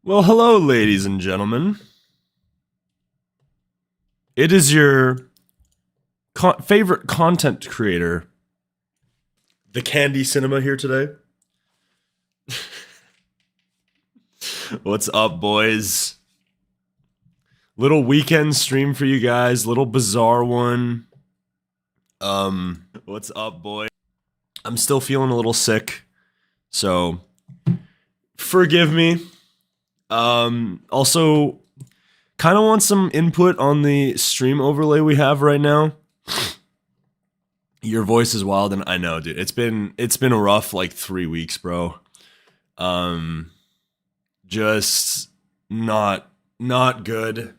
Well, hello, ladies and gentlemen. It is your favorite content creator, the Candy Cinema, here today. What's up, boys? Little weekend stream for you guys, little bizarre one. What's up, boy? I'm still feeling a little sick, so forgive me. Also, kind of want some input on the stream overlay we have right now. Your voice is wild, and I know, dude. It's been a rough like 3 weeks, bro. Just not good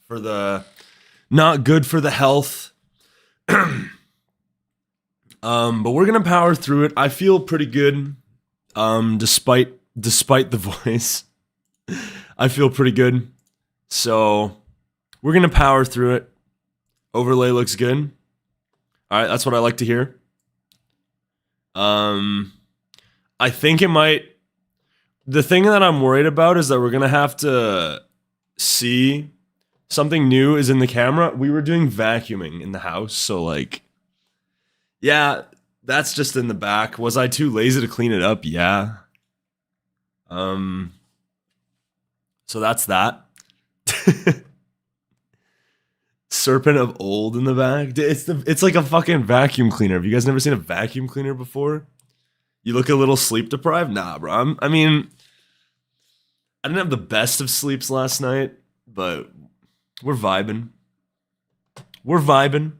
for the health. But we're gonna power through it. I feel pretty good. Despite the voice, I feel pretty good. So we're gonna power through it. Overlay looks good. All right, that's what I like to hear. I think it might. The thing that I'm worried about is that we're gonna have to see something new is in the camera. We were doing vacuuming in the house, so like, yeah, that's just in the back. Was I too lazy to clean it up? Yeah. So that's that. Serpent of old in the back. It's like a fucking vacuum cleaner. Have you guys never seen a vacuum cleaner before? You look a little sleep deprived? Nah, bro. I mean, I didn't have the best of sleeps last night, but we're vibing. We're vibing.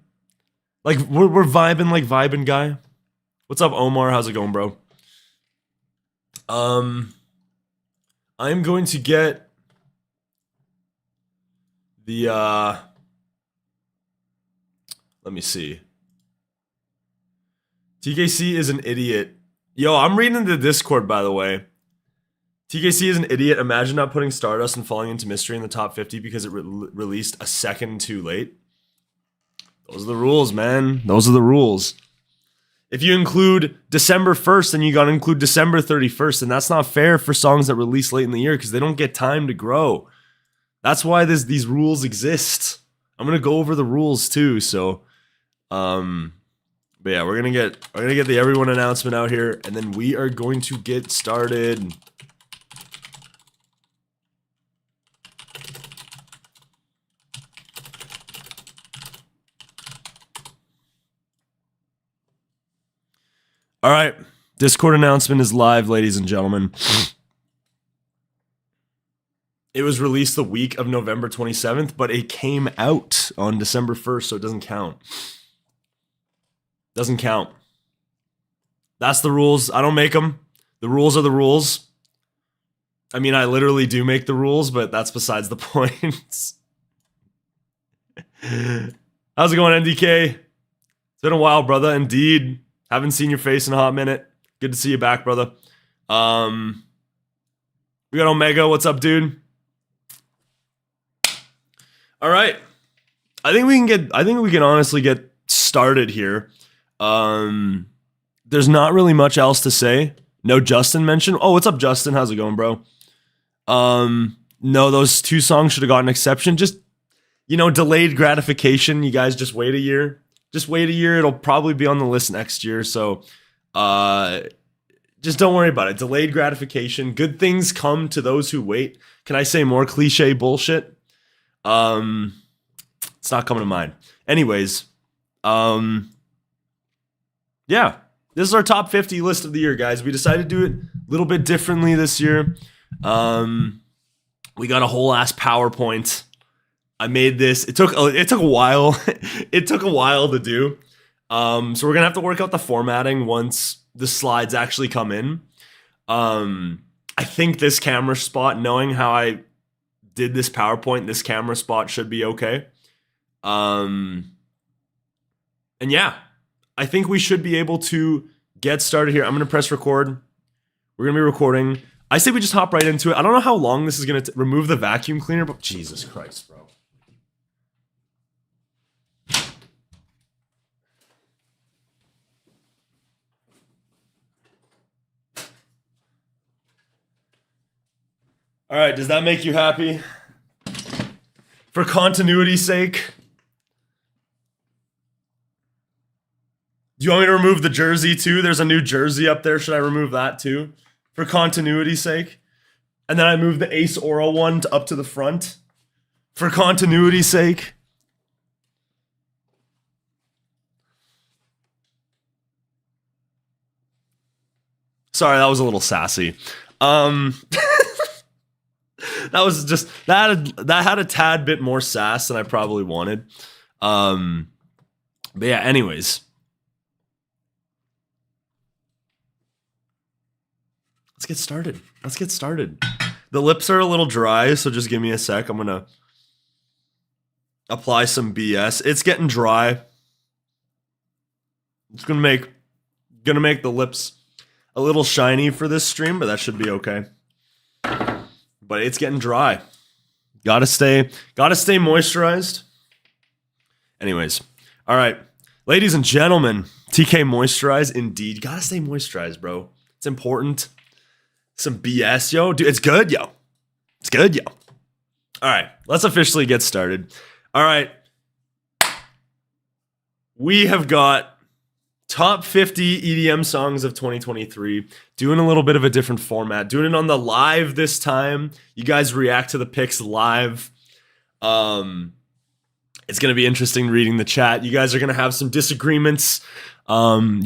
Like we're vibing like vibing guy. What's up, Omar? How's it going, bro? I'm going to get the let me see. TKC is an idiot. Yo, I'm reading the Discord, by the way. TKC is an idiot. Imagine not putting Stardust and Falling Into Mystery in the top 50 because it released a second too late. Those are the rules, man. Those are the rules. If you include December 1st, then you gotta include December 31st, and that's not fair for songs that release late in the year because they don't get time to grow. That's why these rules exist. I'm gonna go over the rules too, so but yeah, we're gonna get the everyone announcement out here, and then we are going to get started. All right, Discord announcement is live, ladies and gentlemen. It was released the week of November 27th, but it came out on December 1st, so it doesn't count. Doesn't count. That's the rules. I don't make them. The rules are the rules. I mean, I literally do make the rules, but that's besides the point. How's it going, NDK? It's been a while, brother. Indeed. Haven't seen your face in a hot minute. Good to see you back, brother. We got Omega. What's up, dude? All right. I think we can honestly get started here. There's not really much else to say. No Justin mentioned. Oh, what's up, Justin? How's it going, bro? No, those two songs should have gotten an exception. Just, delayed gratification. You guys just wait a year. Just wait a year. It'll probably be on the list next year. So, just don't worry about it. Delayed gratification. Good things come to those who wait. Can I say more cliche bullshit? It's not coming to mind. Anyways, yeah, this is our top 50 list of the year, guys. We decided to do it a little bit differently this year. We got a whole ass PowerPoint. I made this. It took a while. It took a while to do. So we're gonna have to work out the formatting once the slides actually come in. I think this camera spot, knowing how I did this PowerPoint, this camera spot should be okay. And yeah, I think we should be able to get started here. I'm gonna press record. We're gonna be recording. I say we just hop right into it. I don't know how long this is gonna remove the vacuum cleaner, but Jesus Christ, bro. All right, does that make you happy? For continuity's sake? Do you want me to remove the jersey too? There's a new jersey up there. Should I remove that too? For continuity's sake? And then I move the Ace Aura one up to the front. For continuity's sake? Sorry, that was a little sassy. That was just that had a tad bit more sass than I probably wanted. But yeah, anyways. Let's get started. Let's get started. The lips are a little dry, so just give me a sec. I'm gonna apply some BS. It's getting dry. It's gonna make the lips a little shiny for this stream, but that should be okay. But it's getting dry. Gotta stay moisturized. Anyways, all right, ladies and gentlemen, TK moisturize indeed. Gotta stay moisturized, bro. It's important. Some BS, yo, dude. It's good, yo. It's good, yo. All right, let's officially get started. All right, we have got top 50 EDM songs of 2023, doing a little bit of a different format, doing it on the live this time. You guys react to the picks live. It's going to be interesting reading the chat. You guys are going to have some disagreements. You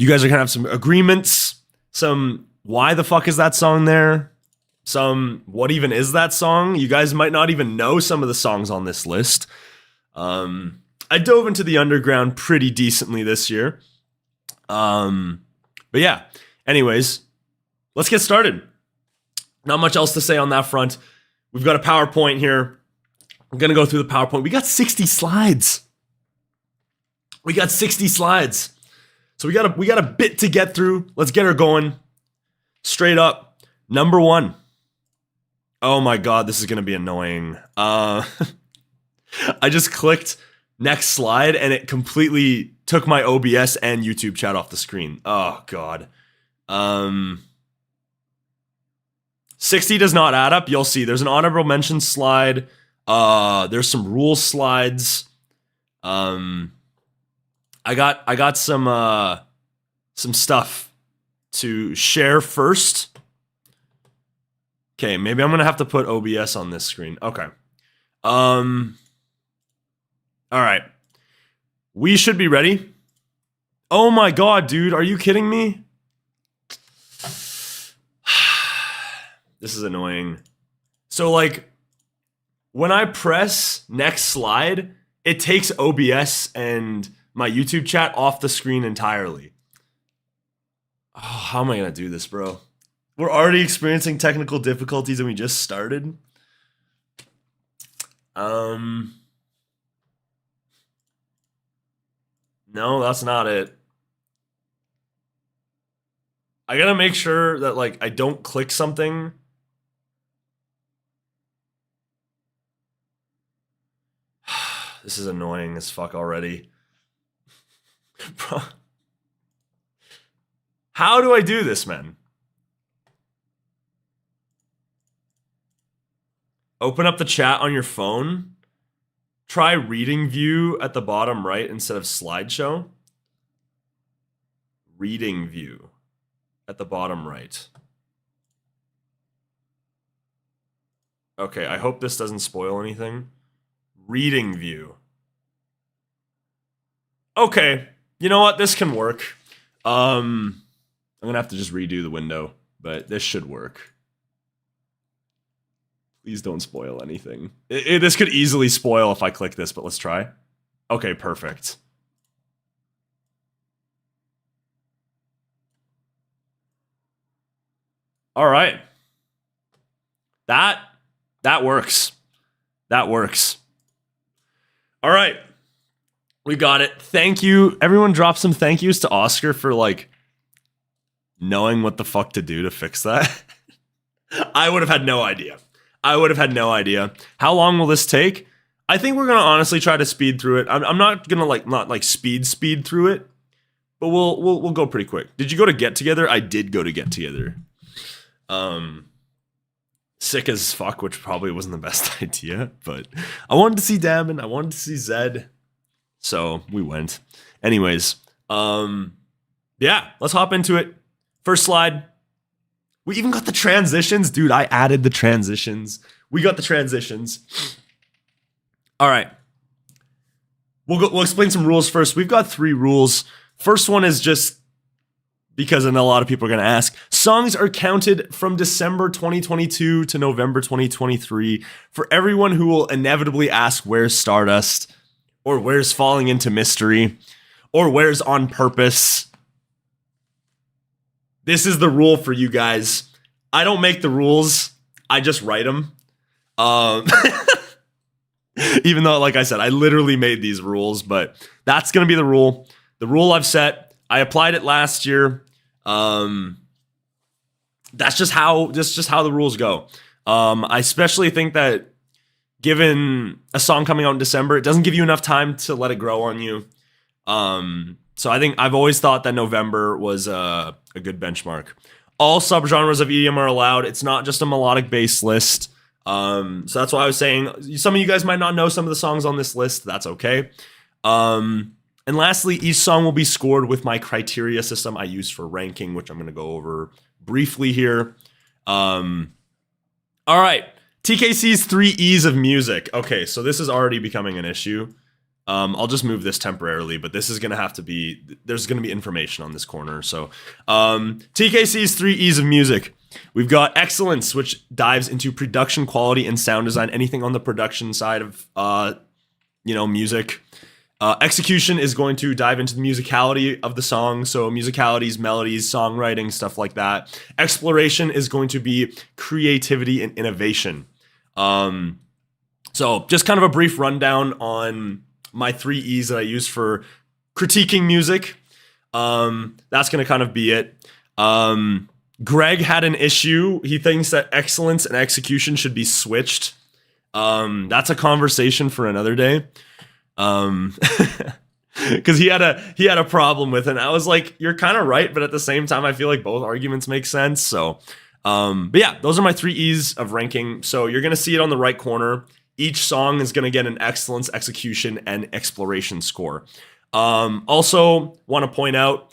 guys are going to have some agreements. Some, why the fuck is that song there? Some, what even is that song? You guys might not even know some of the songs on this list. I dove into the underground pretty decently this year. But yeah, anyways, let's get started. Not much else to say on that front. We've got a PowerPoint here. I'm going to go through the PowerPoint. We got 60 slides. We got 60 slides. So we got a bit to get through. Let's get her going. Straight up. Number one. Oh my God, this is going to be annoying. I just clicked next slide and it completely took my OBS and YouTube chat off the screen. Oh God. 60 does not add up. You'll see there's an honorable mention slide. There's some rule slides. I got some stuff to share first. Okay, maybe I'm gonna have to put OBS on this screen. Okay. All right. We should be ready. Oh my God, dude. Are you kidding me? This is annoying. So like, when I press next slide, it takes OBS and my YouTube chat off the screen entirely. Oh, how am I gonna do this, bro? We're already experiencing technical difficulties and we just started. No, that's not it. I gotta make sure that like I don't click something. This is annoying as fuck already. Bro. How do I do this, man? Open up the chat on your phone. Try reading view at the bottom right instead of slideshow. Reading view at the bottom right. Okay, I hope this doesn't spoil anything. Reading view. Okay, you know what? This can work. I'm gonna have to just redo the window, but this should work. Please don't spoil anything. This could easily spoil if I click this, but let's try. Okay, perfect. All right. That works. That works. All right. We got it. Thank you. Everyone drop some thank yous to Oscar for like knowing what the fuck to do to fix that. I would have had no idea. I would have had no idea. How long will this take? I think we're gonna honestly try to speed through it. I'm not gonna not speed through it, but we'll go pretty quick. Did you go to Get Together? I did go to Get Together. sick as fuck, which probably wasn't the best idea, but I wanted to see Damon, I wanted to see Zed, so we went. Anyways, yeah, let's hop into it. First slide. We even got the transitions. Dude, I added the transitions. We got the transitions. All right. We'll explain some rules first. We've got 3 rules. First one is just because I know a lot of people are going to ask. Songs are counted from December 2022 to November 2023. For everyone who will inevitably ask, where's Stardust? Or where's Falling Into Mystery? Or where's On Purpose? This is the rule for you guys. I don't make the rules. I just write them. Even though, like I said, I literally made these rules, but that's going to be the rule. The rule I've set. I applied it last year. That's just how the rules go. I especially think that given a song coming out in December, it doesn't give you enough time to let it grow on you. So I think I've always thought that November was a good benchmark. All subgenres of EDM are allowed. It's not just a melodic bass list. So that's why I was saying some of you guys might not know some of the songs on this list. That's okay. And lastly, each song will be scored with my criteria system I use for ranking, which I'm going to go over briefly here. All right. TKC's 3 E's of music. Okay, so this is already becoming an issue. I'll just move this temporarily, but this is going to have to be, there's going to be information on this corner. So TKC's 3 E's of music. We've got excellence, which dives into production quality and sound design, anything on the production side of, music. Execution is going to dive into the musicality of the song, so musicalities, melodies, songwriting, stuff like that. Exploration is going to be creativity and innovation. So just kind of a brief rundown on my 3 E's that I use for critiquing music. That's going to kind of be it. Greg had an issue. He thinks that excellence and execution should be switched. That's a conversation for another day. Because he had a problem with it. And I was like, you're kind of right, but at the same time, I feel like both arguments make sense. So, but yeah, those are my 3 E's of ranking. So you're gonna see it on the right corner. Each song is gonna get an excellence, execution, and exploration score. Also, want to point out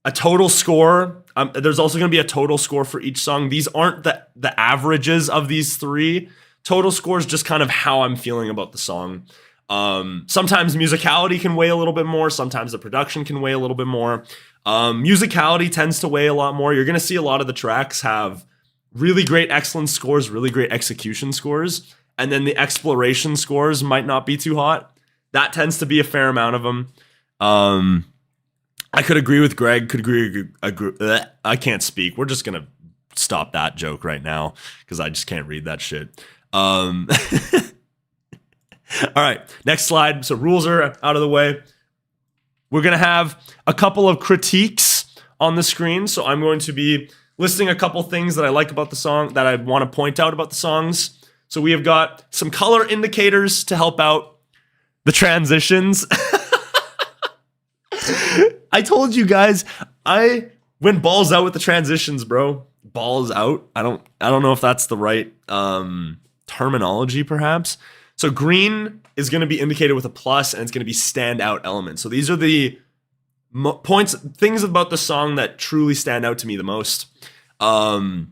a total score. There's also gonna be a total score for each song. These aren't the averages of these 3. Total score is just kind of how I'm feeling about the song. Sometimes musicality can weigh a little bit more. Sometimes the production can weigh a little bit more. Musicality tends to weigh a lot more. You're going to see a lot of the tracks have really great excellence scores, really great execution scores. And then the exploration scores might not be too hot. That tends to be a fair amount of them. I could agree with Greg. I can't speak. We're just going to stop that joke right now because I just can't read that shit. All right, next slide. So rules are out of the way. We're going to have a couple of critiques on the screen. So I'm going to be listing a couple things that I like about the song that I want to point out about the songs. So we have got some color indicators to help out the transitions. I told you guys, I went balls out with the transitions, bro. Balls out. I don't know if that's the right terminology, perhaps. So green is going to be indicated with a plus, and it's going to be standout elements. So these are the things about the song that truly stand out to me the most. We're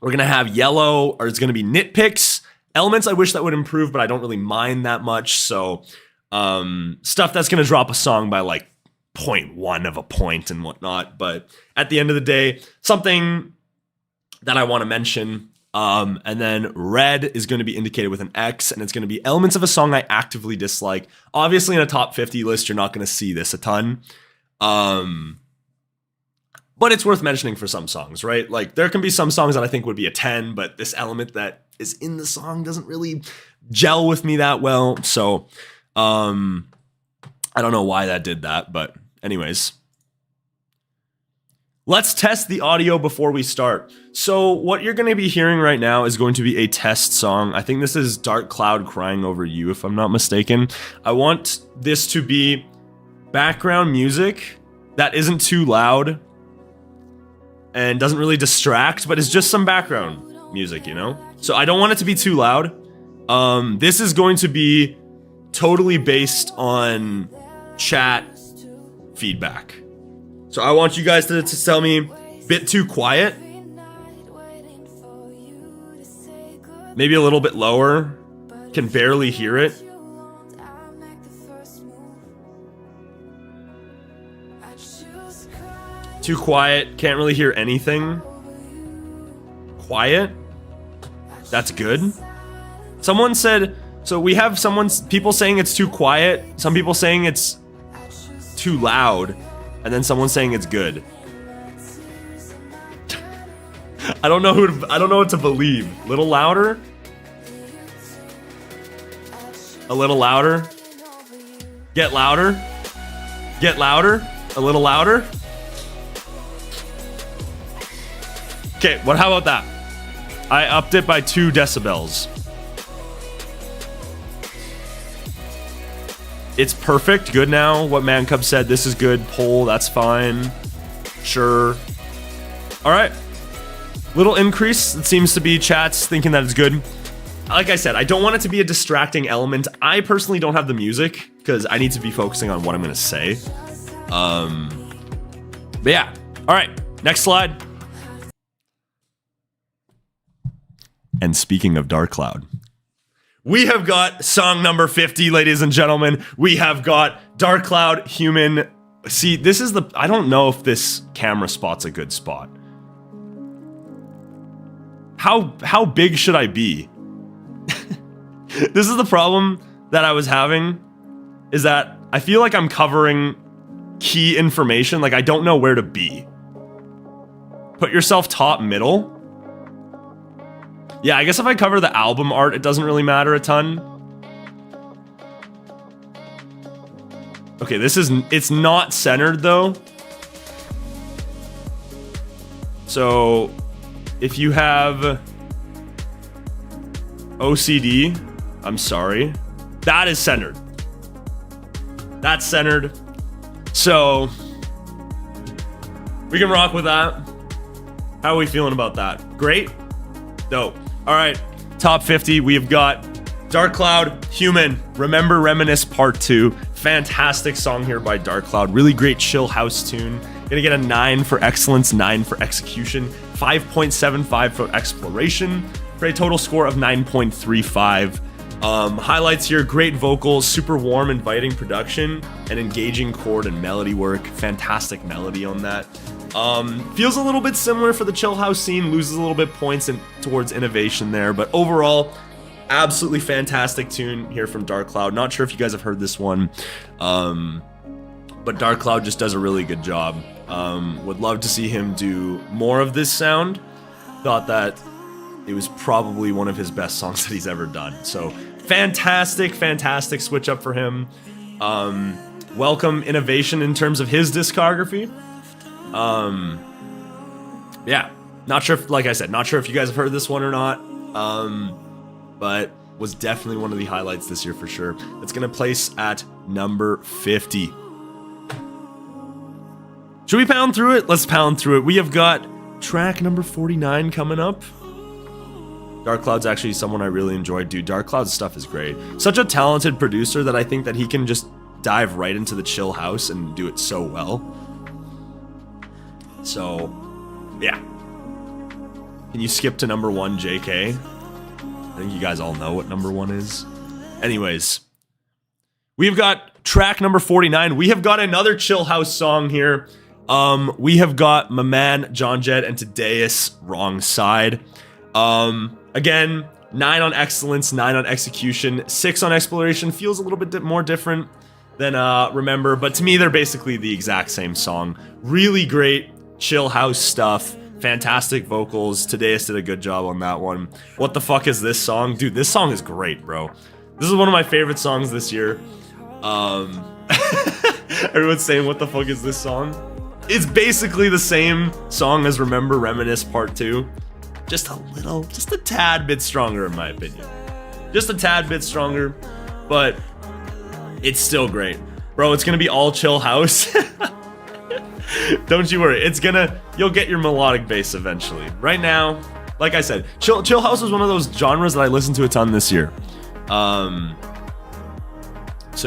going to have yellow, or it's going to be nitpicks. Elements I wish that would improve, but I don't really mind that much. So stuff that's going to drop a song by like 0.1 of a point and whatnot. But at the end of the day, something that I want to mention. And then red is going to be indicated with an X, and it's going to be elements of a song I actively dislike. Obviously, in a top 50 list, you're not going to see this a ton. But it's worth mentioning for some songs, right? Like, there can be some songs that I think would be a 10, but this element that is in the song doesn't really gel with me that well. So, I don't know why that did that, but anyways. Let's test the audio before we start. So what you're going to be hearing right now is going to be a test song. I think this is Dark Cloud Crying Over You, if I'm not mistaken. I want this to be background music that isn't too loud and doesn't really distract, but is just some background. music, you know? So I don't want it to be too loud. This is going to be totally based on chat feedback. So I want you guys to tell me, bit too quiet, maybe a little bit lower, can barely hear it. Too quiet, can't really hear anything. Quiet, that's good. Someone said, so we have people saying it's too quiet, some people saying it's too loud, and then someone saying it's good. I don't know what to believe. Little louder? A little louder? Get louder? Get louder? A little louder? Okay, how about that? I upped it by 2 decibels. It's perfect, good now. What Man Cub said, this is good. Poll, that's fine. Sure. All right. Little increase. It seems to be chats thinking that it's good. Like I said, I don't want it to be a distracting element. I personally don't have the music because I need to be focusing on what I'm going to say. But yeah. All right. Next slide. And speaking of Dark Cloud, we have got song number 50, ladies and gentlemen. We have got Dark Cloud, Human. See, this is I don't know if this camera spot's a good spot. How big should I be? This is the problem that I was having, is that I feel like I'm covering key information. Like, I don't know where to be. Put yourself top, middle. Yeah, I guess if I cover the album art, it doesn't really matter a ton. Okay, it's not centered though. So, if you have OCD, I'm sorry. That is centered. That's centered. So, we can rock with that. How are we feeling about that? Great? Dope. All right, top 50, we have got Dark Cloud, Human, Remember Reminisce Part 2. Fantastic song here by Dark Cloud. Really great chill house tune. Gonna get a 9 for excellence, 9 for execution, 5.75 for exploration, for a total score of 9.35. Highlights here, great vocals, super warm, inviting production, and engaging chord and melody work. Fantastic melody on that. Feels a little bit similar for the chill house scene, loses a little bit points towards innovation there, but overall, absolutely fantastic tune here from Dark Cloud. Not sure if you guys have heard this one, but Dark Cloud just does a really good job. Would love to see him do more of this sound. Thought that it was probably one of his best songs that he's ever done. So fantastic switch up for him. Welcome innovation in terms of his discography. Yeah, not sure if, like I said, not sure if you guys have heard this one or not, but was definitely one of the highlights this year for sure. It's gonna place at number 50. Should we pound through it? Let's pound through it. We have got track number 49 coming up. Dark Cloud's actually someone I really enjoyed, dude. Dark Cloud's stuff is great. Such a talented producer that I think that he can just dive right into the chill house and do it so well. So, yeah. Can you skip to number 1, JK? I think you guys all know what number 1 is. Anyways, we've got track number 49. We have got another chill house song here. We have got Mynan, John Jed, and Tadeus, Wrong Side. Again, 9 on excellence, 9 on execution, 6 on exploration. Feels a little bit more different than Remember, but to me, they're basically the exact same song. Really great chill house stuff. Fantastic vocals. Tadeus did a good job on that one. What the fuck is this song? Dude, this song is great, bro. This is one of my favorite songs this year. Everyone's saying, what the fuck is this song? It's basically the same song as Remember Reminisce Part 2. Just a tad bit stronger in my opinion. Just a tad bit stronger, but it's still great. Bro, it's gonna be all chill house. Don't you worry, you'll get your melodic bass eventually. Right now, like I said, chill house was one of those genres that I listened to a ton this year. So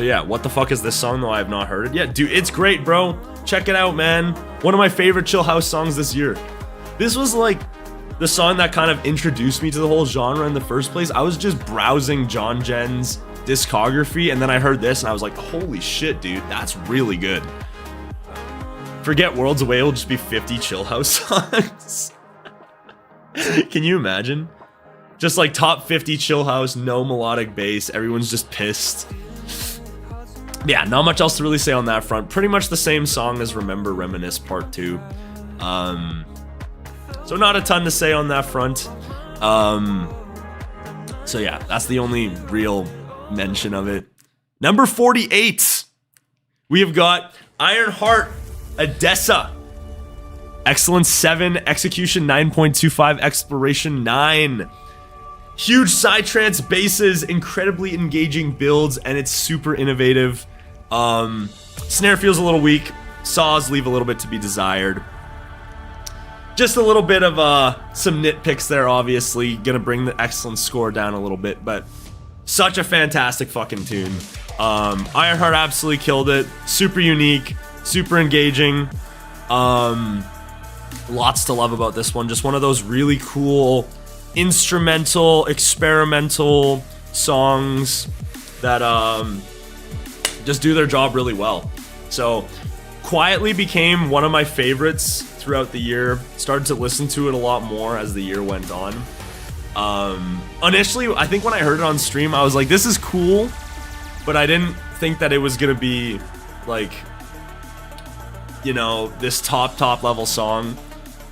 yeah, what the fuck is this song though? I have not heard it yet. Dude, it's great, bro. Check it out, man. One of my favorite chill house songs this year. This was like the song that kind of introduced me to the whole genre in the first place. I was just browsing John Jen's discography, and then I heard this and I was like, holy shit, dude, that's really good. Forget Worlds Away, will just be 50 chill house songs. Can you imagine? Just like top 50 chill house, no melodic bass, everyone's just pissed. Yeah, not much else to really say on that front. Pretty much the same song as Remember Reminisce Part 2. So not a ton to say on that front. So yeah, that's the only real mention of it. Number 48, we have got Ironheart Odessa. Excellence 7, execution 9.25, exploration 9. Huge psytrance basses, incredibly engaging builds, and it's super innovative. Snare feels a little weak. Saws leave a little bit to be desired. Just a little bit of some nitpicks there, obviously. Gonna bring the excellence score down a little bit, but such a fantastic fucking tune. Ironheart absolutely killed it. Super unique, super engaging. Lots to love about this one. Just one of those really cool instrumental, experimental songs that just do their job really well. So quietly became one of my favorites throughout the year. Started to listen to it a lot more as the year went on. Initially, I think when I heard it on stream, I was like, this is cool, but I didn't think that it was gonna be like, you know, this top level song.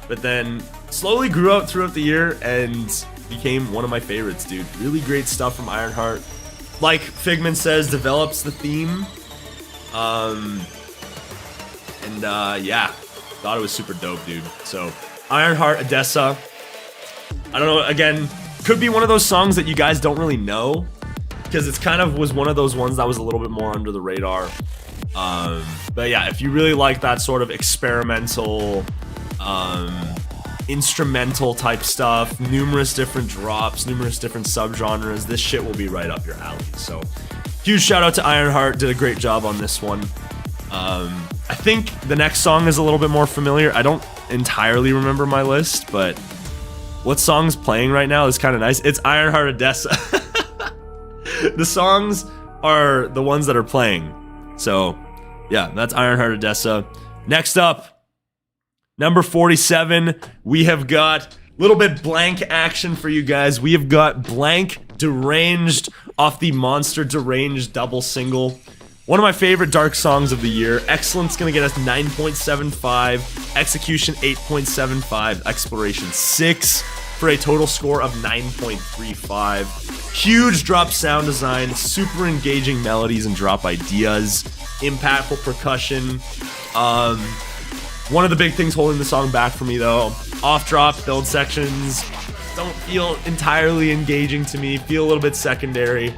But then slowly grew out throughout the year and became one of my favorites, dude. Really great stuff from Ironheart. Like Figment says, develops the theme. Yeah, thought it was super dope, dude. So Ironheart Odessa. I don't know, again, could be one of those songs that you guys don't really know, because it's kind of was one of those ones that was a little bit more under the radar. But yeah, if you really like that sort of experimental, instrumental type stuff, numerous different drops, numerous different subgenres, this shit will be right up your alley. So huge shout out to Ironheart, did a great job on this one. I think the next song is a little bit more familiar. I don't entirely remember my list, but what song's playing right now is kind of nice. It's Ironheart Odessa. The songs are the ones that are playing. So yeah, that's Ironheart Odessa. Next up, number 47, we have got a little bit blank action for you guys. We have got Blank Deranged off the Monster Deranged double single. One of my favorite dark songs of the year. Excellence gonna get us 9.75, execution 8.75, exploration 6 for a total score of 9.35. Huge drop sound design, super engaging melodies and drop ideas, impactful percussion. One of the big things holding the song back for me though, off drop build sections don't feel entirely engaging to me, feel a little bit secondary.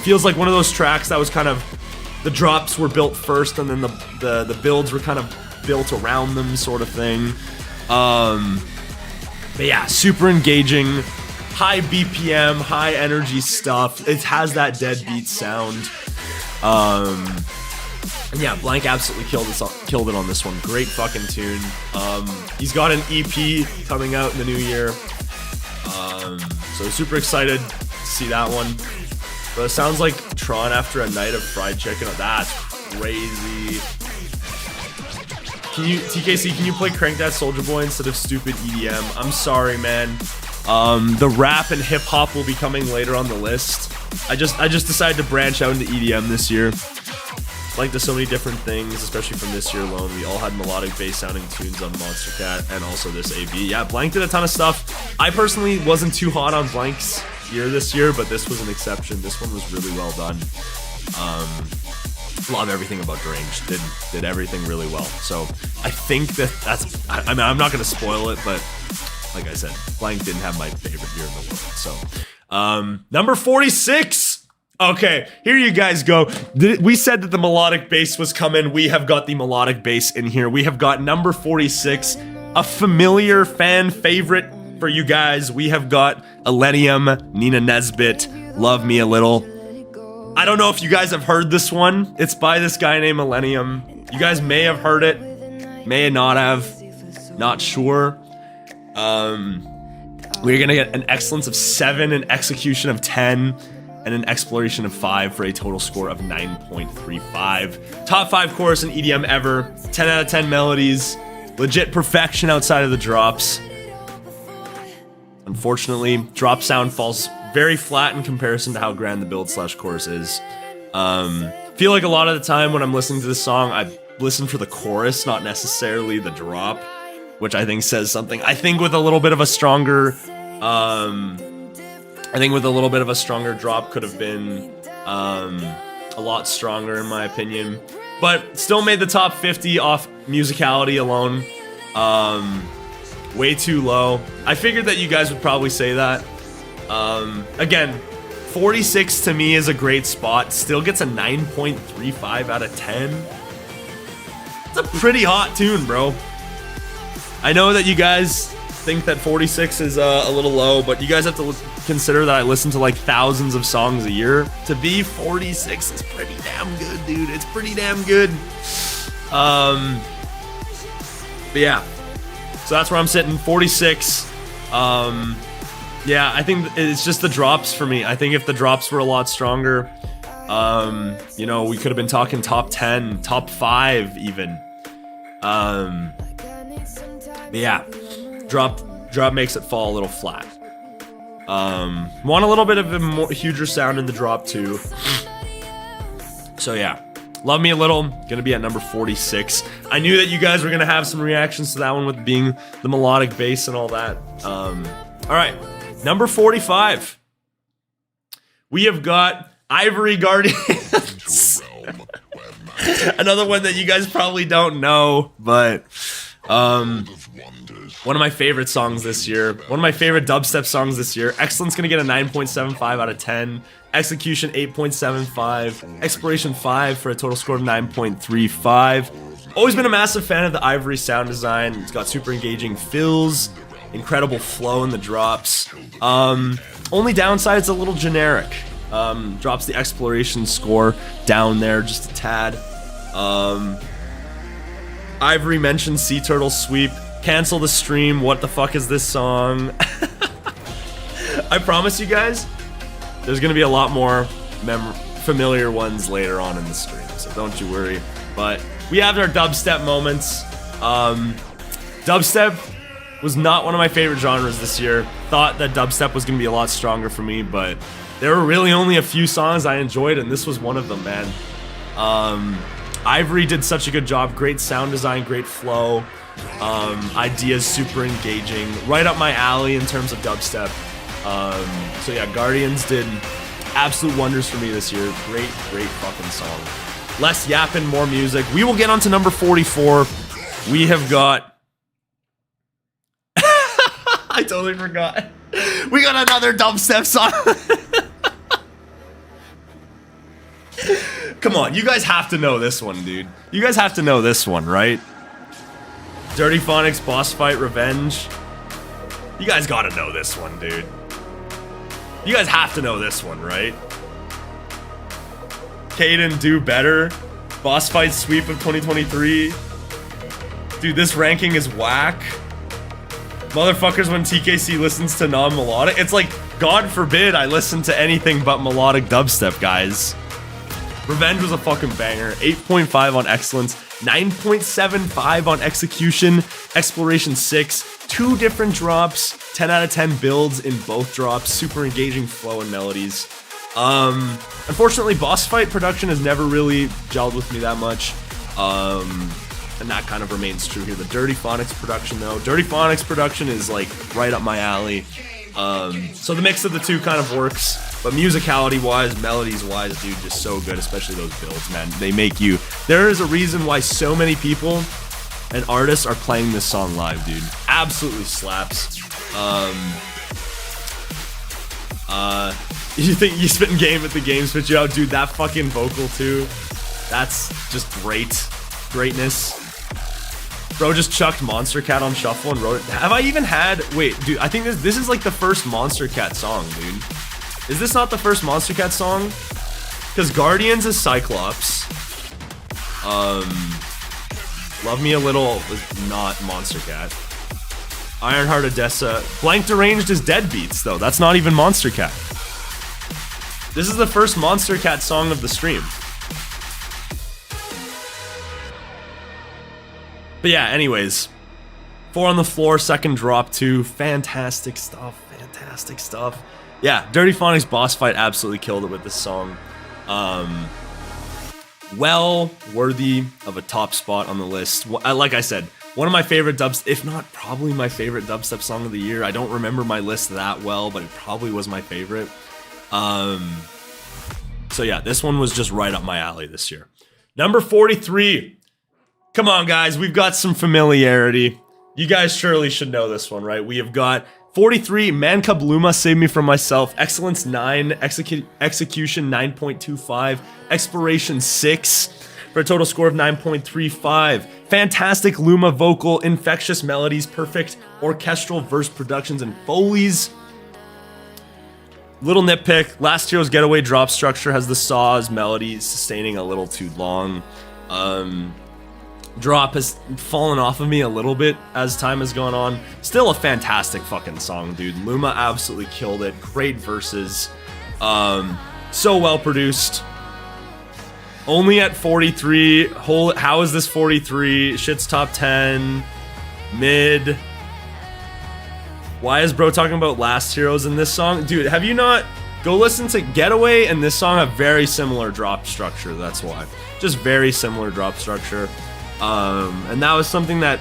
Feels like one of those tracks that was kind of, the drops were built first and then the builds were kind of built around them, sort of thing. But yeah, super engaging, high BPM, high energy stuff. It has that deadbeat sound. And yeah, Blank absolutely killed it on this one. Great fucking tune. He's got an EP coming out in the new year. So super excited to see that one. But it sounds like Tron after a night of fried chicken. Oh, that's crazy. Can you, TKC, can you play Crank That Soulja Boy instead of stupid EDM? I'm sorry, man. The rap and hip hop will be coming later on the list. I just decided to branch out into EDM this year. Like, there's so many different things, especially from this year alone. We all had melodic bass sounding tunes on Monster Cat and also this AB. Yeah, Blank did a ton of stuff. I personally wasn't too hot on Blank's year this year, but this was an exception. This one was really well done. Love everything about Deranged. Did everything really well. So I think that's. I mean, I'm not gonna spoil it, but like I said, Blank didn't have my favorite year in the world. So number 46. Okay, here you guys go. We said that the melodic bass was coming. We have got the melodic bass in here. We have got number 46, a familiar fan favorite for you guys, we have got Elenium, Nina Nesbitt, Love Me a Little. I don't know if you guys have heard this one. It's by this guy named Elenium. You guys may have heard it, may not have, not sure. We're gonna get an excellence of 7, an execution of 10, and an exploration of 5 for a total score of 9.35. Top 5 chorus in EDM ever. 10 out of 10 melodies. Legit perfection outside of the drops. Unfortunately, drop sound falls very flat in comparison to how grand the build / chorus is. Feel like a lot of the time when I'm listening to this song, I listen for the chorus, not necessarily the drop, which I think says something. I think with a little bit of a stronger, drop could have been a lot stronger in my opinion, but still made the top 50 off musicality alone. Way too low. I figured that you guys would probably say that. Again, 46 to me is a great spot. Still gets a 9.35 out of 10. It's a pretty hot tune, bro. I know that you guys think that 46 is a little low, but you guys have to consider that I listen to like thousands of songs a year. To be 46 is pretty damn good, dude. It's pretty damn good. But yeah. So that's where I'm sitting, 46. Yeah, I think it's just the drops for me. I think if the drops were a lot stronger, you know, we could have been talking top 10, top 5 even. But yeah, drop makes it fall a little flat. Want a little bit of a huger sound in the drop too. So yeah, Love Me a Little, gonna be at number 46. I knew that you guys were gonna have some reactions to that one with being the melodic bass and all that. All right, number 45. We have got Ivory Guardians. Another one that you guys probably don't know, but one of my favorite songs this year. One of my favorite dubstep songs this year. Excellence gonna get a 9.75 out of 10. Execution 8.75. Exploration 5 for a total score of 9.35. Always been a massive fan of the Ivory sound design. It's got super engaging fills, incredible flow in the drops. Only downside, it's a little generic. Drops the exploration score down there just a tad. Ivory mentioned Sea Turtle Sweep. Cancel the stream. What the fuck is this song? I promise you guys, there's gonna be a lot more familiar ones later on in the stream, so don't you worry. But we have our dubstep moments. Dubstep was not one of my favorite genres this year. Thought that dubstep was gonna be a lot stronger for me, but there were really only a few songs I enjoyed, and this was one of them, man. Ivory did such a good job. Great sound design, great flow. Ideas super engaging. Right up my alley in terms of dubstep. So yeah, Guardians did absolute wonders for me this year. Great fucking song. Less yapping, more music. We will get on to number 44. We have got... I totally forgot. We got another dubstep song. Come on, you guys have to know this one, dude. You guys have to know this one, right? Dirty Phonics Boss Fight Revenge. You guys gotta know this one, dude. You guys have to know this one, right? Caden Do Better. Boss Fight Sweep of 2023. Dude, this ranking is whack. Motherfuckers, when TKC listens to non-melodic. It's like, God forbid I listen to anything but melodic dubstep, guys. Revenge was a fucking banger. 8.5 on excellence, 9.75 on execution, exploration 6, 2 different drops, 10 out of 10 builds in both drops, super engaging flow and melodies. Unfortunately, boss fight production has never really gelled with me that much. And that kind of remains true here. The Dirty Phonics production though, Dirty Phonics production is like right up my alley. So the mix of the two kind of works, but musicality wise, melodies wise, dude, just so good, especially those builds, man. They make you, there is a reason why so many people and artists are playing this song live, dude. Absolutely slaps. You think you spitting game at the game spit you out, dude, that fucking vocal too, that's just greatness. Bro just chucked Monster Cat on shuffle and wrote it. Have I even had... Wait, dude, I think this is like the first Monster Cat song, dude. Is this not the first Monster Cat song? Because Guardians is Cyclops. Love Me a Little was not Monster Cat. Ironheart Odessa. Blank Deranged is Deadbeats, though. That's not even Monster Cat. This is the first Monster Cat song of the stream. But yeah, anyways. 4 on the Floor, second drop, 2. Fantastic stuff. Fantastic stuff. Yeah, Dirty Phonics boss fight absolutely killed it with this song. Well worthy of a top spot on the list. Like I said, one of my favorite dubstep, if not probably my favorite dubstep song of the year. I don't remember my list that well, but it probably was my favorite. So yeah, this one was just right up my alley this year. Number 43. Come on, guys, we've got some familiarity. You guys surely should know this one, right? We have got 43, Man Cub Luma, Save Me From Myself, Excellence 9, Execution 9.25, Exploration 6, for a total score of 9.35. Fantastic Luma vocal, infectious melodies, perfect orchestral verse productions and foley's. Little nitpick, last year's Getaway drop structure has the saws melody sustaining a little too long. Drop has fallen off of me a little bit as time has gone on. Still a fantastic fucking song, dude. Luma absolutely killed it. Great verses. So well produced. Only at 43. How is this 43? Shit's top 10. Mid. Why is bro talking about Last Heroes in this song? Dude, have you not... Go listen to Getaway and this song have very similar drop structure. That's why. Just very similar drop structure. And that was something that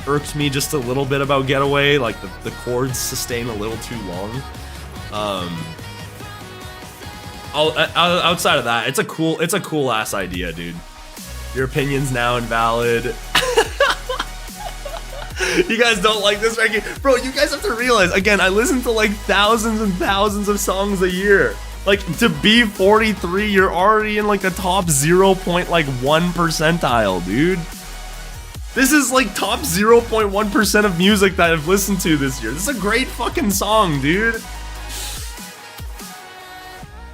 irked me just a little bit about Getaway, like the chords sustain a little too long. Outside of that, it's a cool ass idea, dude. Your opinion's now invalid. You guys don't like this record? Bro, you guys have to realize, again, I listen to like thousands and thousands of songs a year. Like, to be 43, you're already in like the top 0.1 percentile, dude. This is like top 0.1% of music that I've listened to this year. This is a great fucking song, dude.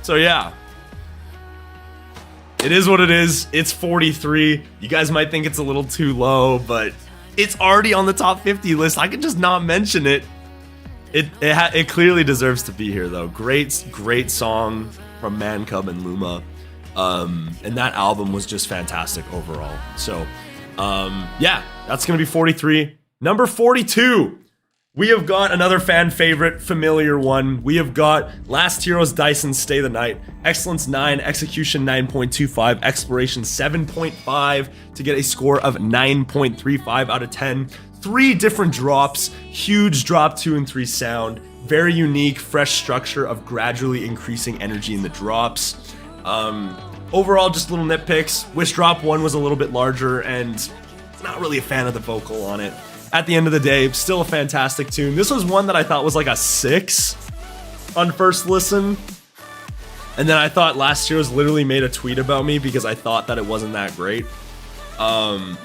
So yeah. It is what it is. It's 43. You guys might think it's a little too low, but it's already on the top 50 list. I can just not mention it. It clearly deserves to be here, though. Great song from Man Cub and Luma. And that album was just fantastic overall. So... yeah, that's gonna be 43. Number 42, we have got another fan favorite, familiar one. We have got Last Heroes Dyson Stay the Night, Excellence 9, Execution 9.25, Exploration 7.5 to get a score of 9.35 out of 10. 3 different drops, huge drop 2 and 3 sound, very unique, fresh structure of gradually increasing energy in the drops. Overall, just little nitpicks. Wish drop 1 was a little bit larger and not really a fan of the vocal on it. At the end of the day, still a fantastic tune. This was one that I thought was like a 6 on first listen. And then I thought Last Year's literally made a tweet about me because I thought that it wasn't that great. But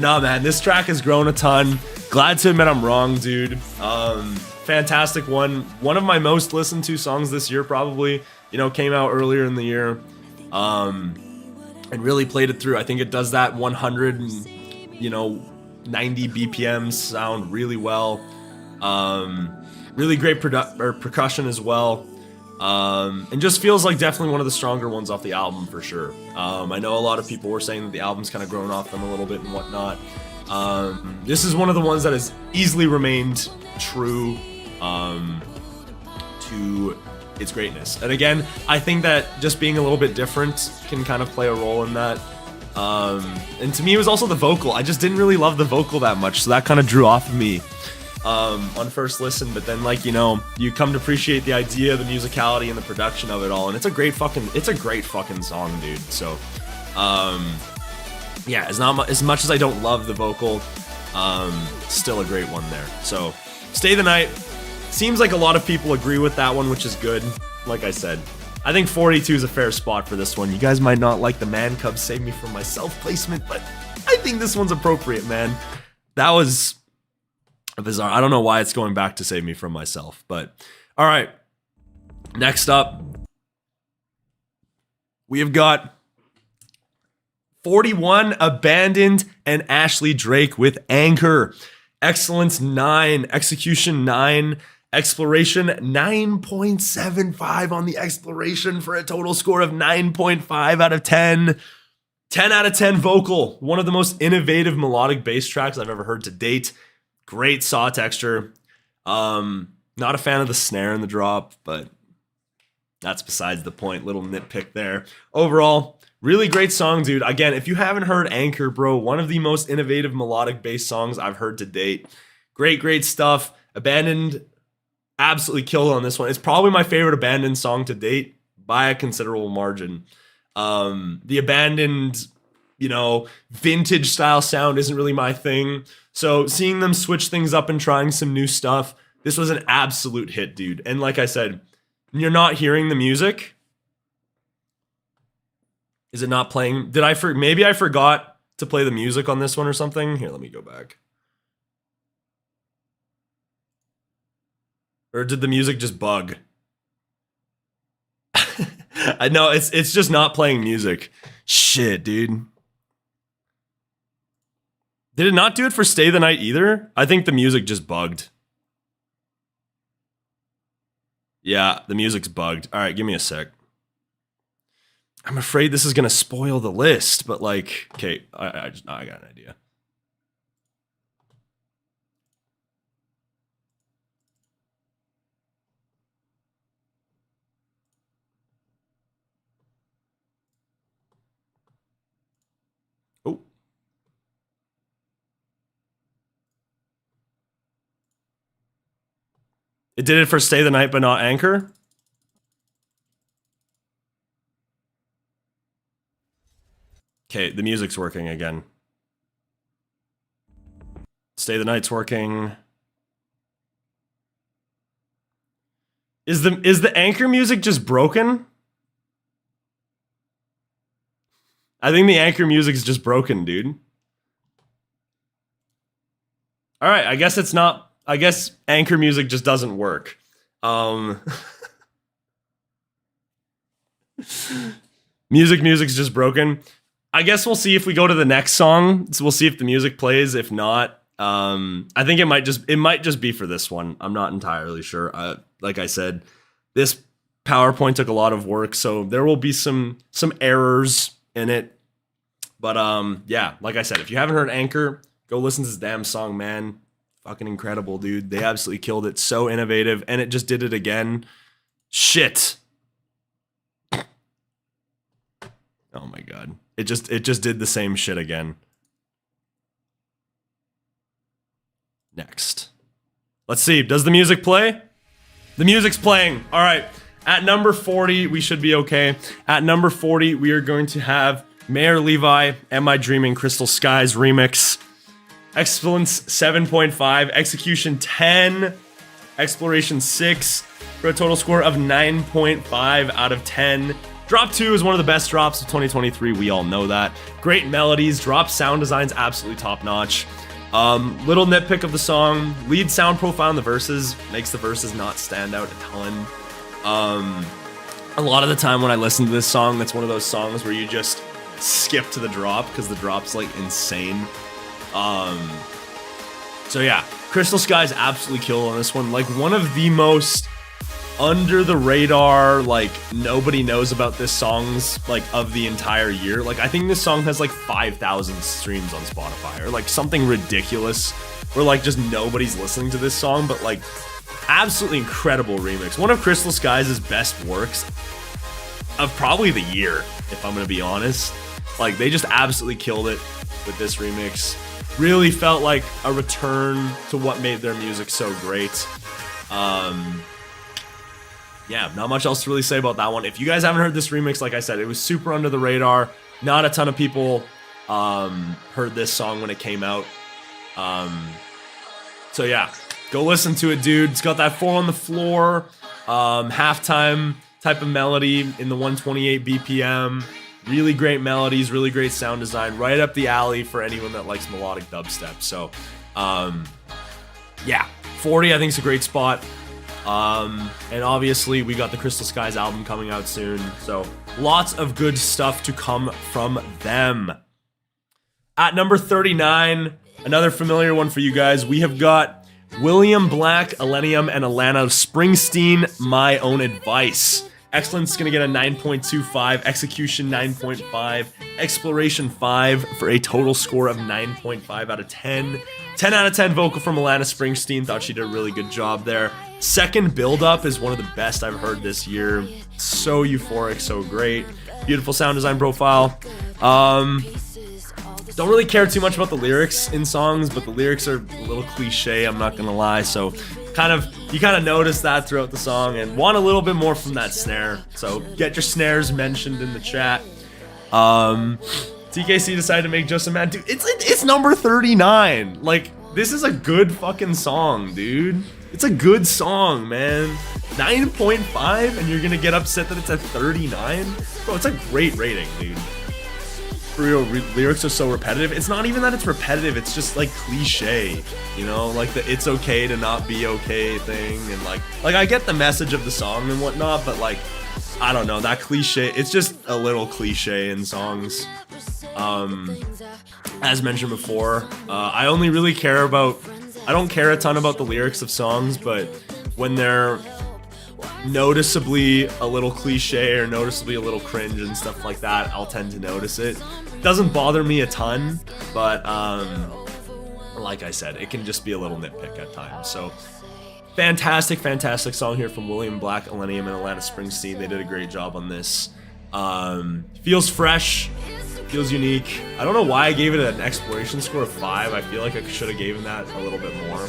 no, man, this track has grown a ton. Glad to admit I'm wrong, dude. Fantastic one. One of my most listened to songs this year, probably. You know, came out earlier in the year, and really played it through. I think it does that 100 and, 90 BPMs sound really well. Really great percussion as well. And just feels like definitely one of the stronger ones off the album for sure. I know a lot of people were saying that the album's kind of grown off them a little bit and whatnot. This is one of the ones that has easily remained true to its greatness. And again, I think that just being a little bit different can kind of play a role in that. And to me, it was also the vocal. I just didn't really love the vocal that much, so that kind of drew off of me on first listen. But then, like, you come to appreciate the idea, the musicality, and the production of it all, and it's a great fucking song, dude. So, yeah, as much as I don't love the vocal, still a great one there. So, Stay the Night. Seems like a lot of people agree with that one, which is good. Like I said, I think 42 is a fair spot for this one. You guys might not like the Man Cub Save Me From Myself placement, but I think this one's appropriate, man. That was bizarre. I don't know why it's going back to Save Me From Myself, but all right. Next up, we have got 41 Abandoned and Ashley Drake with Anchor. Excellence 9, Execution 9, Exploration 9.75 on the Exploration for a total score of 9.5 out of 10. 10 out of 10 vocal. One of the most innovative melodic bass tracks I've ever heard to date. Great saw texture. Not a fan of the snare in the drop, but that's besides the point. Little nitpick there. Overall, really great song, dude. Again, if you haven't heard Anchor, bro, one of the most innovative melodic bass songs I've heard to date. Great stuff. Abandoned absolutely killed on this one. It's probably my favorite Abandoned song to date by a considerable margin. The Abandoned, vintage style sound isn't really my thing. So seeing them switch things up and trying some new stuff, this was an absolute hit, dude. And like I said, you're not hearing the music. Is it not playing? Maybe I forgot to play the music on this one or something. Here, let me go back. Or did the music just bug? I know it's just not playing music. Shit, dude. Did it not do it for Stay the Night either? I think the music just bugged. Yeah, the music's bugged. All right, give me a sec. I'm afraid this is gonna spoil the list, but like, okay, I got an idea. Oh. It did it for Stay the Night, but not Anchor? Okay, the music's working again. Stay the Night's working. Is the Anchor music just broken? I think the Anchor music's just broken, dude. All right, I guess it's not. I guess Anchor music just doesn't work. Music's just broken. I guess we'll see if we go to the next song. So we'll see if the music plays. If not, I think it might just be for this one. I'm not entirely sure. Like I said, this PowerPoint took a lot of work, so there will be some errors in it. But yeah, like I said, if you haven't heard Anchor, go listen to this damn song, man. Fucking incredible, dude. They absolutely killed it. So innovative, and it just did it again. Shit. Oh my god. It just did the same shit again. Next. Let's see. Does the music play? The music's playing. All right. At number 40, we should be okay. At number 40, we are going to have Mayor Levi, Am I Dreaming, Crystal Skies remix. Excellence 7.5, Execution 10, Exploration 6, for a total score of 9.5 out of 10. Drop 2 is one of the best drops of 2023, we all know that. Great melodies, drop sound design's absolutely top notch. Little nitpick of the song, lead sound profile in the verses makes the verses not stand out a ton. A lot of the time when I listen to this song, that's one of those songs where you just skip to the drop because the drop's like insane. So yeah, Crystal Skies absolutely killed on this one. Like one of the most under the radar, like nobody knows about this songs like of the entire year. Like I think this song has like 5,000 streams on Spotify or like something ridiculous where like just nobody's listening to this song, but like absolutely incredible remix. One of Crystal Skies' best works of probably the year, if I'm gonna be honest. Like they just absolutely killed it with this remix. Really felt like a return to what made their music so great. Yeah, not much else to really say about that one. If you guys haven't heard this remix, like I said, it was super under the radar. Not a ton of people heard this song when it came out. So yeah, go listen to it, dude. It's got that 4 on the floor, halftime type of melody in the 128 BPM. Really great melodies, really great sound design, right up the alley for anyone that likes melodic dubstep. So, yeah, 40 I think is a great spot. And obviously we got the Crystal Skies album coming out soon, so lots of good stuff to come from them. At number 39, another familiar one for you guys, we have got William Black, Illenium, and Alana Springsteen, My Own Advice. Excellence gonna get a 9.25, Execution 9.5, Exploration 5 for a total score of 9.5 out of 10. 10 out of 10 vocal from Alana Springsteen, thought she did a really good job there. Second build-up is one of the best I've heard this year. So euphoric, so great. Beautiful sound design profile. Don't really care too much about the lyrics in songs, but the lyrics are a little cliche, I'm not gonna lie, so you kind of notice that throughout the song and want a little bit more from that snare. So get your snares mentioned in the chat. TKC decided to make Just a Man. Dude, it's number 39. Like, this is a good fucking song, dude. It's a good song, man. 9.5 and you're gonna get upset that it's at 39? Bro, it's a great rating, dude. For real, lyrics are so repetitive. It's not even that it's repetitive, it's just like cliche, you know, like the it's okay to not be okay thing, and like I get the message of the song and whatnot, but like, I don't know, that cliche, it's just a little cliche in songs. As mentioned before, I only really care about, I don't care a ton about the lyrics of songs, but when they're noticeably a little cliche or noticeably a little cringe and stuff like that, I'll tend to notice it. Doesn't bother me a ton, but like I said, it can just be a little nitpick at times. So fantastic song here from William Black, Illenium, and Alana Springsteen. They did a great job on this. Feels fresh, feels unique. I don't know why I gave it an exploration score of 5. I feel like I should have given that a little bit more.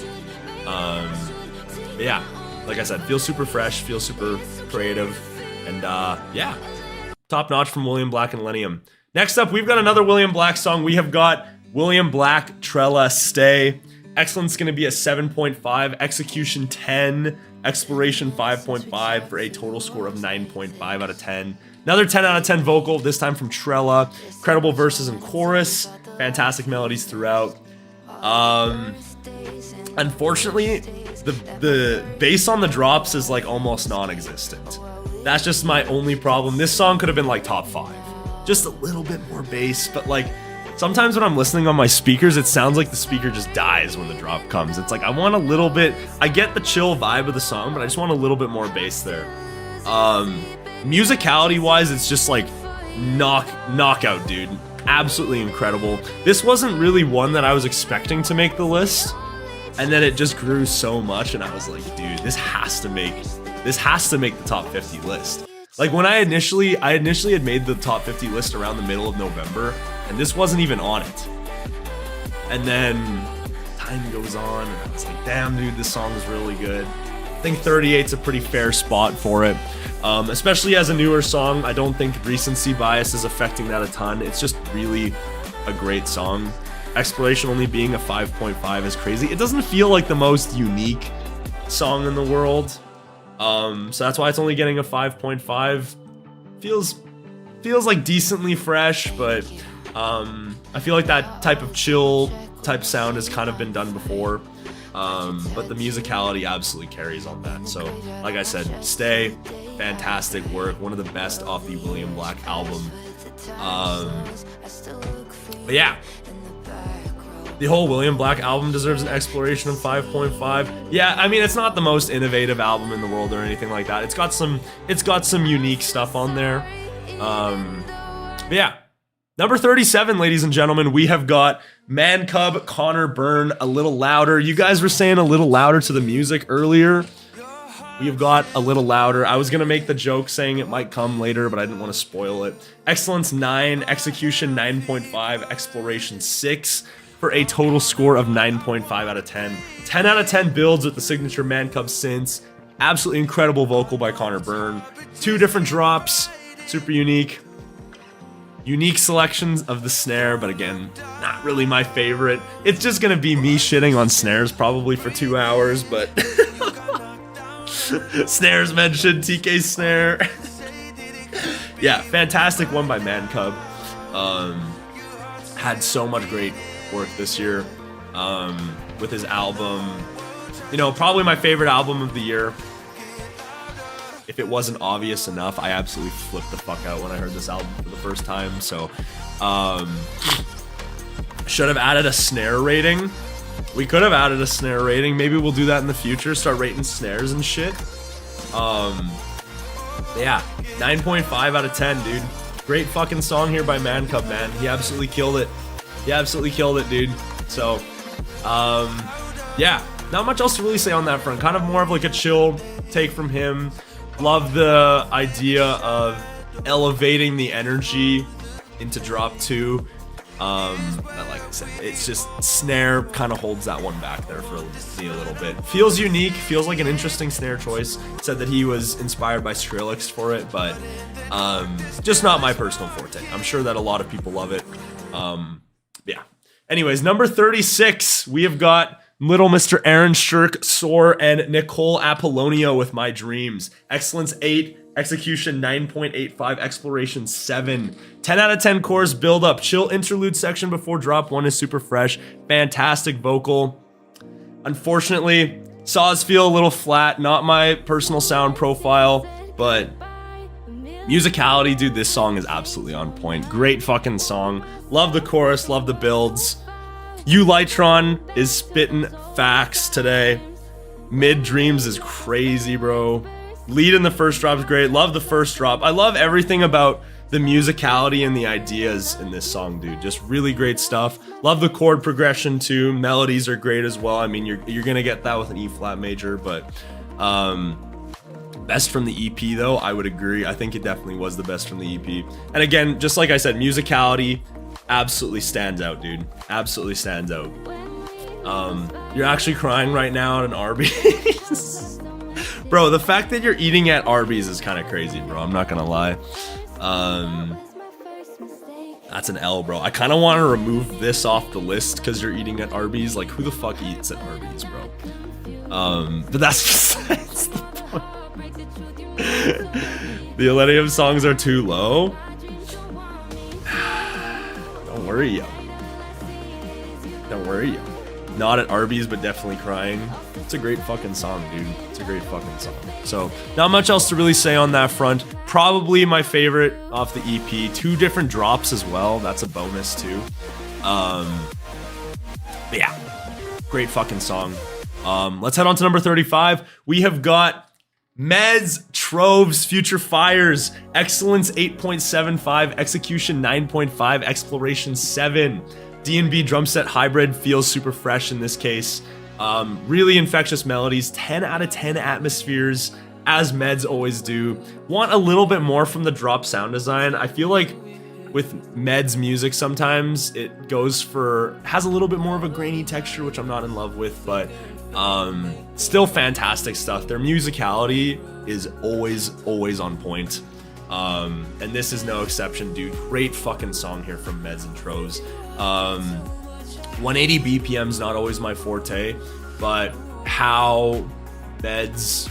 But yeah, like I said, feels super fresh, feels super creative, and yeah, top notch from William Black and Illenium. Next up, we've got another William Black song. We have got William Black, Trella, Stay. Excellence gonna be a 7.5, Execution 10, Exploration 5.5 for a total score of 9.5 out of 10. Another 10 out of 10 vocal, this time from Trella. Credible verses and chorus, fantastic melodies throughout. Unfortunately, the bass on the drops is like almost non-existent. That's just my only problem. This song could have been like top 5. Just a little bit more bass, but like sometimes when I'm listening on my speakers, it sounds like the speaker just dies when the drop comes. It's like I want a little bit, I get the chill vibe of the song, but I just want a little bit more bass there. Musicality wise, it's just like knockout, dude. Absolutely incredible. This wasn't really one that I was expecting to make the list, and then it just grew so much, and I was like, dude, this has to make the top 50 list. Like when I initially had made the top 50 list around the middle of November, and this wasn't even on it. And then time goes on, and I was like, damn, dude, this song is really good. I think 38's a pretty fair spot for it. Especially as a newer song, I don't think recency bias is affecting that a ton. It's just really a great song. Exploration only being a 5.5 is crazy. It doesn't feel like the most unique song in the world. So that's why it's only getting a 5.5. Feels like decently fresh, but I feel like that type of chill type sound has kind of been done before. But the musicality absolutely carries on that. So, like I said, Stay, fantastic work, one of the best off the William Black album. But yeah, the whole William Black album deserves an exploration of 5.5. Yeah, I mean, it's not the most innovative album in the world or anything like that. It's got some unique stuff on there. But yeah. Number 37, ladies and gentlemen, we have got Man Cub, Connor Byrne, A Little Louder. You guys were saying a little louder to the music earlier. We have got A Little Louder. I was going to make the joke saying it might come later, but I didn't want to spoil it. Excellence 9, Execution 9.5, Exploration 6 for a total score of 9.5 out of 10. 10 out of 10 builds with the signature Man Cub synths. Absolutely incredible vocal by Connor Byrne. 2 different drops, super unique. Unique selections of the snare, but again, not really my favorite. It's just gonna be me shitting on snares probably for 2 hours, but snares mentioned, TK snare. Yeah, fantastic one by Man Cub. Had so much great work this year with his album. You know, probably my favorite album of the year. If it wasn't obvious enough, I absolutely flipped the fuck out when I heard this album for the first time. So, should have added a snare rating. We could have added a snare rating. Maybe we'll do that in the future. Start rating snares and shit. Yeah, 9.5 out of 10, dude. Great fucking song here by Man Cub, man. He absolutely killed it. He absolutely killed it, dude. So, yeah, not much else to really say on that front. Kind of more of like a chill take from him. Love the idea of elevating the energy into drop 2. But like I said, it's just snare kind of holds that one back there for me a little bit. Feels unique, feels like an interesting snare choice. Said that he was inspired by Skrillex for it, but just not my personal forte. I'm sure that a lot of people love it. Yeah. Anyways, number 36, we have got Little Mr. Aaron Shirk, Soar, and Nicole Apollonio with My Dreams. Excellence 8. Execution 9.85, exploration 7. 10 out of 10 chorus build up. Chill interlude section before drop 1 is super fresh. Fantastic vocal. Unfortunately, saws feel a little flat. Not my personal sound profile, but musicality, dude, this song is absolutely on point. Great fucking song. Love the chorus, love the builds. Lytron is spitting facts today. Mid Dreams is crazy, bro. Lead in the first drop is great. Love the first drop. I love everything about the musicality and the ideas in this song, dude. Just really great stuff. Love the chord progression too. Melodies are great as well. I mean, you're gonna get that with an E flat major, but best from the EP though, I would agree. I think it definitely was the best from the EP. And again, just like I said, musicality absolutely stands out, dude. Absolutely stands out. You're actually crying right now at an Arby's. Bro, the fact that you're eating at Arby's is kind of crazy, bro. I'm not gonna lie. That's an L, bro. I kind of want to remove this off the list because you're eating at Arby's. Like, who the fuck eats at Arby's, bro? But that's besides the point. The Millennium songs are too low. Don't worry, yo. Don't worry, yo. Not at Arby's, but definitely crying. It's a great fucking song, dude. It's a great fucking song. So, not much else to really say on that front. Probably my favorite off the EP. 2 different drops as well. That's a bonus too. But yeah, great fucking song. Let's head on to number 35. We have got Meds, Troves, Future Fires, Excellence 8.75, Execution 9.5, Exploration 7. D&B drum set hybrid feels super fresh in this case. Really infectious melodies, 10 out of 10 atmospheres, as Meds always do. Want a little bit more from the drop sound design. I feel like with Meds music sometimes it has a little bit more of a grainy texture, which I'm not in love with, but still fantastic stuff. Their musicality is always on point. And this is no exception, dude. Great fucking song here from Meds and Troves. 180 BPM's not always my forte, but how Meds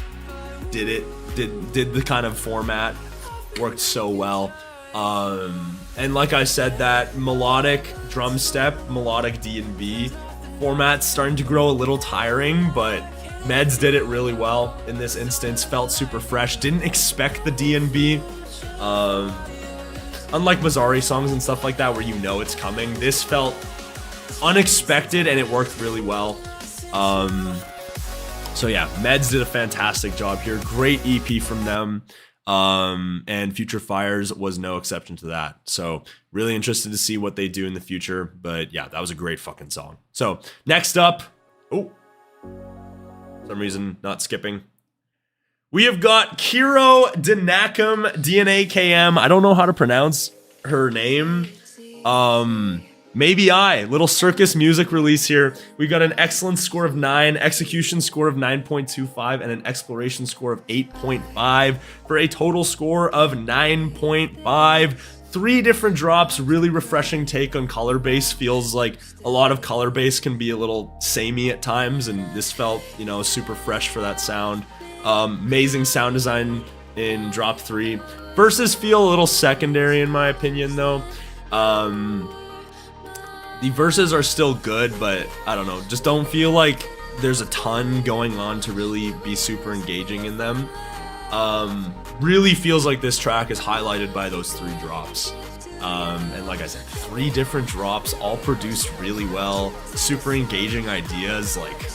did the kind of format worked so well. And like I said, that melodic drum step, melodic D&B format's starting to grow a little tiring, but Meds did it really well in this instance. Felt super fresh. Didn't expect the D&B. Unlike Mazzari songs and stuff like that where you know it's coming, this felt unexpected and it worked really well. So yeah, Meds did a fantastic job here. Great EP from them. And Future Fires was no exception to that. So really interested to see what they do in the future. But yeah, that was a great fucking song. So next up, for some reason not skipping. We have got Kiro Dinakam, DNAKM. I don't know how to pronounce her name. Maybe Little Circus music release here. We got an excellent score of 9, execution score of 9.25, and an exploration score of 8.5 for a total score of 9.5. 3 different drops, really refreshing take on color bass. Feels like a lot of color bass can be a little samey at times, and this felt, super fresh for that sound. Amazing sound design in drop 3. Verses feel a little secondary in my opinion though. The verses are still good, but I don't know, just don't feel like there's a ton going on to really be super engaging in them. Really feels like this track is highlighted by those 3 drops. And like I said, 3 different drops, all produced really well, super engaging ideas. Like,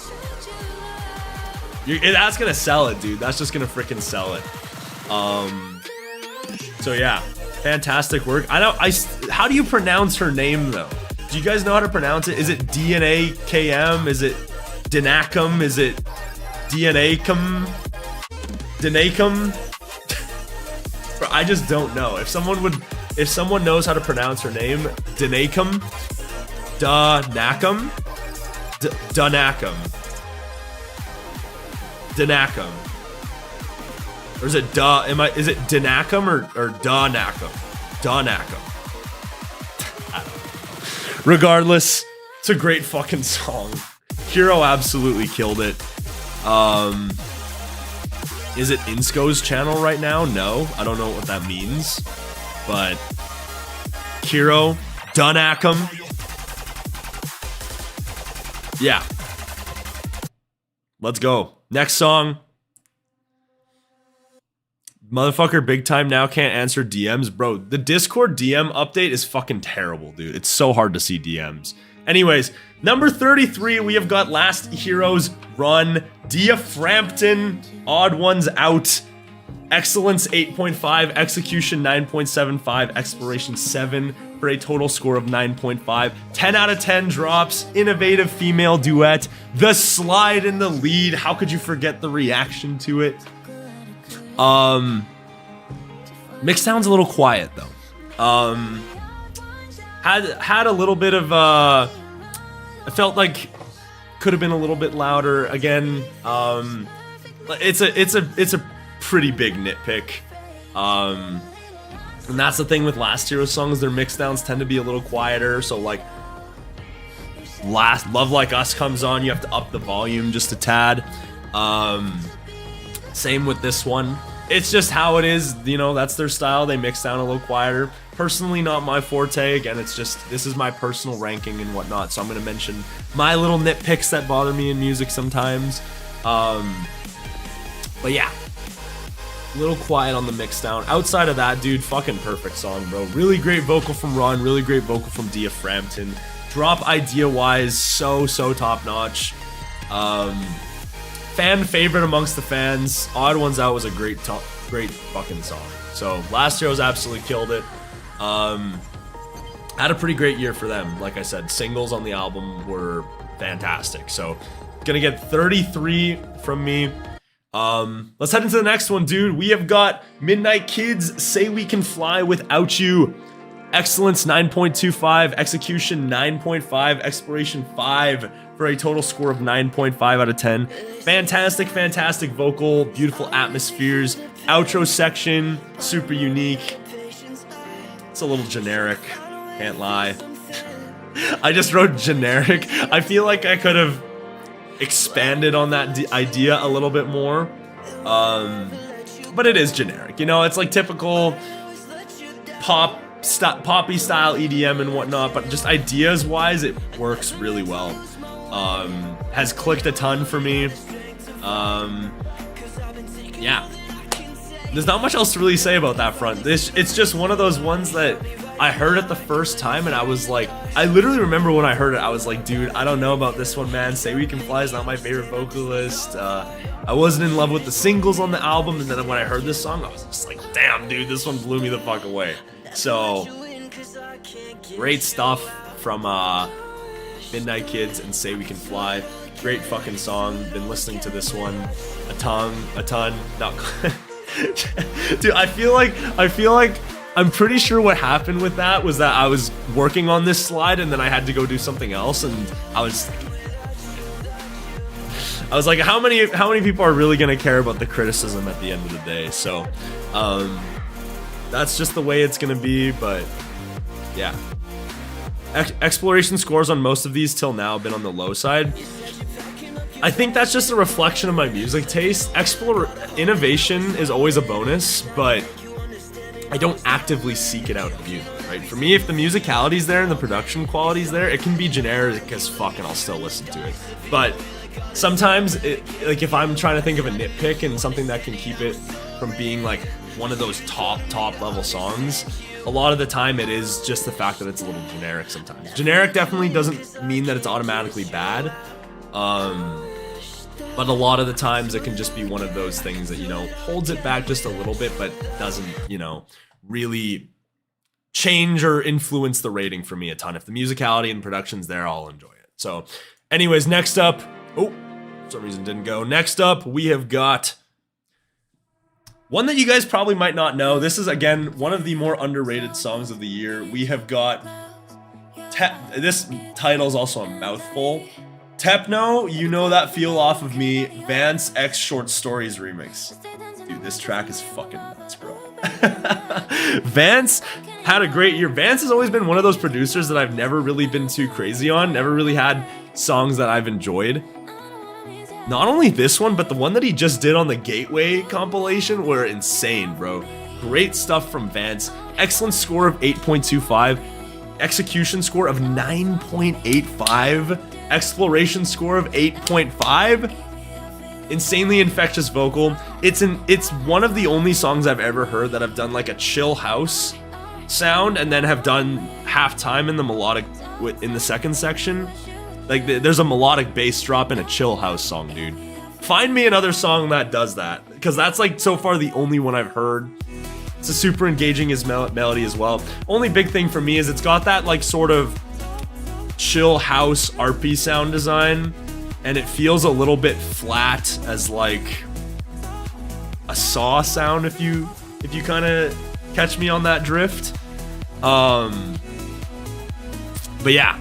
that's gonna sell it, dude. That's just gonna freaking sell it. So yeah, fantastic work. How do you pronounce her name though? Do you guys know how to pronounce it? Is it DNAKM? Is it Dinacum? Is it DNACum? Dinacum? I just don't know. If someone knows how to pronounce her name, Dinacum, Dunacum, Dunacum, Dinacum, or is it is it Dinacum or Dunacum? Dunacum. Regardless, it's a great fucking song. Hero absolutely killed it. Is it Insco's channel right now? No, I don't know what that means. But Hero, Dunacum. Yeah. Let's go. Next song. Motherfucker big time now can't answer DMs. Bro, the Discord DM update is fucking terrible, dude. It's so hard to see DMs. Anyways, number 33, we have got Last Heroes Run. Diaphragm, Odd Ones Out. Excellence 8.5, Execution 9.75, Exploration 7 for a total score of 9.5. 10 out of 10 drops. Innovative female duet. The slide in the lead. How could you forget the reaction to it? Mixed sound's a little quiet though. Had a little bit of I felt like could have been a little bit louder. Again, it's a pretty big nitpick. And that's the thing with Last Hero songs, their mix downs tend to be a little quieter, so like Love Like Us comes on, you have to up the volume just a tad. Same with this one. It's just how it is, you know, that's their style. They mix down a little quieter. Personally, not my forte. Again, it's just, this is my personal ranking and whatnot, so I'm going to mention my little nitpicks that bother me in music sometimes. But yeah, a little quiet on the mix down. Outside of that, dude, fucking perfect song, bro. Really great vocal from Ron, really great vocal from Diaphragm. Drop idea-wise, so top-notch. Fan favorite amongst the fans. Odd Ones Out was a great fucking song. So Last Heroes absolutely killed it. Had a pretty great year for them. Like I said, singles on the album were fantastic. So gonna get 33 from me. Let's head into the next one, dude. We have got Midnight Kids, Say We Can Fly Without You. Excellence 9.25, Execution 9.5, Exploration 5 for a total score of 9.5 out of 10. Fantastic vocal, beautiful atmospheres. Outro section, super unique. It's a little generic, can't lie. I just wrote generic. I feel like I could have expanded on that idea a little bit more. But it is generic, you know, it's like typical poppy style EDM and whatnot, but just ideas wise it works really well. Has clicked a ton for me. Yeah, there's not much else to really say about that front. It's just one of those ones that I heard it the first time and I was like, I literally remember when I heard it, I was like, dude, I don't know about this one, man. Say We Can Fly is not my favorite vocalist. I wasn't in love with the singles on the album, and then when I heard this song, I was just like, damn, dude, this one blew me the fuck away. So, great stuff from Midnight Kids and Say We Can Fly. Great fucking song. Been listening to this one a ton. Not dude, I feel like I'm pretty sure what happened with that was that I was working on this slide and then I had to go do something else, and I was like, how many people are really gonna care about the criticism at the end of the day? So that's just the way it's gonna be. But yeah, exploration scores on most of these till now have been on the low side. I think that's just a reflection of my music taste. Innovation is always a bonus, but I don't actively seek it out in music, right? For me, if the musicality's there and the production quality's there, it can be generic as fuck and I'll still listen to it. But sometimes, like if I'm trying to think of a nitpick and something that can keep it from being like one of those top level songs, a lot of the time it is just the fact that it's a little generic sometimes. Generic definitely doesn't mean that it's automatically bad. But a lot of the times it can just be one of those things that, you know, holds it back just a little bit, but doesn't, you know, really change or influence the rating for me a ton. If the musicality and production's there, I'll enjoy it. So anyways, next up, oh, for some reason didn't go. Next up, we have got one that you guys probably might not know. This is, again, one of the more underrated songs of the year. We have got, this title's also a mouthful. Tepno, You Know That Feel Off of Me, Vance X Short Stories remix. Dude, this track is fucking nuts, bro. Vance had a great year. Vance has always been one of those producers that I've never really been too crazy on, never really had songs that I've enjoyed. Not only this one, but the one that he just did on the Gateway compilation were insane, bro. Great stuff from Vance. Excellent score of 8.25. Execution score of 9.85. Exploration score of 8.5. Insanely infectious vocal. It's one of the only songs I've ever heard that have done like a chill house sound and then have done half time in the melodic in the second section. Like there's a melodic bass drop in a chill house song, dude. Find me another song that does that, because that's like so far the only one I've heard. It's a super engaging as melody as well. Only big thing for me is it's got that like sort of chill house RP sound design, and it feels a little bit flat as like a saw sound if you kind of catch me on that drift. But yeah,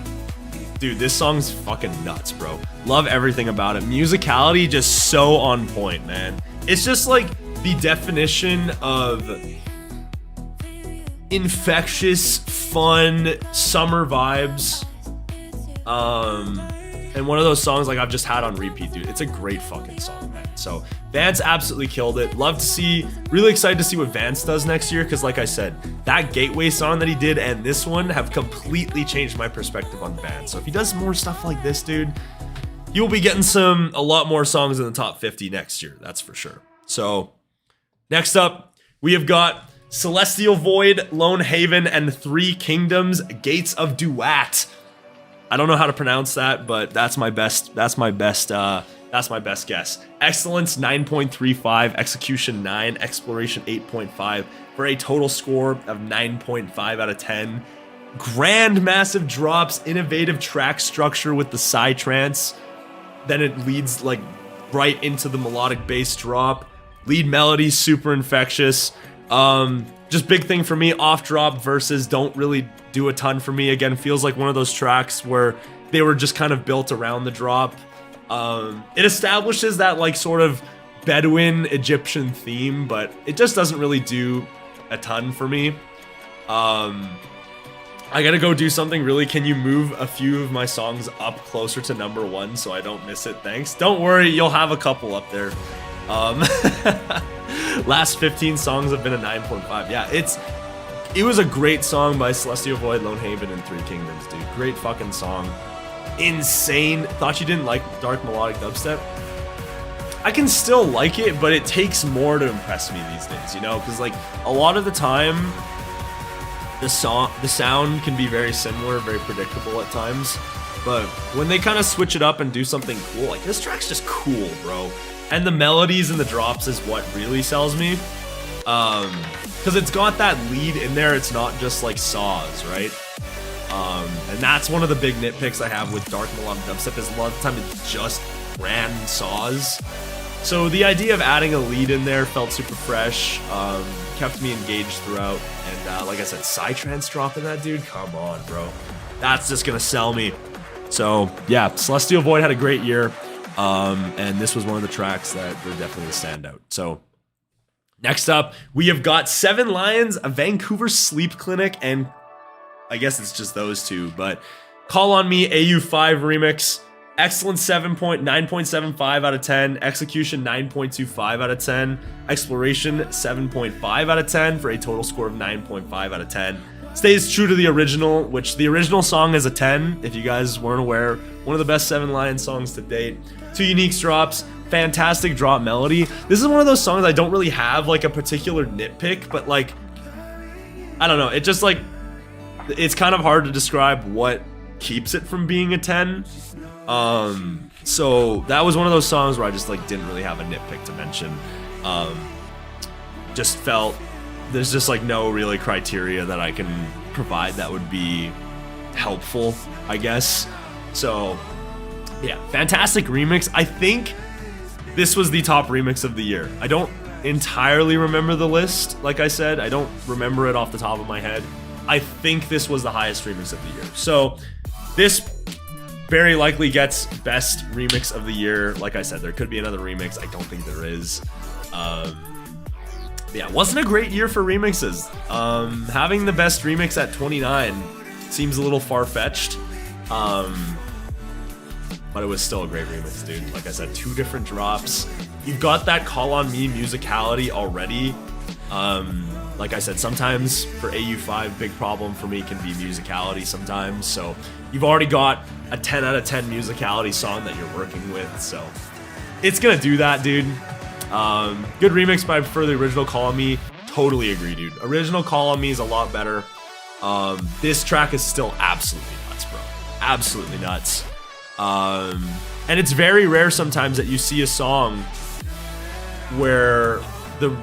dude, this song's fucking nuts, bro. Love everything about it. Musicality just so on point, man. It's just like the definition of infectious, fun, summer vibes. And one of those songs like I've just had on repeat, dude. It's a great fucking song, man. So Vance absolutely killed it. Really excited to see what Vance does next year, because like I said, that Gateway song that he did and this one have completely changed my perspective on Vance. So if he does more stuff like this, dude, you'll be getting a lot more songs in the top 50 next year, that's for sure. So next up, we have got Celestial Void, Lone Haven, and Three Kingdoms, Gates of Duat. I don't know how to pronounce that, but that's my best guess. Excellence 9.35, execution 9, exploration 8.5 for a total score of 9.5 out of 10. Grand massive drops, innovative track structure with the psytrance. Then it leads like right into the melodic bass drop. Lead melody super infectious. Just big thing for me, off drop verses don't really do a ton for me. Again, feels like one of those tracks where they were just kind of built around the drop. It establishes that like sort of Bedouin Egyptian theme, but it just doesn't really do a ton for me. I gotta go do something really. Can you move a few of my songs up closer to number 1 so I don't miss it? Thanks. Don't worry, you'll have a couple up there. Last 15 songs have been a 9.5. Yeah, it was a great song by Celestial Void, Lone Haven, and Three Kingdoms, dude. Great fucking song. Insane. Thought you didn't like dark melodic dubstep? I can still like it, but it takes more to impress me these days, you know? Because like a lot of the time, the sound can be very similar, very predictable at times. But when they kind of switch it up and do something cool, like this track's just cool, bro. And the melodies and the drops is what really sells me. Because it's got that lead in there, it's not just like saws, right? And that's one of the big nitpicks I have with dark melodic dubstep, is a lot of the time it's just random saws. So the idea of adding a lead in there felt super fresh, kept me engaged throughout, and like I said, psytrance dropping that, dude, come on, bro. That's just gonna sell me. So yeah, Celestial Void had a great year. And this was one of the tracks that were definitely a standout. So next up, we have got Seven Lions, a Vancouver Sleep Clinic, and I guess it's just those two, but Call on Me AU5 remix. Excellence 9.75 out of 10. Execution 9.25 out of 10. Exploration 7.5 out of 10 for a total score of 9.5 out of 10. Stays true to the original, which the original song is a 10, if you guys weren't aware. One of the best Seven Lions songs to date. 2 unique drops, fantastic drop melody. This is one of those songs I don't really have like a particular nitpick, but like, I don't know, it just like, it's kind of hard to describe what keeps it from being a 10. So that was one of those songs where I just like didn't really have a nitpick to mention. Just felt there's just like no really criteria that I can provide that would be helpful, I guess. So yeah, fantastic remix. I think this was the top remix of the year. I don't entirely remember the list. Like I said, I don't remember it off the top of my head. I think this was the highest remix of the year. So this very likely gets best remix of the year. Like I said, there could be another remix. I don't think there is. Yeah, wasn't a great year for remixes. Having the best remix at 29 seems a little far-fetched. But it was still a great remix, dude. Like I said, 2 different drops. You've got that Call on Me musicality already. Like I said, sometimes for AU5, big problem for me can be musicality sometimes. So you've already got a 10 out of 10 musicality song that you're working with. So it's gonna do that, dude. Good remix, but I prefer the original Call on Me. Totally agree, dude. Original Call on Me is a lot better. This track is still absolutely nuts, bro. Absolutely nuts. And it's very rare sometimes that you see a song where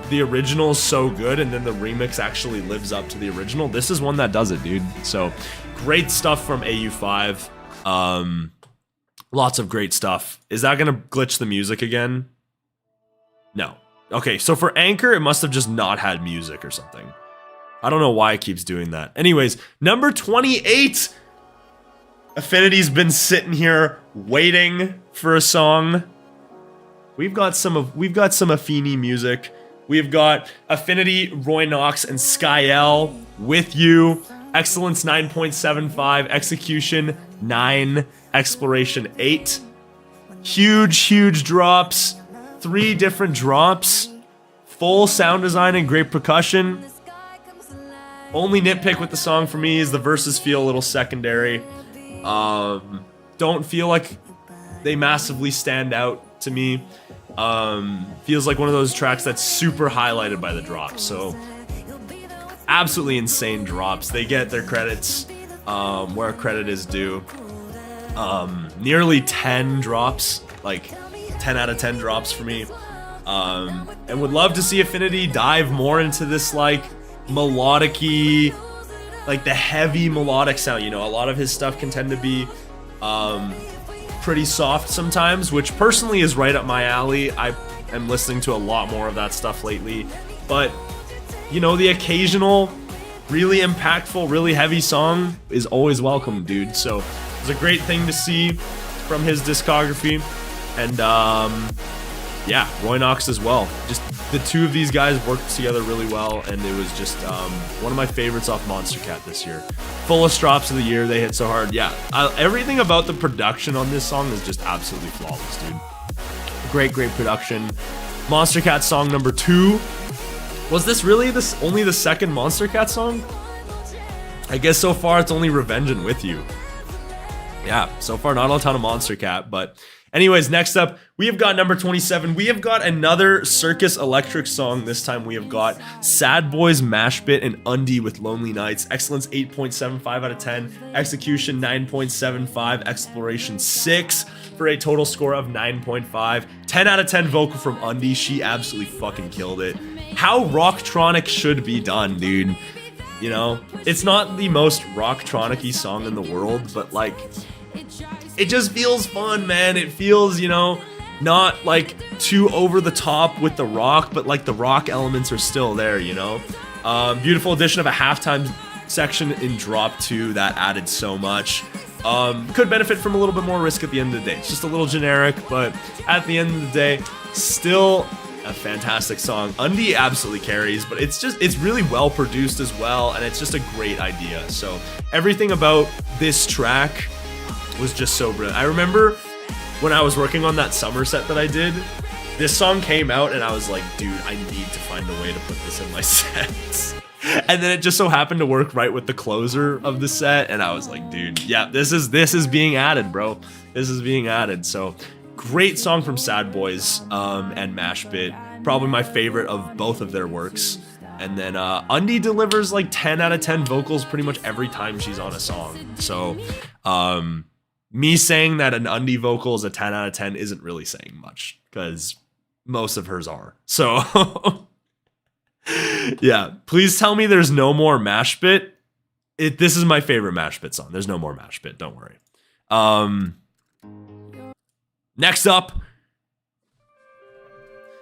the original is so good and then the remix actually lives up to the original. This is one that does it, dude. So great stuff from AU5. Lots of great stuff. Is that gonna glitch the music again? No. Okay, so for Anchor, it must have just not had music or something. I don't know why it keeps doing that. Anyways, number 28. Affinity's been sitting here waiting for a song. We've got some Affini music. We've got Affinity, Roy Knox, and Skyel with you. Excellence 9.75, Execution 9, Exploration 8. Huge drops. 3 different drops. Full sound design and great percussion. Only nitpick with the song for me is the verses feel a little secondary. Don't feel like they massively stand out to me. Feels like one of those tracks that's super highlighted by the drops. So absolutely insane drops. They get their credits where credit is due. Nearly 10 drops, like 10 out of 10 drops for me. And would love to see Affinity dive more into this like melodic-y, like the heavy melodic sound. You know, a lot of his stuff can tend to be pretty soft sometimes, which personally is right up my alley. I am listening to a lot more of that stuff lately. But, you know, the occasional really impactful, really heavy song is always welcome, dude. So it's a great thing to see from his discography. And yeah, Roy Knox as well. Just the 2 of these guys worked together really well, and it was just one of my favorites off Monster Cat this year. Fullest drops of the year, they hit so hard. Yeah, everything about the production on this song is just absolutely flawless, dude. Great production. Monster Cat song number 2. Was this really only the second Monster Cat song? I guess so far it's only Revengin' With You. Yeah, so far not a ton of Monster Cat, but anyways, next up, we have got number 27. We have got another Circus Electric song. This time we have got Sad Boys, Mashbit, and Undie with Lonely Nights. Excellence 8.75 out of 10. Execution 9.75. Exploration 6 for a total score of 9.5. 10 out of 10 vocal from Undie. She absolutely fucking killed it. How rocktronic should be done, dude. You know, it's not the most rocktronic-y song in the world, but like, it just feels fun, man. It feels, you know, not like too over the top with the rock, but like the rock elements are still there, you know. Beautiful addition of a halftime section in drop 2 that added so much. Could benefit from a little bit more risk at the end of the day. It's just a little generic, but at the end of the day, still a fantastic song. Undie absolutely carries, but it's really well produced as well, and it's just a great idea. So everything about this track was just so brilliant. I remember when I was working on that summer set that I did, this song came out and I was like, dude, I need to find a way to put this in my sets. And then it just so happened to work right with the closer of the set, and I was like, dude, yeah, this is being added, bro. This is being added. So great song from Sad Boys and Mashbit. Probably my favorite of both of their works. And then Undie delivers like 10 out of 10 vocals pretty much every time she's on a song. So me saying that an Undie vocal is a 10 out of 10 isn't really saying much, because most of hers are. So yeah, please tell me there's no more Mashbit. This is my favorite Mashbit song. There's no more Mashbit, don't worry. Next up,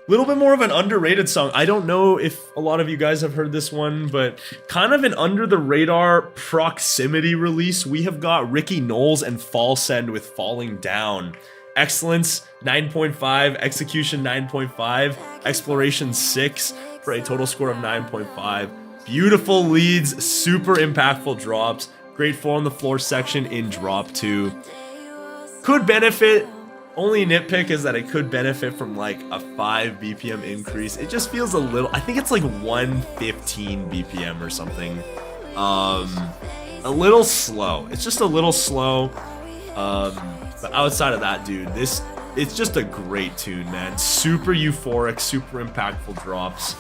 a little bit more of an underrated song. I don't know if a lot of you guys have heard this one, but kind of an under-the-radar proximity release. We have got Ricky Knowles and Fall Send with Falling Down. Excellence, 9.5. Execution, 9.5. Exploration, 6. For a total score of 9.5. Beautiful leads, super impactful drops. Great 4 on the floor section in drop 2. Could benefit, only nitpick is that it could benefit from like a 5 BPM increase. It just feels a little, I think it's like 115 BPM or something. A little slow. It's just a little slow. But outside of that, dude, it's just a great tune, man. Super euphoric, super impactful drops.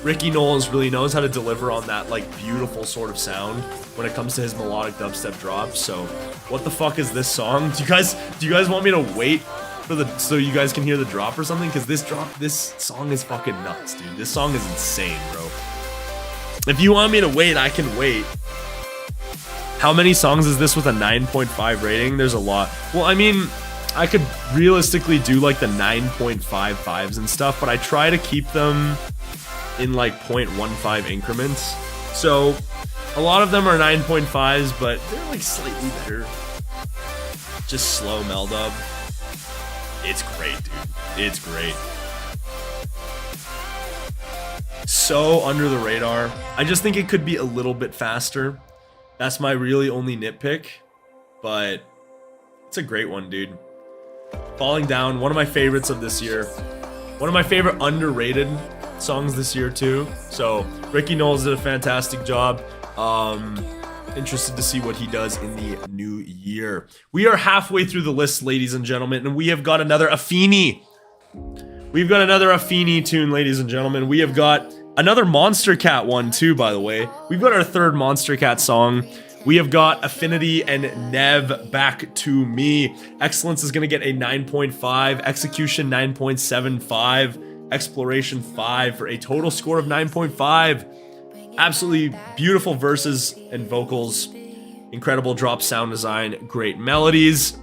Ricky Knowles really knows how to deliver on that like beautiful sort of sound when it comes to his melodic dubstep drops. So what the fuck is this song? Do you guys want me to wait for so you guys can hear the drop or something? Because this song is fucking nuts, dude. This song is insane, bro. If you want me to wait, I can wait. How many songs is this with a 9.5 rating? There's a lot. Well, I mean, I could realistically do like the 9.55s and stuff, but I try to keep them in like 0.15 increments. So a lot of them are 9.5s, but they're like slightly better. Just slow mel dub. It's great, dude. It's great. So under the radar. I just think it could be a little bit faster. That's my really only nitpick, but it's a great one, dude. Falling Down, one of my favorites of this year. One of my favorite underrated songs this year too. So Ricky Knowles did a fantastic job. Interested to see what he does in the new year. We are halfway through the list, ladies and gentlemen, and we have got another Afeni. We've got another Afeni tune, ladies and gentlemen. We have got another Monster Cat one too, by the way. We've got our third Monster Cat song. We have got Affinity and Nev, Back to Me. Excellence is going to get a 9.5. Execution, 9.75. Exploration, 5 for a total score of 9.5. Absolutely beautiful verses and vocals. Incredible drop sound design. Great melodies.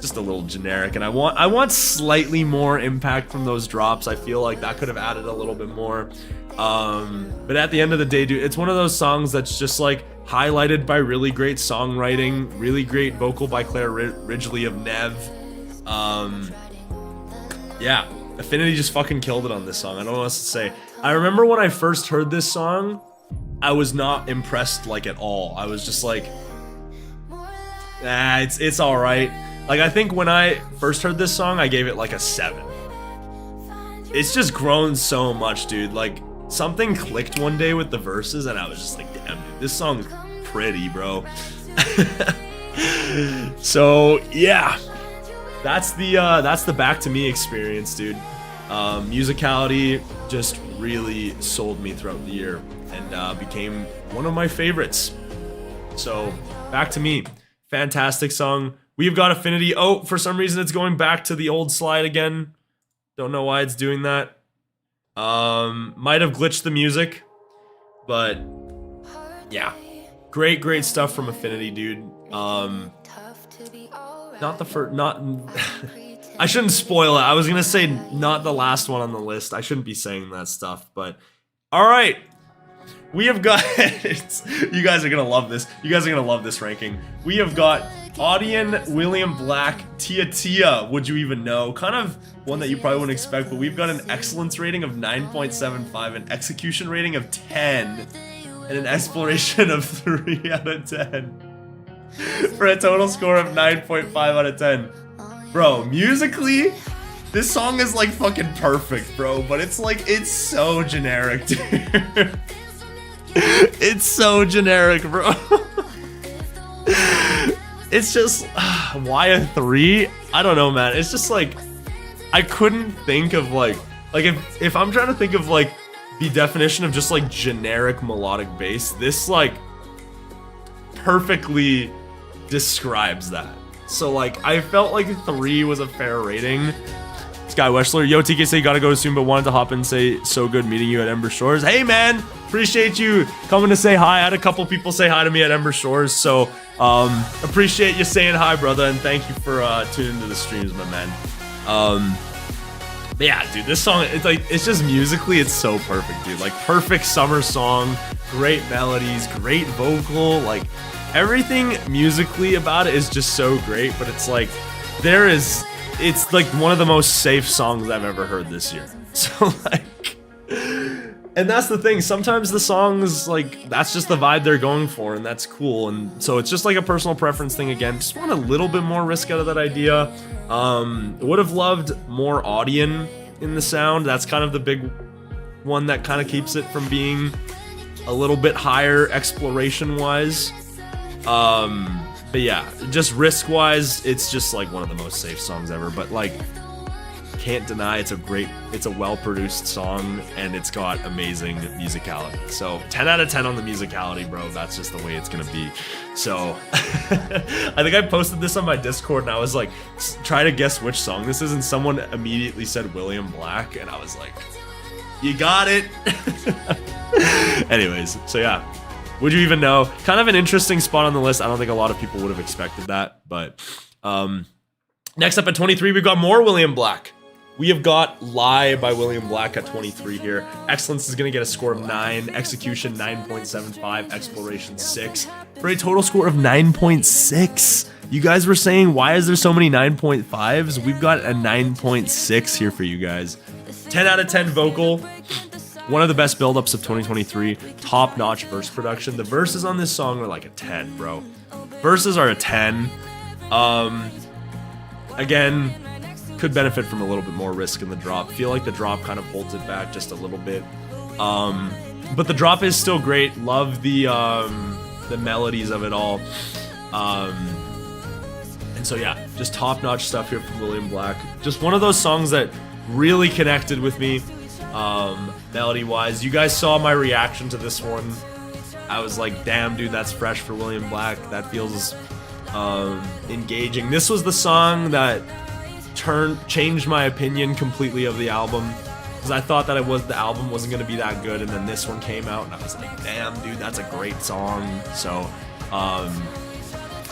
Just a little generic, and I want slightly more impact from those drops. I feel like that could have added a little bit more. But at the end of the day, dude, it's one of those songs that's just like highlighted by really great songwriting, really great vocal by Claire Ridgely of Nev. Yeah, Affinity just fucking killed it on this song. I don't know what else to say. I remember when I first heard this song, I was not impressed like at all. I was just like, it's all right. Like, I think when I first heard this song, I gave it like a 7. It's just grown so much, dude. Like, something clicked one day with the verses, and I was just like, damn, dude, this song's pretty, bro. So, yeah. That's the Back to Me experience, dude. Musicality just really sold me throughout the year and became one of my favorites. So, Back to Me. Fantastic song. We've got Affinity. Oh, for some reason it's going back to the old slide again. Don't know why it's doing that. Might have glitched the music. But yeah. Great stuff from Affinity, dude. Not the first, I shouldn't spoil it. I was gonna say not the last one on the list. I shouldn't be saying that stuff, but alright. We have got you guys are gonna love this. You guys are gonna love this ranking. We have got Audion, William Black, Tia Tia, Would You Even Know? Kind of one that you probably wouldn't expect, but we've got an excellence rating of 9.75, an execution rating of 10, and an exploration of 3 out of 10. for a total score of 9.5 out of 10. Bro, musically, this song is like fucking perfect, bro, but it's like, it's so generic, dude. It's so generic, bro. It's just, why a 3? I don't know, man. It's just like, I couldn't think of like if I'm trying to think of like the definition of just like generic melodic bass, this like perfectly describes that. So like, I felt like 3 was a fair rating. Sky Weschler, yo TKC, gotta go soon, but wanted to hop in and say so good meeting you at Ember Shores. Hey man, appreciate you coming to say hi. I had a couple people say hi to me at Ember Shores, so appreciate you saying hi, brother, and thank you for tuning into the streams, my man. But yeah, dude, this song, it's like, it's just musically, it's so perfect, dude. Like, perfect summer song, great melodies, great vocal, like everything musically about it is just so great. But it's like, it's like one of the most safe songs I've ever heard this year. So like, and that's the thing, sometimes the songs, like, that's just the vibe they're going for, and that's cool. And so it's just like a personal preference thing again. Just want a little bit more risk out of that idea. Would have loved more Audion in the sound. That's kind of the big one that kind of keeps it from being a little bit higher exploration wise. But yeah, just risk wise, it's just like one of the most safe songs ever. But like, can't deny it's a well-produced song, and it's got amazing musicality. So 10 out of 10 on the musicality, bro. That's just the way it's gonna be. So I think I posted this on my Discord, and I was like, try to guess which song this is, and someone immediately said William Black, and I was like, you got it. Anyways, so yeah, would you even know? Kind of an interesting spot on the list. I don't think a lot of people would have expected that, but next up at 23, we've got more William Black. We have got Lie by William Black at 23 here. Excellence is going to get a score of 9. Execution, 9.75. Exploration, 6. For a total score of 9.6. You guys were saying, why is there so many 9.5s? We've got a 9.6 here for you guys. 10 out of 10 vocal. One of the best buildups of 2023. Top-notch verse production. The verses on this song are like a 10, bro. Verses are a 10. Again, could benefit from a little bit more risk in the drop. Feel like the drop kind of holds it back just a little bit. But the drop is still great. Love the melodies of it all. And so yeah, just top-notch stuff here from William Black. Just one of those songs that really connected with me, melody-wise. You guys saw my reaction to this one. I was like, damn, dude, that's fresh for William Black. That feels engaging. This was the song that changed my opinion completely of the album, because I thought that the album wasn't going to be that good, and then this one came out and I was like, damn, dude, that's a great song. So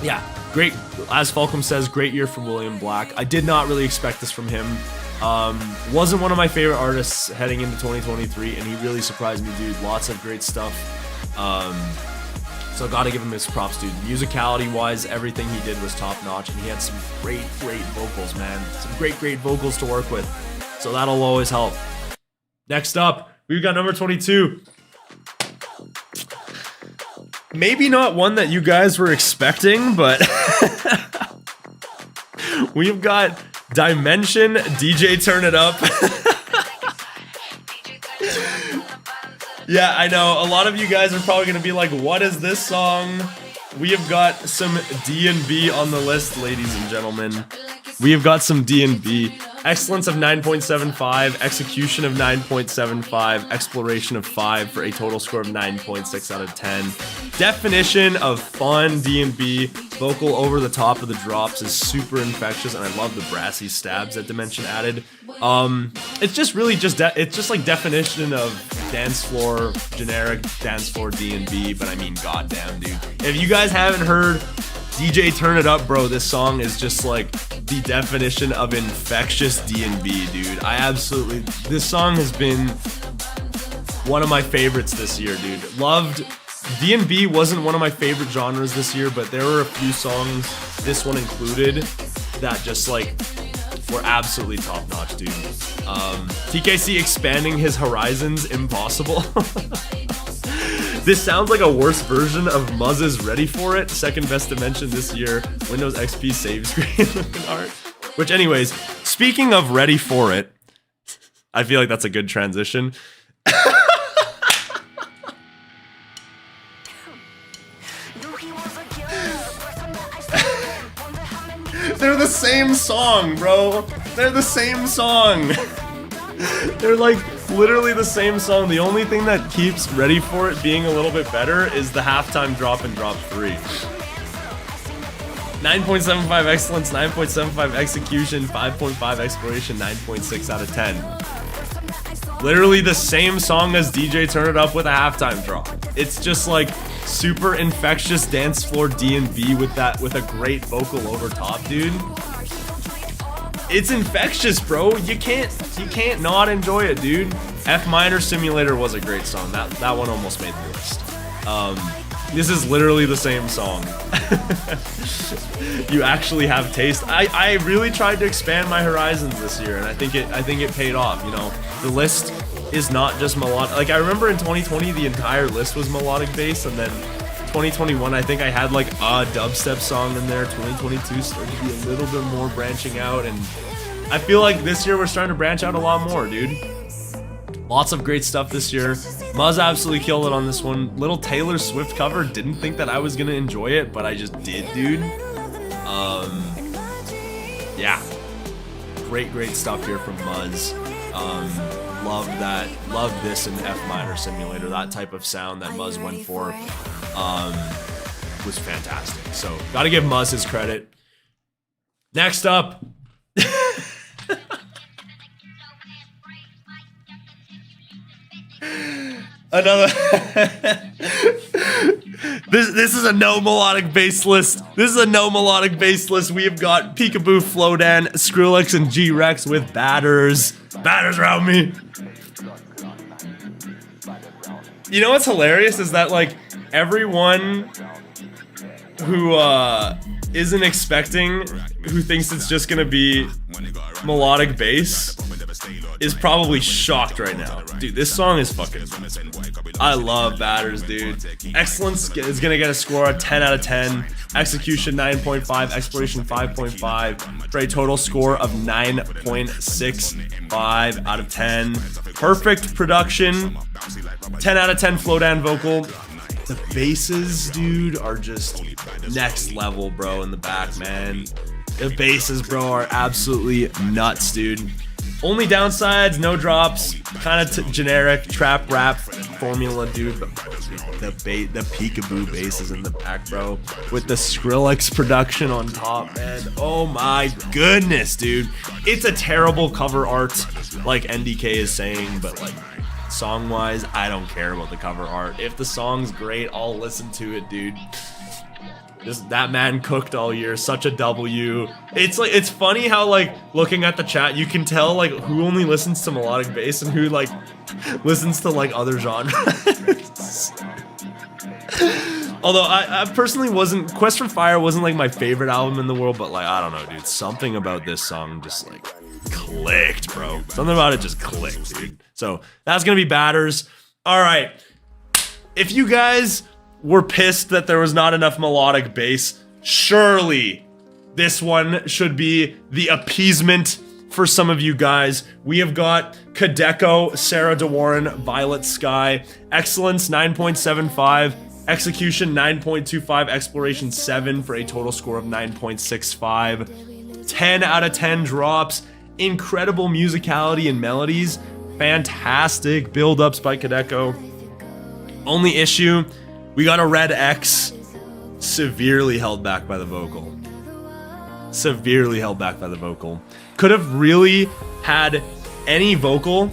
yeah, great. As Falcom says, great year from William Black. I did not really expect this from him. Wasn't one of my favorite artists heading into 2023, and he really surprised me, dude. Lots of great stuff. So gotta give him his props, dude. Musicality-wise, everything he did was top-notch, and he had some great vocals, man. Some great vocals to work with. So that'll always help. Next up, we've got number 22. Maybe not one that you guys were expecting, but we've got Dimension, DJ Turn It Up. Yeah, I know. A lot of you guys are probably going to be like, what is this song? We have got some D&B on the list, ladies and gentlemen. We have got some D&B. Excellence of 9.75, Execution of 9.75, Exploration of 5 for a total score of 9.6 out of 10. Definition of fun D&B. Vocal over the top of the drops is super infectious, and I love the brassy stabs that Dimension added. It's just really it's just like definition of dance floor, generic dance floor D&B, but I mean, goddamn, dude. If you guys haven't heard DJ Turn It Up, bro, this song is just like the definition of infectious D&B, dude. This song has been one of my favorites this year, dude. Loved. D&B wasn't one of my favorite genres this year, but there were a few songs, this one included, that just like were absolutely top-notch, dude. TKC expanding his horizons, impossible. This sounds like a worse version of Muzz's Ready For It, second best dimension this year, Windows XP save screen looking art. Which anyways, speaking of Ready For It, I feel like that's a good transition. They're the same song, bro. They're the same song. They're like literally the same song. The only thing that keeps Ready For It being a little bit better is the halftime drop and drop 3. 9.75 excellence, 9.75 execution, 5.5 exploration, 9.6 out of 10. Literally the same song as DJ Turn It Up with a halftime drop. It's just like super infectious dance floor D&B with a great vocal over top, dude. It's infectious, bro. You can't not enjoy it, dude. F Minor Simulator was a great song. That one almost made the list. This is literally the same song. You actually have taste. I really tried to expand my horizons this year, and I think it paid off. You know, the list is not just melodic. Like I remember in 2020, the entire list was melodic bass, and then 2021, I think I had like a dubstep song in there. 2022 started to be a little bit more branching out, and I feel like this year we're starting to branch out a lot more, dude. Lots of great stuff this year. Muzz absolutely killed it on this one. Little Taylor Swift cover. Didn't think that I was gonna enjoy it, but I just did, dude. Yeah. Great stuff here from Muzz. Love that. Love this in F Minor Simulator. That type of sound that Muzz went for was fantastic. So, gotta give Muzz his credit. Next up. Another this is a no melodic bass list. This is a no melodic bass list. We have got Peekaboo, Flodan, Skrillex, and G-Rex with Batters. Batters around me. You know what's hilarious is that like everyone who isn't expecting, who thinks it's just gonna be melodic bass, is probably shocked right now. Dude, this song is fucking amazing. I love Batters, dude. Excellence is gonna get a score of 10 out of 10. Execution 9.5, exploration 5.5, for a total score of 9.65 out of 10. Perfect production, 10 out of 10 Flodan vocal. The basses, dude, are just next level, bro, in the back, man. The basses, bro, are absolutely nuts, dude. Only downsides, no drops, kind of generic trap rap formula, dude. But the Peekaboo basses in the back, bro, with the Skrillex production on top, man. Oh my goodness, dude. It's a terrible cover art, like NDK is saying, but like song-wise, I don't care about the cover art. If the song's great, I'll listen to it, dude. That man cooked all year, such a W. It's funny how like looking at the chat, you can tell like who only listens to melodic bass and who like listens to like other genres. Although I personally wasn't, Quest for Fire wasn't like my favorite album in the world, but like I don't know, dude, something about this song just like clicked, bro. Something about it just clicked, dude. So that's gonna be Batters. All right, if you guys were pissed that there was not enough melodic bass, surely this one should be the appeasement for some of you guys. We have got Kadeko, Sarah DeWarren, Violet Sky, Excellence 9.75, Execution 9.25, Exploration 7 for a total score of 9.65. 10 out of 10 drops, incredible musicality and melodies, fantastic build-ups by Kadeko. Only issue, we got a red X, severely held back by the vocal. Severely held back by the vocal. Could have really had any vocal,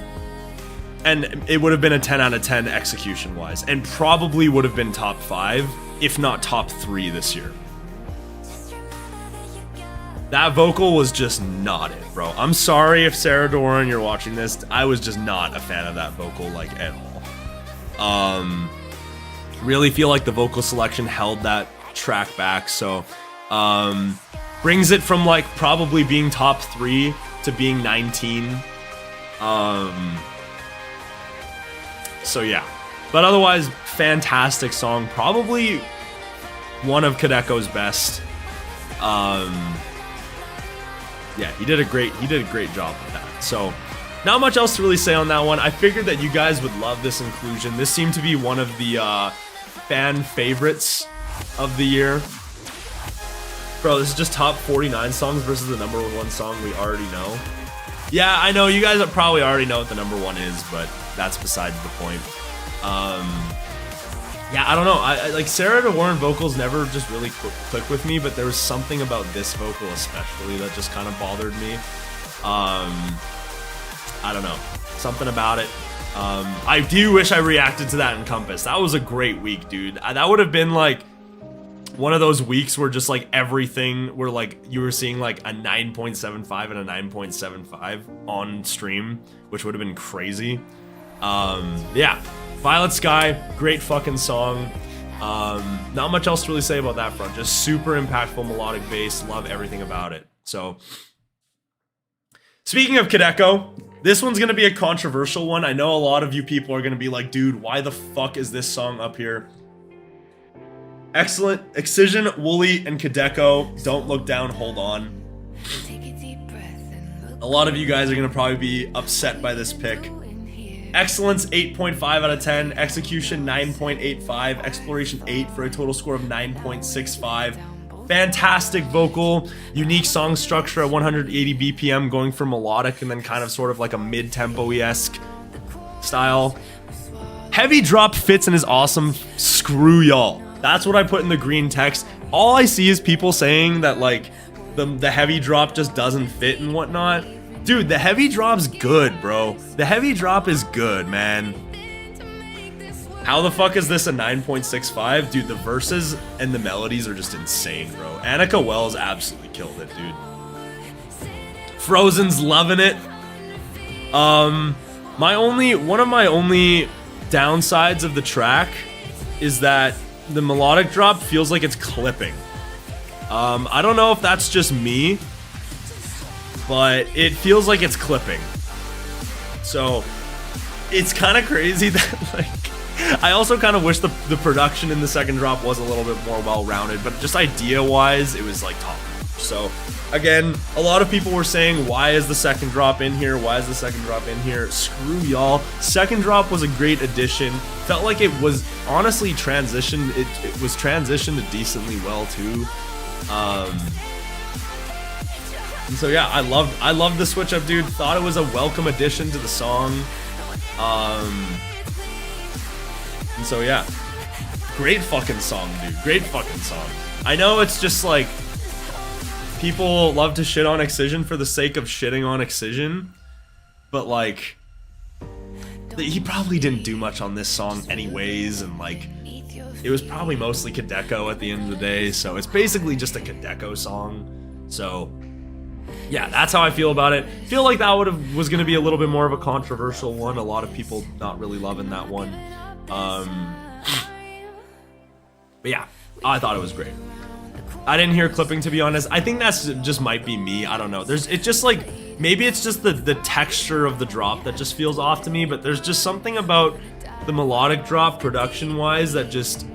and it would have been a 10 out of 10 execution-wise, and probably would have been top 5, if not top 3 this year. That vocal was just not it, bro. I'm sorry if Sarah Doran, you're watching this. I was just not a fan of that vocal, like, at all. Really feel like the vocal selection held that track back, so brings it from like probably being top 3 to being 19. So yeah, But otherwise, fantastic song. Probably one of Kadeko's best. Yeah, he did a great job with that. So, not much else to really say on that one. I figured that you guys would love this inclusion. This seemed to be one of the fan favorites of the year. Bro, this is just top 49 songs versus the number 1 song we already know. Yeah, I know you guys probably already know what the number 1 is, but that's besides the point. Yeah, I don't know. I like Sarah to Warren vocals never just really clicked with me, but there was something about this vocal especially that just kind of bothered me. I don't know. Something about it. I do wish I reacted to that in Compass. That was a great week, dude. That would have been like one of those weeks where just like everything where like you were seeing like a 9.75 and a 9.75 on stream, which would have been crazy. Yeah. Violet Sky, great fucking song. Not much else to really say about that front. Just super impactful melodic bass. Love everything about it. So, speaking of Kadeko, this one's gonna be a controversial one. I know a lot of you people are gonna be like, dude, why the fuck is this song up here? Excellent. Excision, Wooly, and Kadeko. Don't Look Down, Hold On. A lot of you guys are gonna probably be upset by this pick. Excellence, 8.5 out of 10. Execution, 9.85. Exploration, 8 for a total score of 9.65. Fantastic vocal, unique song structure at 180 BPM, going for melodic and then kind of sort of like a mid-tempo-esque style. Heavy drop fits and is awesome. Screw y'all. That's what I put in the green text. All I see is people saying that like the heavy drop just doesn't fit and whatnot. Dude, the heavy drop's good, bro. The heavy drop is good, man. How the fuck is this a 9.65? Dude, the verses and the melodies are just insane, bro. Annika Wells absolutely killed it, dude. Frozen's loving it. One of my only downsides of the track is that the melodic drop feels like it's clipping. I don't know if that's just me, but it feels like it's clipping. So it's kind of crazy that like I also kind of wish the production in the second drop was a little bit more well-rounded, but just idea-wise, it was like top. So again, a lot of people were saying, why is the second drop in here? Why is the second drop in here? Screw y'all. Second drop was a great addition. Felt like it was honestly transitioned. It was transitioned decently well too. And so yeah, I loved the switch up, dude. Thought it was a welcome addition to the song. And so yeah, great fucking song, dude. Great fucking song. I know it's just like people love to shit on Excision for the sake of shitting on Excision, but like he probably didn't do much on this song anyways, and like it was probably mostly Kadeko at the end of the day, so it's basically just a Kadeko song. So yeah, that's how I feel about it. Feel like that was gonna be a little bit more of a controversial one. A lot of people not really loving that one. But yeah, I thought it was great. I didn't hear clipping, to be honest. I think that's just might be me. I don't know. It's just like, maybe it's just the texture of the drop that just feels off to me, but there's just something about the melodic drop production wise that just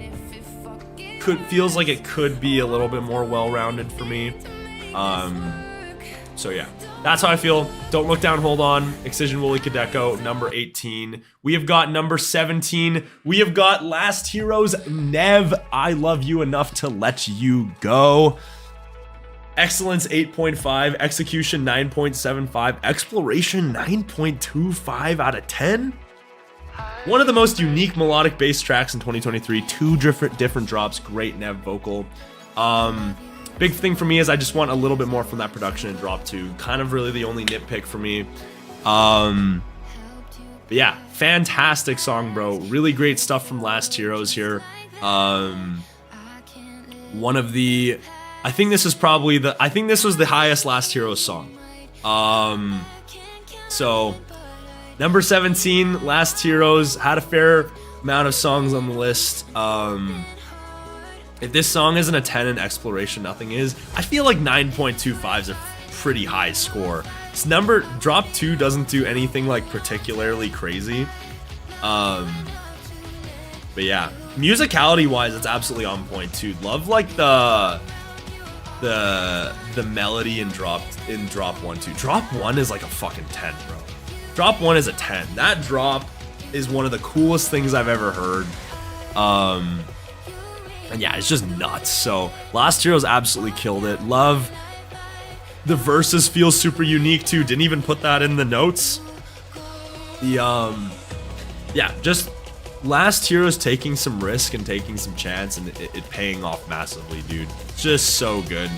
feels like it could be a little bit more well-rounded for me. So yeah, that's how I feel. Don't Look Down, Hold On. Excision, Wooly, Kadeko, number 18. We have got number 17. We have got Last Heroes, Nev, I Love You Enough to Let You Go. Excellence, 8.5. Execution, 9.75. Exploration, 9.25 out of 10. One of the most unique melodic bass tracks in 2023. Two different drops. Great Nev vocal. Big thing for me is I just want a little bit more from that production in drop 2. Kind of really the only nitpick for me. But yeah, fantastic song, bro. Really great stuff from Last Heroes here. One of the, I think this was the highest Last Heroes song. So number 17, Last Heroes, had a fair amount of songs on the list. If this song isn't a 10 in Exploration, nothing is. I feel like 9.25 is a pretty high score. This drop 2 doesn't do anything like particularly crazy. But yeah, musicality wise, it's absolutely on point too. Love like the melody in drop 1 too. Drop 1 is like a fucking 10, bro. Drop 1 is a 10. That drop is one of the coolest things I've ever heard. And yeah, it's just nuts. So Last Heroes absolutely killed it. Love the verses, feel super unique too. Didn't even put that in the notes. The yeah, just Last Heroes taking some risk and taking some chance, and it paying off massively, dude. Just so good.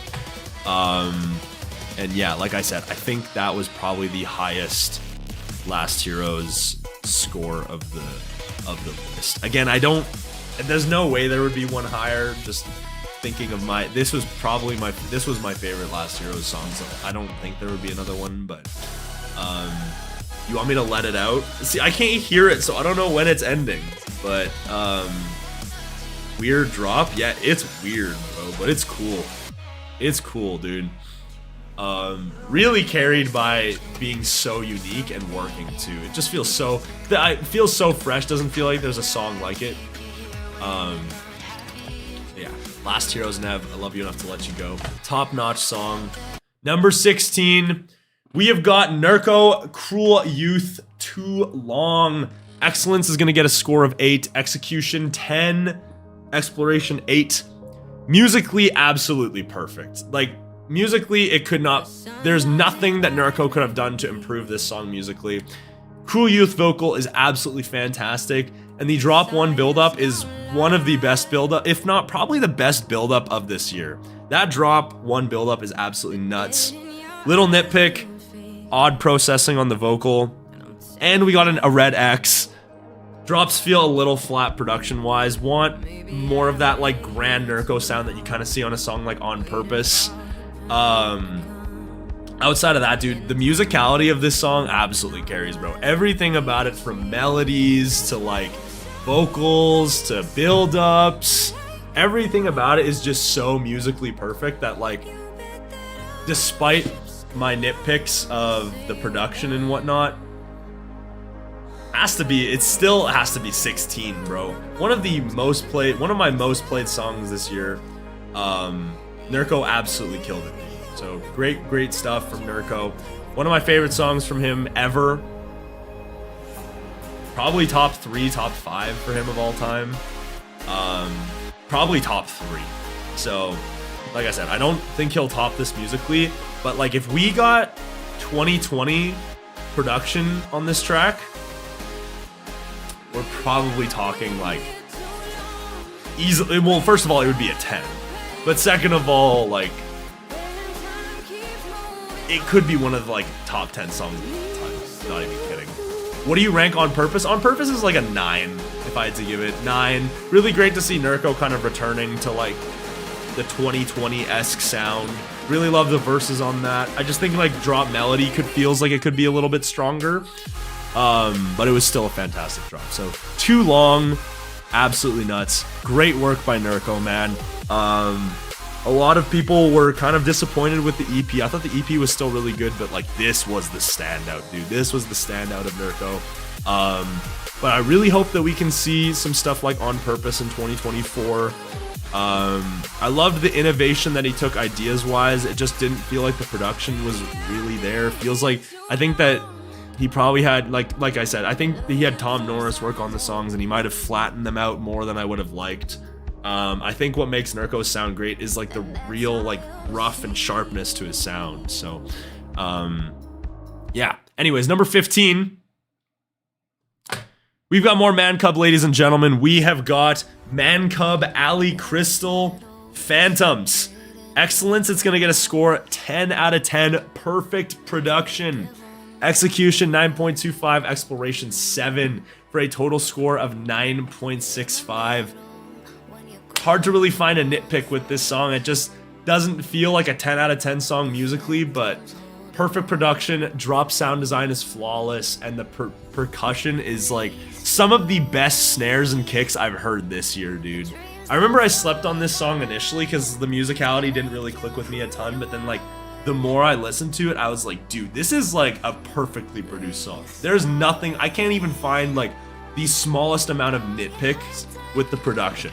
And yeah, like I said, I think that was probably the highest Last Heroes score of the list. Again, there's no way there would be one higher. Just thinking of this was my favorite Last Heroes song, so I don't think there would be another one, but you want me to let it out? See, I can't hear it, so I don't know when it's ending, but weird drop. Yeah, it's weird, bro, but it's cool. It's cool, dude. Really carried by being so unique and working too. It just feels so fresh. Doesn't feel like there's a song like it. Yeah, Last Heroes, Nev, I love you enough to let you go. Top-notch song. Number 16, we have got Nurko, Cruel Youth, Too Long. Excellence is gonna get a score of 8. Execution 10. Exploration 8. Musically, absolutely perfect. Like, musically, there's nothing that Nurko could have done to improve this song musically. Cruel Youth vocal is absolutely fantastic, and the drop 1 buildup is one of the best buildup, if not probably the best buildup of this year. That drop 1 buildup is absolutely nuts. Little nitpick, odd processing on the vocal, and we got a red X. Drops feel a little flat production-wise. Want more of that like grand Nurko sound that you kind of see on a song like On Purpose. Outside of that, dude, the musicality of this song absolutely carries, bro. Everything about it, from melodies to like vocals to build-ups, everything about it is just so musically perfect that, like, despite my nitpicks of the production and whatnot, it still has to be 16, bro. One of my most played songs this year. Nurko absolutely killed it. So great stuff from Nurko. One of my favorite songs from him ever. Probably top 3, top 5 for him of all time. Probably top 3. So, like I said, I don't think he'll top this musically, but like if we got 2020 production on this track, we're probably talking like easily. Well, first of all, it would be a 10, but second of all, like, it could be one of the like top 10 songs of all time. Not even kidding. What do you rank On Purpose? On Purpose is like a 9, if I had to give it. 9. Really great to see Nurko kind of returning to like the 2020-esque sound. Really love the verses on that. I just think like drop melody feels like it could be a little bit stronger. But it was still a fantastic drop. So Too Long, absolutely nuts. Great work by Nurko, man. A lot of people were kind of disappointed with the EP. I thought the EP was still really good, but like this was the standout, dude. This was the standout of Nurko. But I really hope that we can see some stuff like On Purpose in 2024. I loved the innovation that he took ideas-wise. It just didn't feel like the production was really there. Feels like, I think that he probably had, like I said, I think he had Tom Norris work on the songs and he might have flattened them out more than I would have liked. I think what makes Nurko sound great is like the real like rough and sharpness to his sound. So, yeah. Anyways, number 15. We've got more Man Cub, ladies and gentlemen. We have got Man Cub, Ali Crystal, Phantoms. Excellence, it's going to get a score 10 out of 10. Perfect production. Execution 9.25, Exploration 7 for a total score of 9.65. Hard to really find a nitpick with this song. It just doesn't feel like a 10 out of 10 song musically, but perfect production. Drop sound design is flawless, and the percussion is like some of the best snares and kicks I've heard this year, dude. I remember I slept on this song initially because the musicality didn't really click with me a ton, but then like the more I listened to it, I was like, dude, this is like a perfectly produced song. There's nothing, I can't even find like the smallest amount of nitpicks with the production.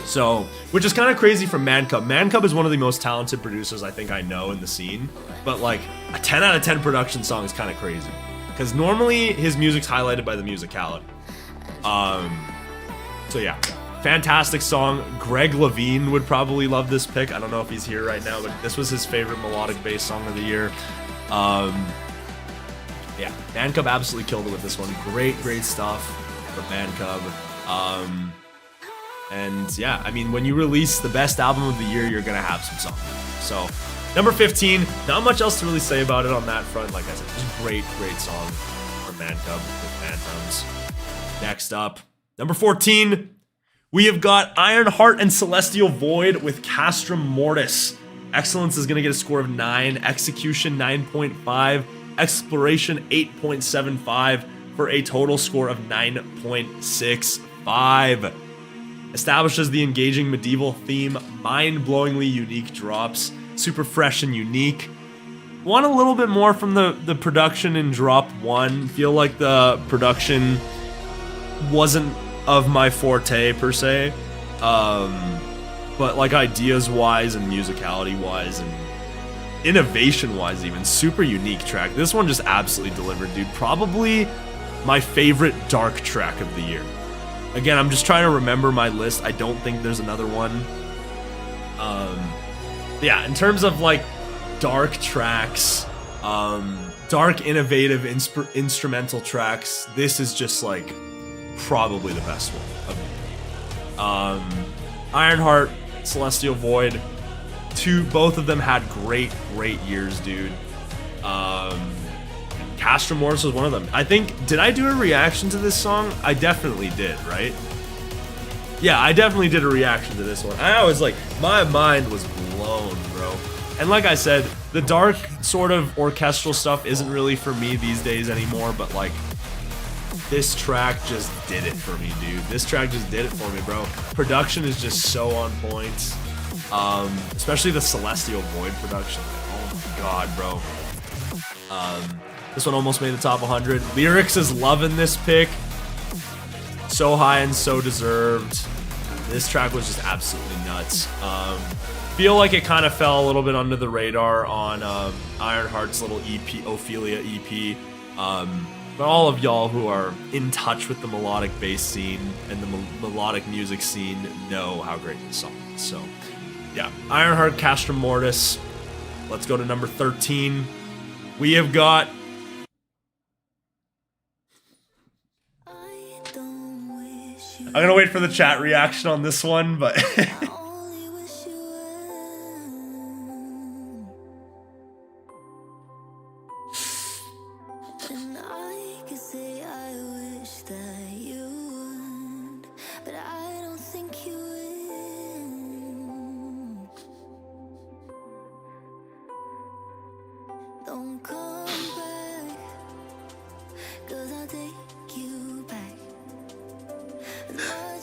So, which is kind of crazy from Man-Cub. Man-Cub is one of the most talented producers I think I know in the scene, but like a 10 out of 10 production song is kind of crazy because normally his music's highlighted by the musicality. So yeah, fantastic song. Greg Levine would probably love this pick. I don't know if he's here right now, but this was his favorite melodic bass song of the year. Yeah, Man-Cub absolutely killed it with this one. Great stuff from Man-Cub. And yeah, I mean, when you release the best album of the year, you're gonna have some songs. So, number 15, not much else to really say about it on that front. Like I said, just great song from Man-Cub with Phantoms. Next up, number 14, we have got Ironheart and Celestial Void with Castrum Mortis. Excellence is gonna get a score of 9, Execution 9.5, Exploration 8.75 for a total score of 9.65. Establishes the engaging medieval theme, mind-blowingly unique drops, super fresh and unique. Want a little bit more from the production in drop 1. Feel like the production wasn't of my forte per se, but like ideas-wise and musicality-wise and innovation-wise even, super unique track. This one just absolutely delivered, dude. Probably my favorite dark track of the year. Again, I'm just trying to remember my list. I don't think there's another one. Yeah, in terms of like dark tracks, dark innovative instrumental tracks, this is just like probably the best one of me. Ironheart, Celestial Void, both of them had great years, dude. Castrum Mortis was one of them. I think, did I do a reaction to this song? I definitely did, right? Yeah, I definitely did a reaction to this one. I was like, my mind was blown, bro. And like I said, the dark sort of orchestral stuff isn't really for me these days anymore, but like, this track just did it for me, dude. This track just did it for me, bro. Production is just so on point. Especially the Celestial Void production. Oh my god, bro. This one almost made the top 100. Lyrics is loving this pick. So high and so deserved. This track was just absolutely nuts. Feel like it kind of fell a little bit under the radar on Ironheart's little EP, Ophelia EP. But all of y'all who are in touch with the melodic bass scene and the melodic music scene know how great this song is. So, yeah. Ironheart, Castrum Mortis. Let's go to number 13. We have got... I'm gonna wait for the chat reaction on this one, but...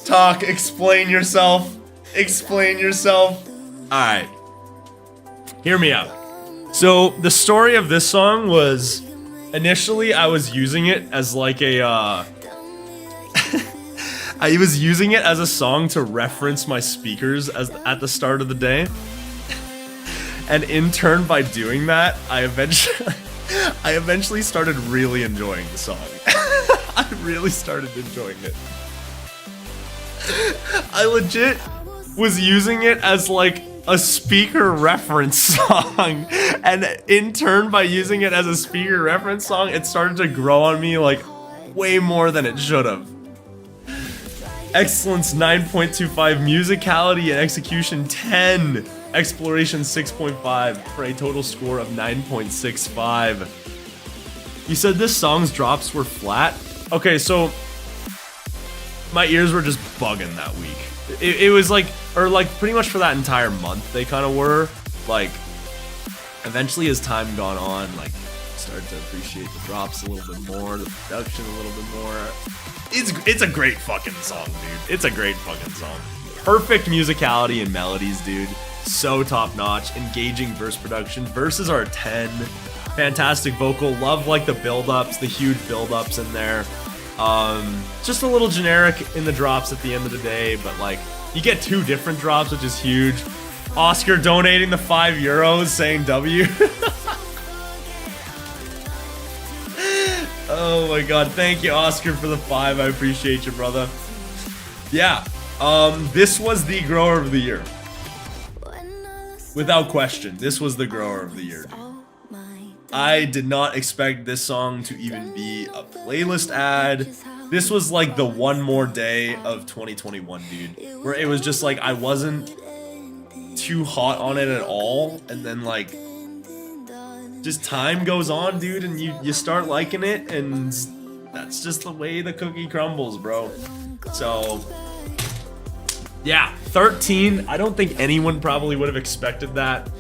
Talk, explain yourself. Explain yourself. Alright. Hear me out. So, the story of this song was, initially I was using it as like a, I was using it as a song to reference my speakers at the start of the day. And in turn, by doing that, I eventually started really enjoying the song. I really started enjoying it. I legit was using it as like a speaker reference song, and in turn, by using it as a speaker reference song, it started to grow on me like way more than it should have. Excellence 9.25, musicality and execution 10, exploration 6.5 for a total score of 9.65. You said this song's drops were flat? Okay, so my ears were just bugging that week. It was like, or like pretty much for that entire month, they kind of were. Like, eventually as time gone on, like, started to appreciate the drops a little bit more, the production a little bit more. It's a great fucking song, dude. It's a great fucking song. Perfect musicality and melodies, dude. So top notch. Engaging verse production. Verses are a 10. Fantastic vocal. Love like the build-ups, the huge build-ups in there. Just a little generic in the drops at the end of the day, but like you get 2 different drops, which is huge. Oscar donating the €5 saying W. Oh my god, thank you Oscar for the 5. I appreciate you, brother. Yeah, this was the grower of the year. Without question, this was the grower of the year. I did not expect this song to even be a playlist ad. This was like the one more day of 2021, dude. Where it was just like, I wasn't too hot on it at all. And then like, just time goes on, dude, and you start liking it. And that's just the way the cookie crumbles, bro. So, yeah, 13. I don't think anyone probably would have expected that.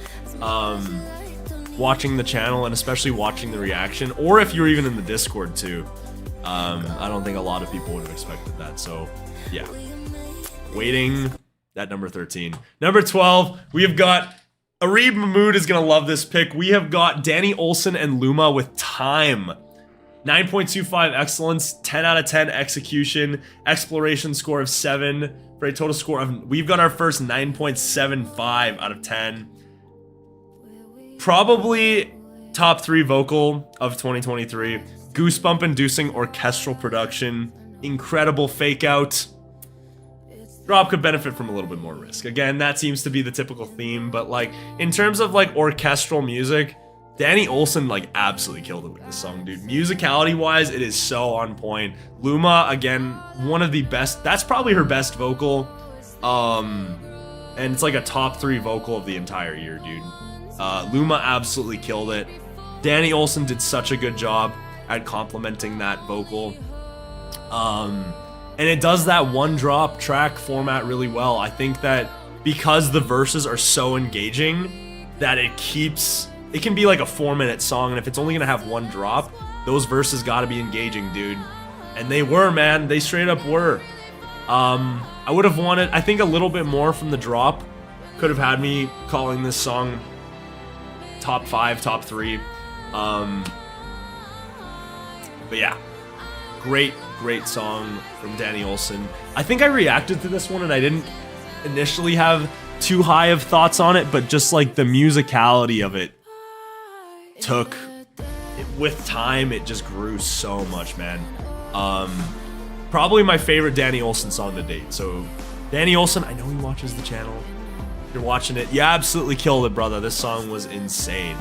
Watching the channel and especially watching the reaction, or if you're even in the Discord too. I don't think a lot of people would have expected that. So yeah, waiting at number 13. Number 12, we have got Arib Mahmood is gonna love this pick. We have got Danny Olson and Luma with Time. 9.25 excellence, 10 out of 10 execution, exploration score of 7 for a total score of, we've got our first 9.75 out of 10. Probably top 3 vocal of 2023. Goosebump inducing orchestral production. Incredible fake out. Drop could benefit from a little bit more risk. Again, that seems to be the typical theme, but like in terms of like orchestral music, Danny Olson like absolutely killed it with this song, dude. Musicality wise, it is so on point. Luma, again, one of the best, that's probably her best vocal. And it's like a top 3 vocal of the entire year, dude. Luma absolutely killed it. Danny Olson did such a good job at complementing that vocal. And it does that one drop track format really well. I think that because the verses are so engaging that it can be like a 4-minute song, and if it's only gonna have one drop, those verses gotta be engaging, dude. And they were, man. They straight up were. I would have wanted, I think, a little bit more from the drop. Could have had me calling this song top 5, top 3. But yeah, great song from Danny Olson. I think I reacted to this one and I didn't initially have too high of thoughts on it, but just like the musicality of it with time, it just grew so much, man. Probably my favorite Danny Olson song to date. So Danny Olson, I know he watches the channel. You're watching it, you absolutely killed it, brother. This song was insane.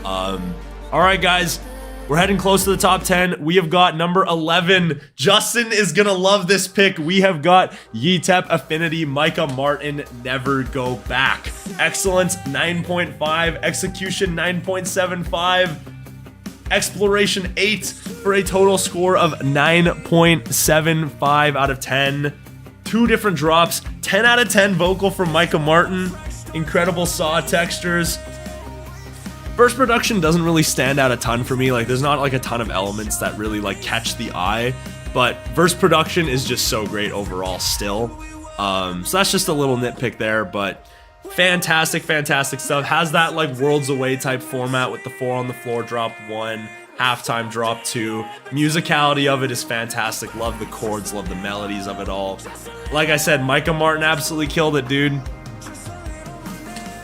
All right, guys, we're heading close to the top 10. We have got number 11. Justin is gonna love this pick. We have got Yetep Affinity, Micah Martin, Never Go Back. Excellence 9.5, execution 9.75, exploration 8 for a total score of 9.75 out of 10. 2 different drops, 10 out of 10 vocal from Micah Martin. Incredible saw textures. Verse production doesn't really stand out a ton for me. Like, there's not like a ton of elements that really like catch the eye, but verse production is just so great overall still. So that's just a little nitpick there, but fantastic stuff. Has that like Worlds Away type format with the 4 on the floor, drop 1, halftime drop 2. Musicality of it is fantastic. Love the chords, love the melodies of it all. Like I said, Micah Martin absolutely killed it, dude.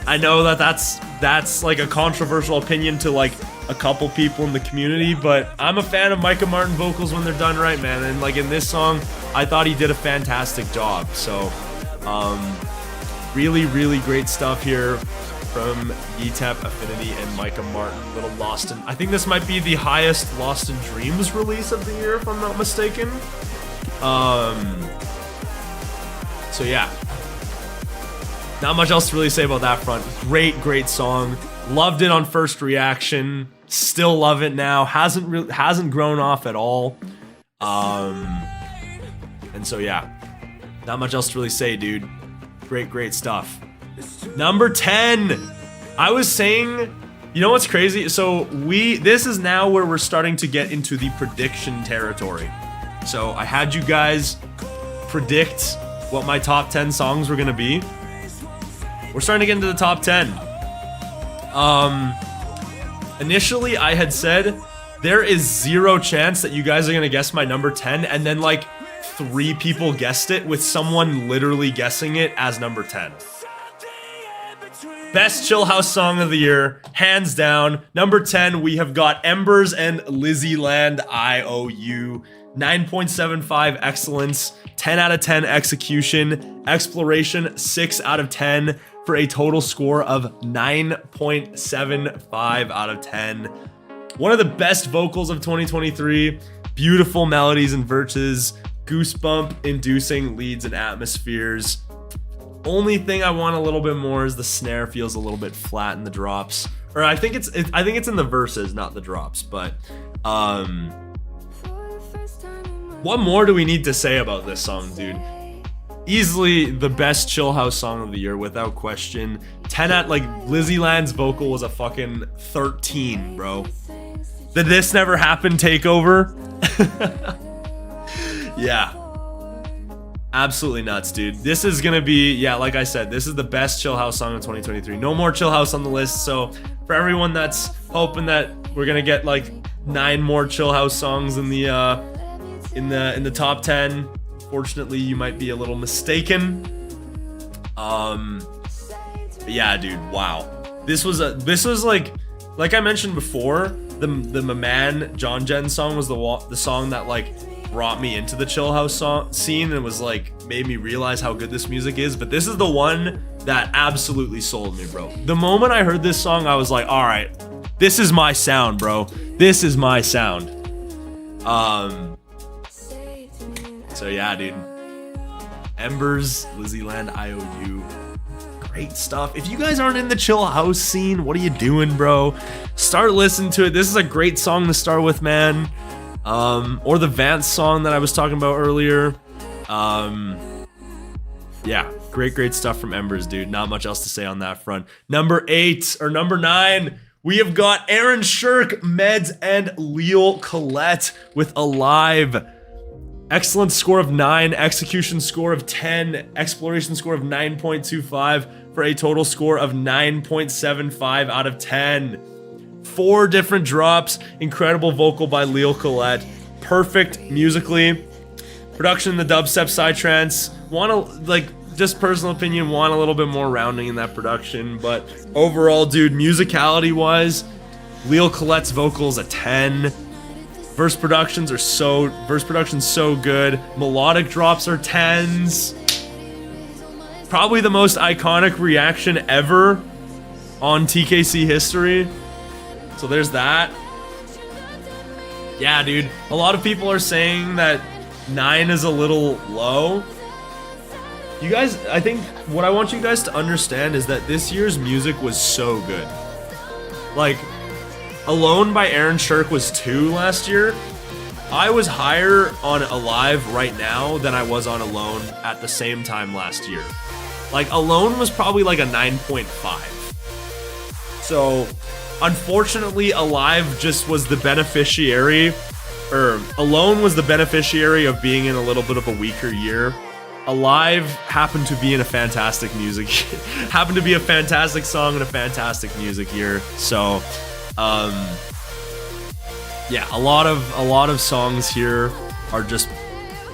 I know that that's like a controversial opinion to like a couple people in the community, but I'm a fan of Micah Martin vocals when they're done right, man. And like in this song, I thought he did a fantastic job. So really great stuff here from Yetep Affinity and Micah Martin. Little Lost in, I think this might be the highest Lost in Dreams release of the year, if I'm not mistaken. So yeah, not much else to really say about that front. Great song. Loved it on first reaction. Still love it now. Hasn't grown off at all. And so yeah, not much else to really say, dude. Great stuff. Number 10. I was saying, you know what's crazy? So this is now where we're starting to get into the prediction territory. So I had you guys predict what my top 10 songs were gonna be. We're starting to get into the top 10. Initially I had said There is zero chance that you guys are gonna guess my number 10 and then like 3 people guessed it with someone literally guessing it as number 10. Best chill house song of the year, hands down. Number 10, we have got Embers and Lizzie Land IOU. 9.75 excellence, 10 out of 10 execution, exploration 6 out of 10 for a total score of 9.75 out of 10. One of the best vocals of 2023, beautiful melodies and verses, goosebump inducing leads and atmospheres. Only thing I want a little bit more is the snare feels a little bit flat in the drops. Or I think it's in the verses, not the drops, but what more do we need to say about this song, dude? Easily the best chill house song of the year without question. 10 at like Lizzie Land's vocal was a fucking 13, bro. The This Never Happened takeover. Yeah. Absolutely nuts, dude. This is gonna be, yeah, like I said, this is the best chill house song of 2023. No more chill house on the list. So for everyone that's hoping that we're gonna get like 9 more chill house songs in the top 10, fortunately you might be a little mistaken. But yeah, dude, wow. This was like I mentioned before, the Mynan John Jen song was the song that like brought me into the chill house scene and was like made me realize how good this music is. But this is the one that absolutely sold me, bro. The moment I heard this song, I was like, all right, this is my sound, bro. This is my sound. So yeah, dude. Embers, Lizzie Land IOU. Great stuff. If you guys aren't in the chill house scene, what are you doing, bro? Start listening to it. This is a great song to start with, man. Or the Vance song that I was talking about earlier. Yeah, great stuff from Embers, dude. Not much else to say on that front. Number 9, we have got Aaron Shirk, Meds, and Leo Collette with Alive. Excellent score of 9, execution score of 10, exploration score of 9.25 for a total score of 9.75 out of 10. 4 different drops, incredible vocal by Leo Collette, perfect musically. Production in the dubstep psytrance, just personal opinion, want a little bit more rounding in that production, but overall, dude, musicality wise, Leo Collette's vocals a 10. Verse production's so good. Melodic drops are 10s. Probably the most iconic reaction ever on TKC history. So there's that. Yeah, dude. A lot of people are saying that 9 is a little low. You guys, I think what I want you guys to understand is that this year's music was so good. Like, Alone by Aaron Shirk was 2 last year. I was higher on Alive right now than I was on Alone at the same time last year. Like, Alone was probably like a 9.5. So, unfortunately, Alive just was the beneficiary, Alone was the beneficiary of being in a little bit of a weaker year. Alive happened to be in a fantastic happened to be a fantastic song and a fantastic music year. So, yeah, a lot of songs here are just,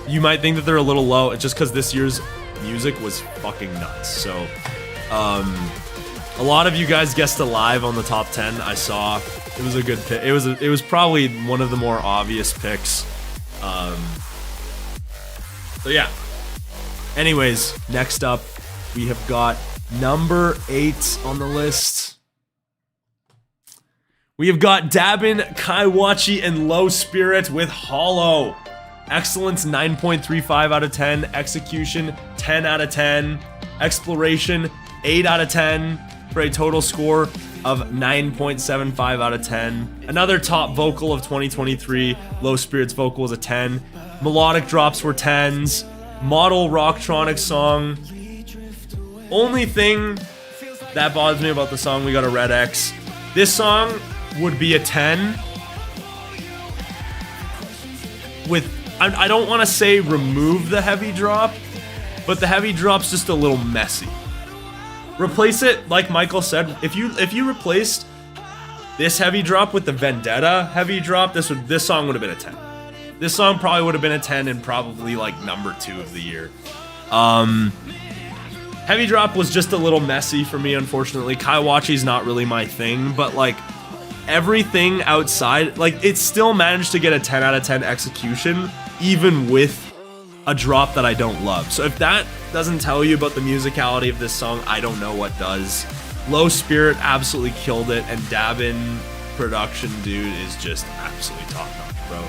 you might think that they're a little low. It's just because this year's music was fucking nuts. So, a lot of you guys guessed Alive on the top 10. I saw it was a good pick. It was probably one of the more obvious picks. So yeah. Anyways, next up we have got number 8 on the list. We have got Dabin, Kaiwachi, and Low Spirit with Hollow. Excellence 9.35 out of 10. Execution 10 out of 10. Exploration 8 out of 10 for a total score of 9.75 out of 10. Another top vocal of 2023. Low Spirit's vocal was a 10. Melodic drops were 10s. Model Rocktronic song. Only thing that bothers me about the song, we got a red X. This song would be a 10 with, I don't want to say remove the heavy drop, but the heavy drop's just a little messy. Replace it, like Michael said, if you replaced this heavy drop with the Vendetta heavy drop, this song would have been a 10. This song probably would have been a 10 and probably like number 2 of the year. Heavy drop was just a little messy for me, unfortunately. Kaiwachi's not really my thing, but like everything outside, like it still managed to get a 10 out of 10 execution, even with a drop that I don't love. So if that doesn't tell you about the musicality of this song, I don't know what does. Low Spirit absolutely killed it, and Dabin production, dude, is just absolutely top notch, bro.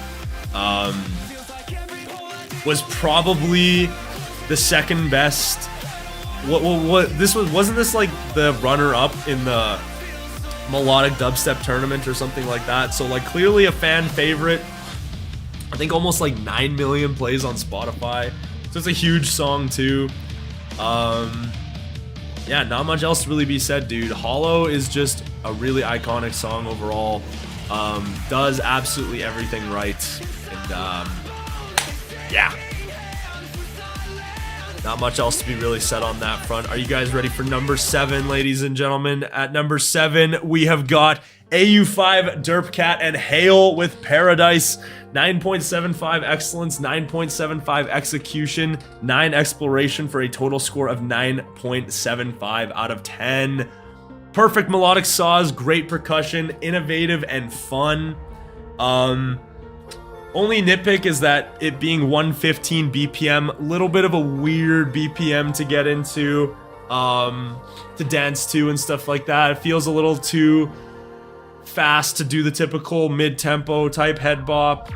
Was probably the second best. What this wasn't this like the runner up in the melodic dubstep tournament or something like that? So like clearly a fan favorite. I think almost like 9 million plays on Spotify. So it's a huge song too. Yeah, not much else to really be said, dude. Hollow is just a really iconic song overall. Does absolutely everything right. And yeah. Not much else to be really said on that front. Are you guys ready for number 7, ladies and gentlemen? At number 7, we have got AU5, Derpcat, and Hail with Paradise. 9.75 excellence, 9.75 execution, 9 exploration for a total score of 9.75 out of 10. Perfect melodic saws, great percussion, innovative and fun. Only nitpick is that it being 115 BPM, little bit of a weird BPM to get into, to dance to and stuff like that. It feels a little too fast to do the typical mid-tempo type head bop.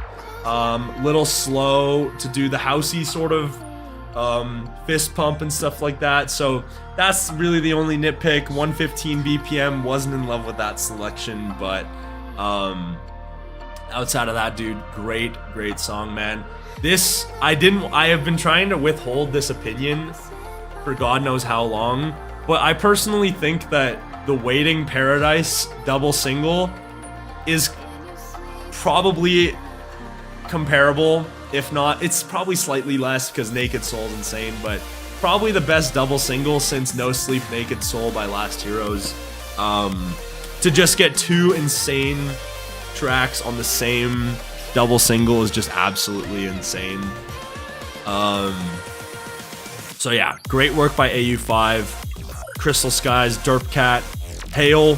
Little slow to do the housey sort of fist pump and stuff like that. So that's really the only nitpick. 115 BPM, wasn't in love with that selection, but outside of that, dude, great song, man. This, I have been trying to withhold this opinion for God knows how long, but I personally think that the Waiting Paradise double single is probably comparable, if not, it's probably slightly less because Naked Soul's insane, but probably the best double single since No Sleep Naked Soul by Last Heroes. To just get 2 insane tracks on the same double single is just absolutely insane. So yeah, great work by AU5, Crystal Skies, Derpcat, Hail.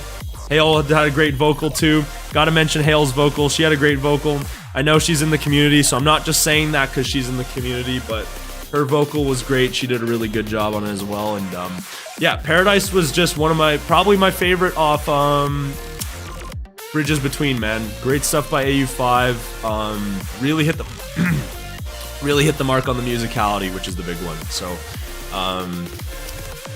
Hail had a great vocal too. Gotta mention Hail's vocal. She had a great vocal. I know she's in the community, so I'm not just saying that because she's in the community, but her vocal was great. She did a really good job on it as well. And yeah, Paradise was just one of probably my favorite off Bridges Between, man. Great stuff by AU5. Really hit the really hit the mark on the musicality, which is the big one. So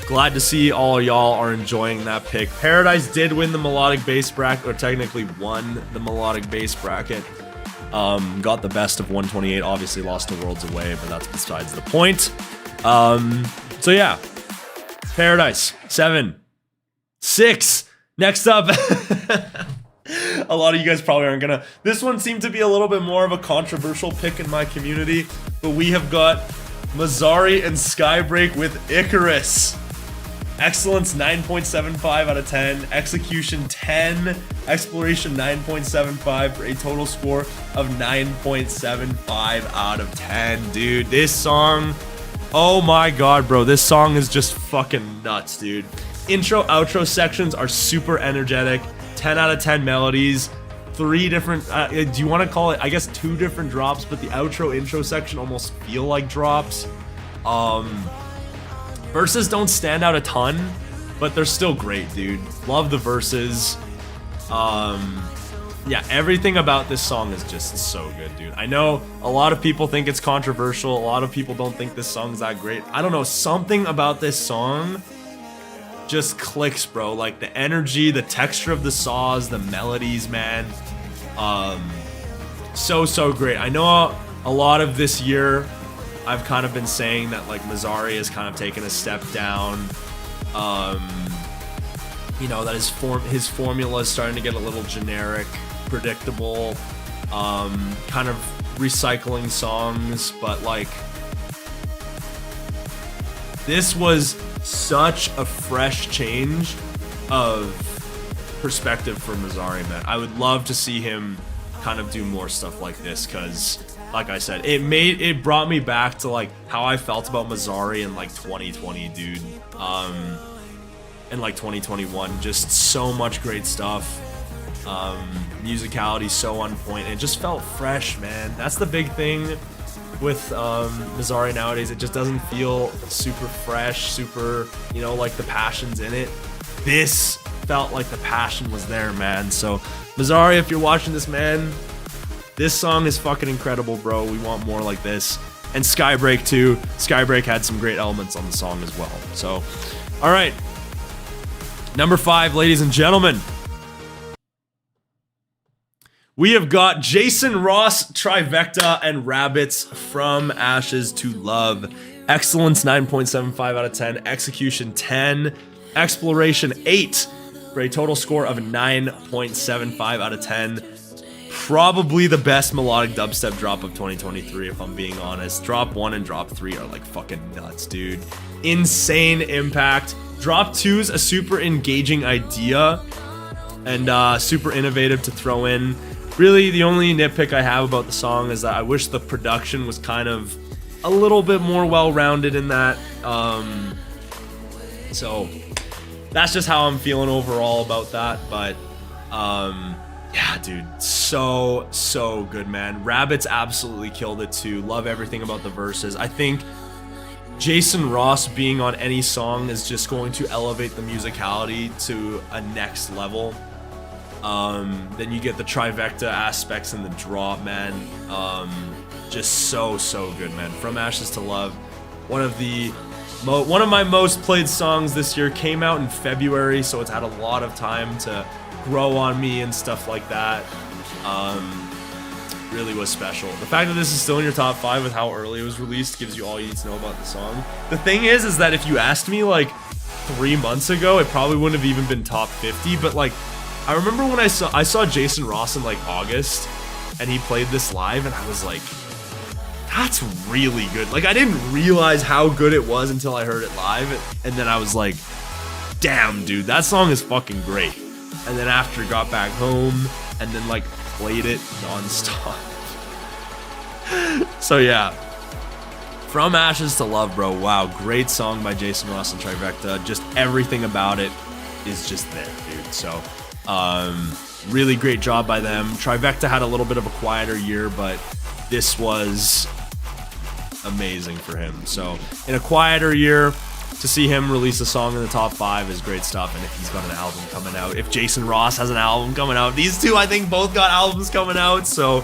glad to see all of y'all are enjoying that pick. Paradise did win the melodic bass bracket, or technically won the melodic bass bracket. Got the best of 128, obviously lost to Worlds Away, but that's besides the point. So yeah, Paradise, 7. 6, next up. A lot of you guys probably aren't gonna, this one seemed to be a little bit more of a controversial pick in my community, but we have got Mazzari and Skybreak with Icarus. Excellence 9.75 out of 10, execution 10, exploration 9.75 for a total score of 9.75 out of 10. Dude, this song, oh my god, bro, this song is just fucking nuts, dude. Intro, outro sections are super energetic, 10 out of 10 melodies, 3 different, do you want to call it, I guess 2 different drops, but the outro intro section almost feel like drops. Verses don't stand out a ton, but they're still great, dude. Love the verses. Yeah, everything about this song is just so good, dude. I know a lot of people think it's controversial. A lot of people don't think this song's that great. I don't know, something about this song just clicks, bro. Like the energy, the texture of the saws, the melodies, man. So great. I know a lot of this year I've kind of been saying that like Mazzari has kind of taken a step down. You know, that his formula is starting to get a little generic, predictable, kind of recycling songs, but like this was such a fresh change of perspective for Mazzari, man. I would love to see him kind of do more stuff like this, because like I said, it brought me back to like how I felt about Mazzari in like 2020, dude. In like 2021, just so much great stuff. Musicality so on point. It just felt fresh, man. That's the big thing with Mazzari nowadays. It just doesn't feel super fresh, super, you know, like the passion's in it. This felt like the passion was there, man. So Mazzari, if you're watching this, man, this song is fucking incredible, bro. We want more like this. And Skybreak too. Skybreak had some great elements on the song as well. So, all right. Number 5, ladies and gentlemen. We have got Jason Ross, Trivecta, and Rabbits, From Ashes to Love. Excellence, 9.75 out of 10. Execution, 10. Exploration, 8. For a total score of 9.75 out of 10. Probably the best melodic dubstep drop of 2023, if I'm being honest. Drop 1 and drop 3 are like fucking nuts, dude. Insane impact. Drop 2 is a super engaging idea and super innovative to throw in. Really, the only nitpick I have about the song is that I wish the production was kind of a little bit more well-rounded in that. So that's just how I'm feeling overall about that. But yeah, dude, so good, man. Rabbits absolutely killed it too. Love everything about the verses. I think Jason Ross being on any song is just going to elevate the musicality to a next level. Then you get the Trivecta aspects in the drop, man. Just so good, man. From Ashes to Love, one of my most played songs this year. Came out in February, so it's had a lot of time to grow on me and stuff like that. Really was special. The fact that this is still in your top 5 with how early it was released gives you all you need to know about the song. The thing is that if you asked me like 3 months ago, it probably wouldn't have even been top 50. But like, I remember when I saw Jason Ross in like August, and he played this live, and I was like, that's really good. Like, I didn't realize how good it was until I heard it live, and then I was like, damn, dude, that song is fucking great. And then after got back home, and then like played it nonstop. So yeah, From Ashes to Love, bro. Wow, great song by Jason Ross and Trivecta. Just everything about it is just there, dude. So really great job by them. Trivecta had a little bit of a quieter year, but this was amazing for him. So in a quieter year, to see him release a song in the top 5 is great stuff. And if he's got an album coming out, if Jason Ross has an album coming out, these two I think both got albums coming out, so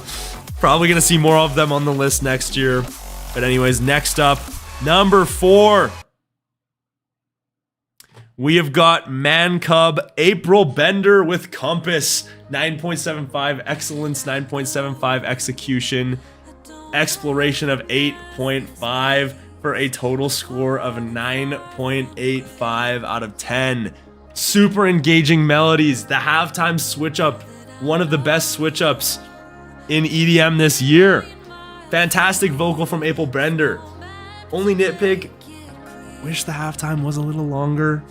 probably gonna see more of them on the list next year. But anyways, next up, number 4, we have got Man Cub, April Bender with Compass, 9.75 excellence, 9.75 execution, exploration of 8.5 for a total score of 9.85 out of 10. Super engaging melodies. The halftime switch up, one of the best switch ups in EDM this year. Fantastic vocal from April Bender. Only nitpick, wish the halftime was a little longer,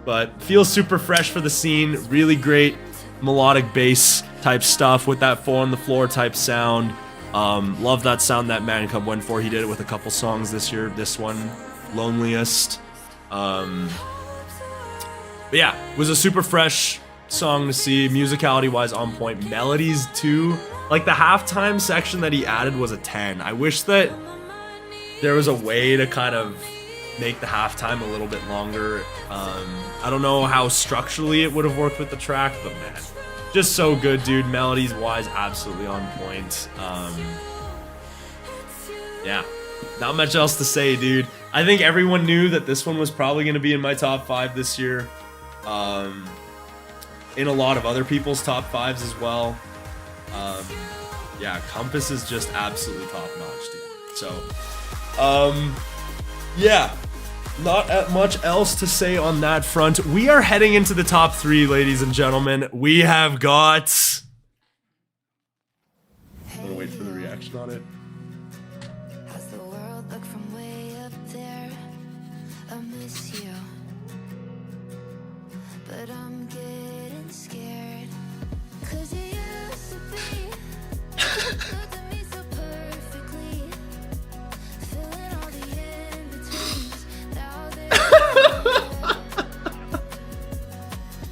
but feels super fresh for the scene. Really great melodic bass type stuff with that 4 on the floor type sound. Love that sound that Man Cub went for. He did it with a couple songs this year. This one, Loneliest. But yeah, it was a super fresh song to see. Musicality wise on point. Melodies too. Like the halftime section that he added was a 10. I wish that there was a way to kind of make the halftime a little bit longer. I don't know how structurally it would have worked with the track, but man, just so good, dude. Melodies wise, absolutely on point. Yeah, not much else to say, dude. I think everyone knew that this one was probably going to be in my top 5 this year. In a lot of other people's top 5s as well. Yeah, Compass is just absolutely top notch, dude. So, yeah, not much else to say on that front. We are heading into the top 3, ladies and gentlemen. We have got... I'm gonna wait for the reaction on it. How's the world look from way up there? I miss you, but I'm getting scared. 'Cause you used to be looked at me so perfectly, filling all the in-betweens. Now they're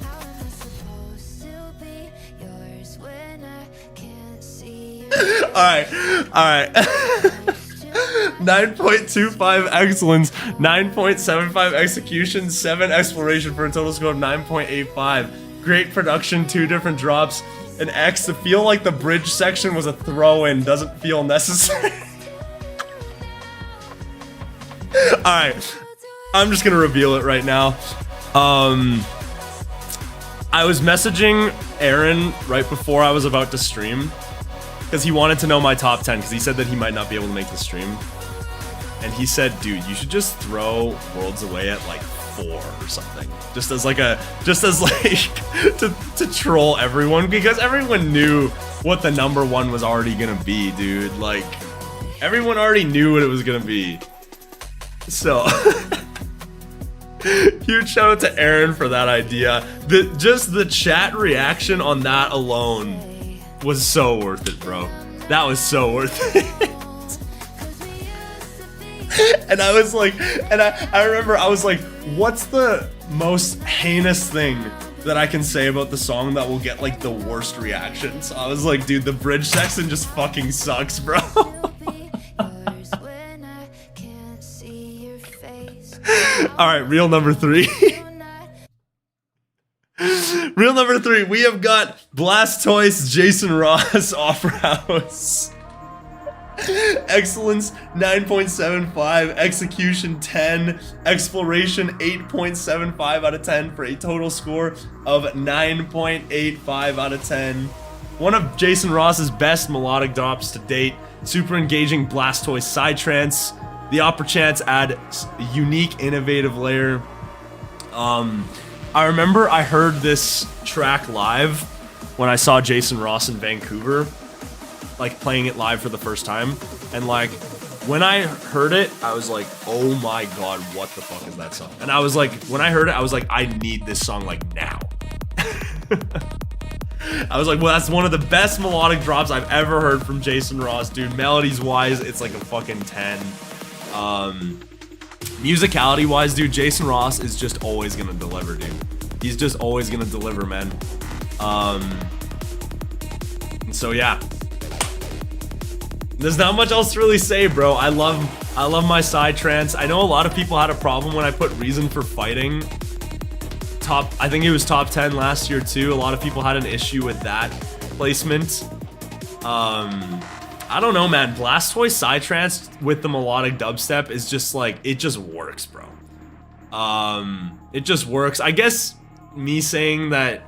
how am I supposed to be yours when I can't see you? All right. 9.25 excellence, 9.75 execution, 7 exploration for a total score of 9.85. Great production, 2 different drops, an X. To feel like the bridge section was a throw-in doesn't feel necessary. Alright, I'm just gonna reveal it right now. I was messaging Aaron right before I was about to stream because he wanted to know my top 10 because he said that he might not be able to make the stream. And he said, dude, you should just throw Worlds away at like 4 or something. Just as like to troll everyone, because everyone knew what the number 1 was already gonna be, dude. Like, everyone already knew what it was gonna be. So huge shout out to Aaron for that idea. Just the chat reaction on that alone was so worth it, bro. That was so worth it. And I was like, and I remember I was like, what's the most heinous thing that I can say about the song that will get like the worst reaction? So I was like, dude, the bridge section just fucking sucks, bro. Alright, real number 3. Real number 3, we have got Blastoise, Jason Ross, Opera House. Excellence 9.75, execution 10, exploration 8.75 out of 10 for a total score of 9.85 out of 10. One of Jason Ross's best melodic drops to date. Super engaging Blastoise Psytrance. The Opera Chants add a unique, innovative layer. I remember I heard this track live when I saw Jason Ross in Vancouver, like playing it live for the first time, and like when I heard it, I was like, oh my god, what the fuck is that song? And I was like, when I heard it, I was like, I need this song like now. I was like, well, that's one of the best melodic drops I've ever heard from Jason Ross, dude. Melodies wise, it's like a fucking 10. Musicality wise, dude, Jason Ross is just always gonna deliver, dude. He's just always gonna deliver, man. And so yeah, there's not much else to really say, bro. I love my Psytrance. I know a lot of people had a problem when I put Reason for Fighting I think it was top 10 last year too. A lot of people had an issue with that placement. I don't know, man. Blastoise Psytrance with the melodic dubstep is just like, it just works, bro. It just works. I guess me saying that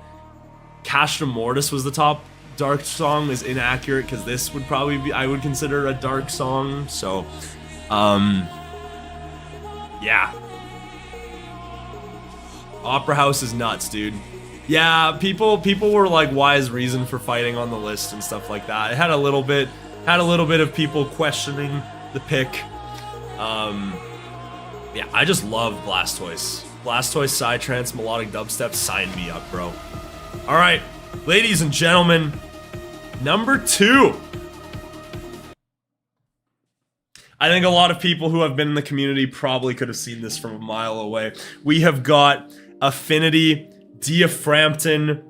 Castra Mortis was the top dark song is inaccurate, because this would probably be, I would consider a dark song. So, yeah. Opera House is nuts, dude. Yeah, people were like, why is Reason for Fighting on the list and stuff like that. It had a little bit of people questioning the pick. Yeah, I just love Blastoise. Blastoise Psytrance melodic dubstep, sign me up, bro. All right, ladies and gentlemen, number 2. I think a lot of people who have been in the community probably could have seen this from a mile away. We have got Affinity, Diaphragmton,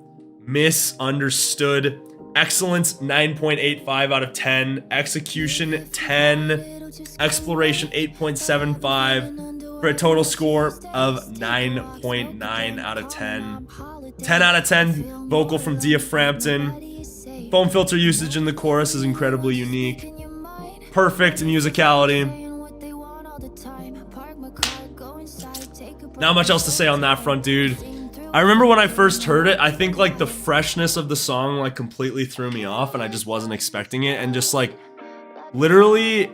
Misunderstood, Excellence 9.85 out of 10, Execution 10, Exploration 8.75 for a total score of 9.9 out of 10. 10 out of 10 vocal from Diaphragmton. Foam filter usage in the chorus is incredibly unique. Perfect musicality. Not much else to say on that front, dude. I remember when I first heard it, I think like the freshness of the song like completely threw me off, and I just wasn't expecting it, and just like literally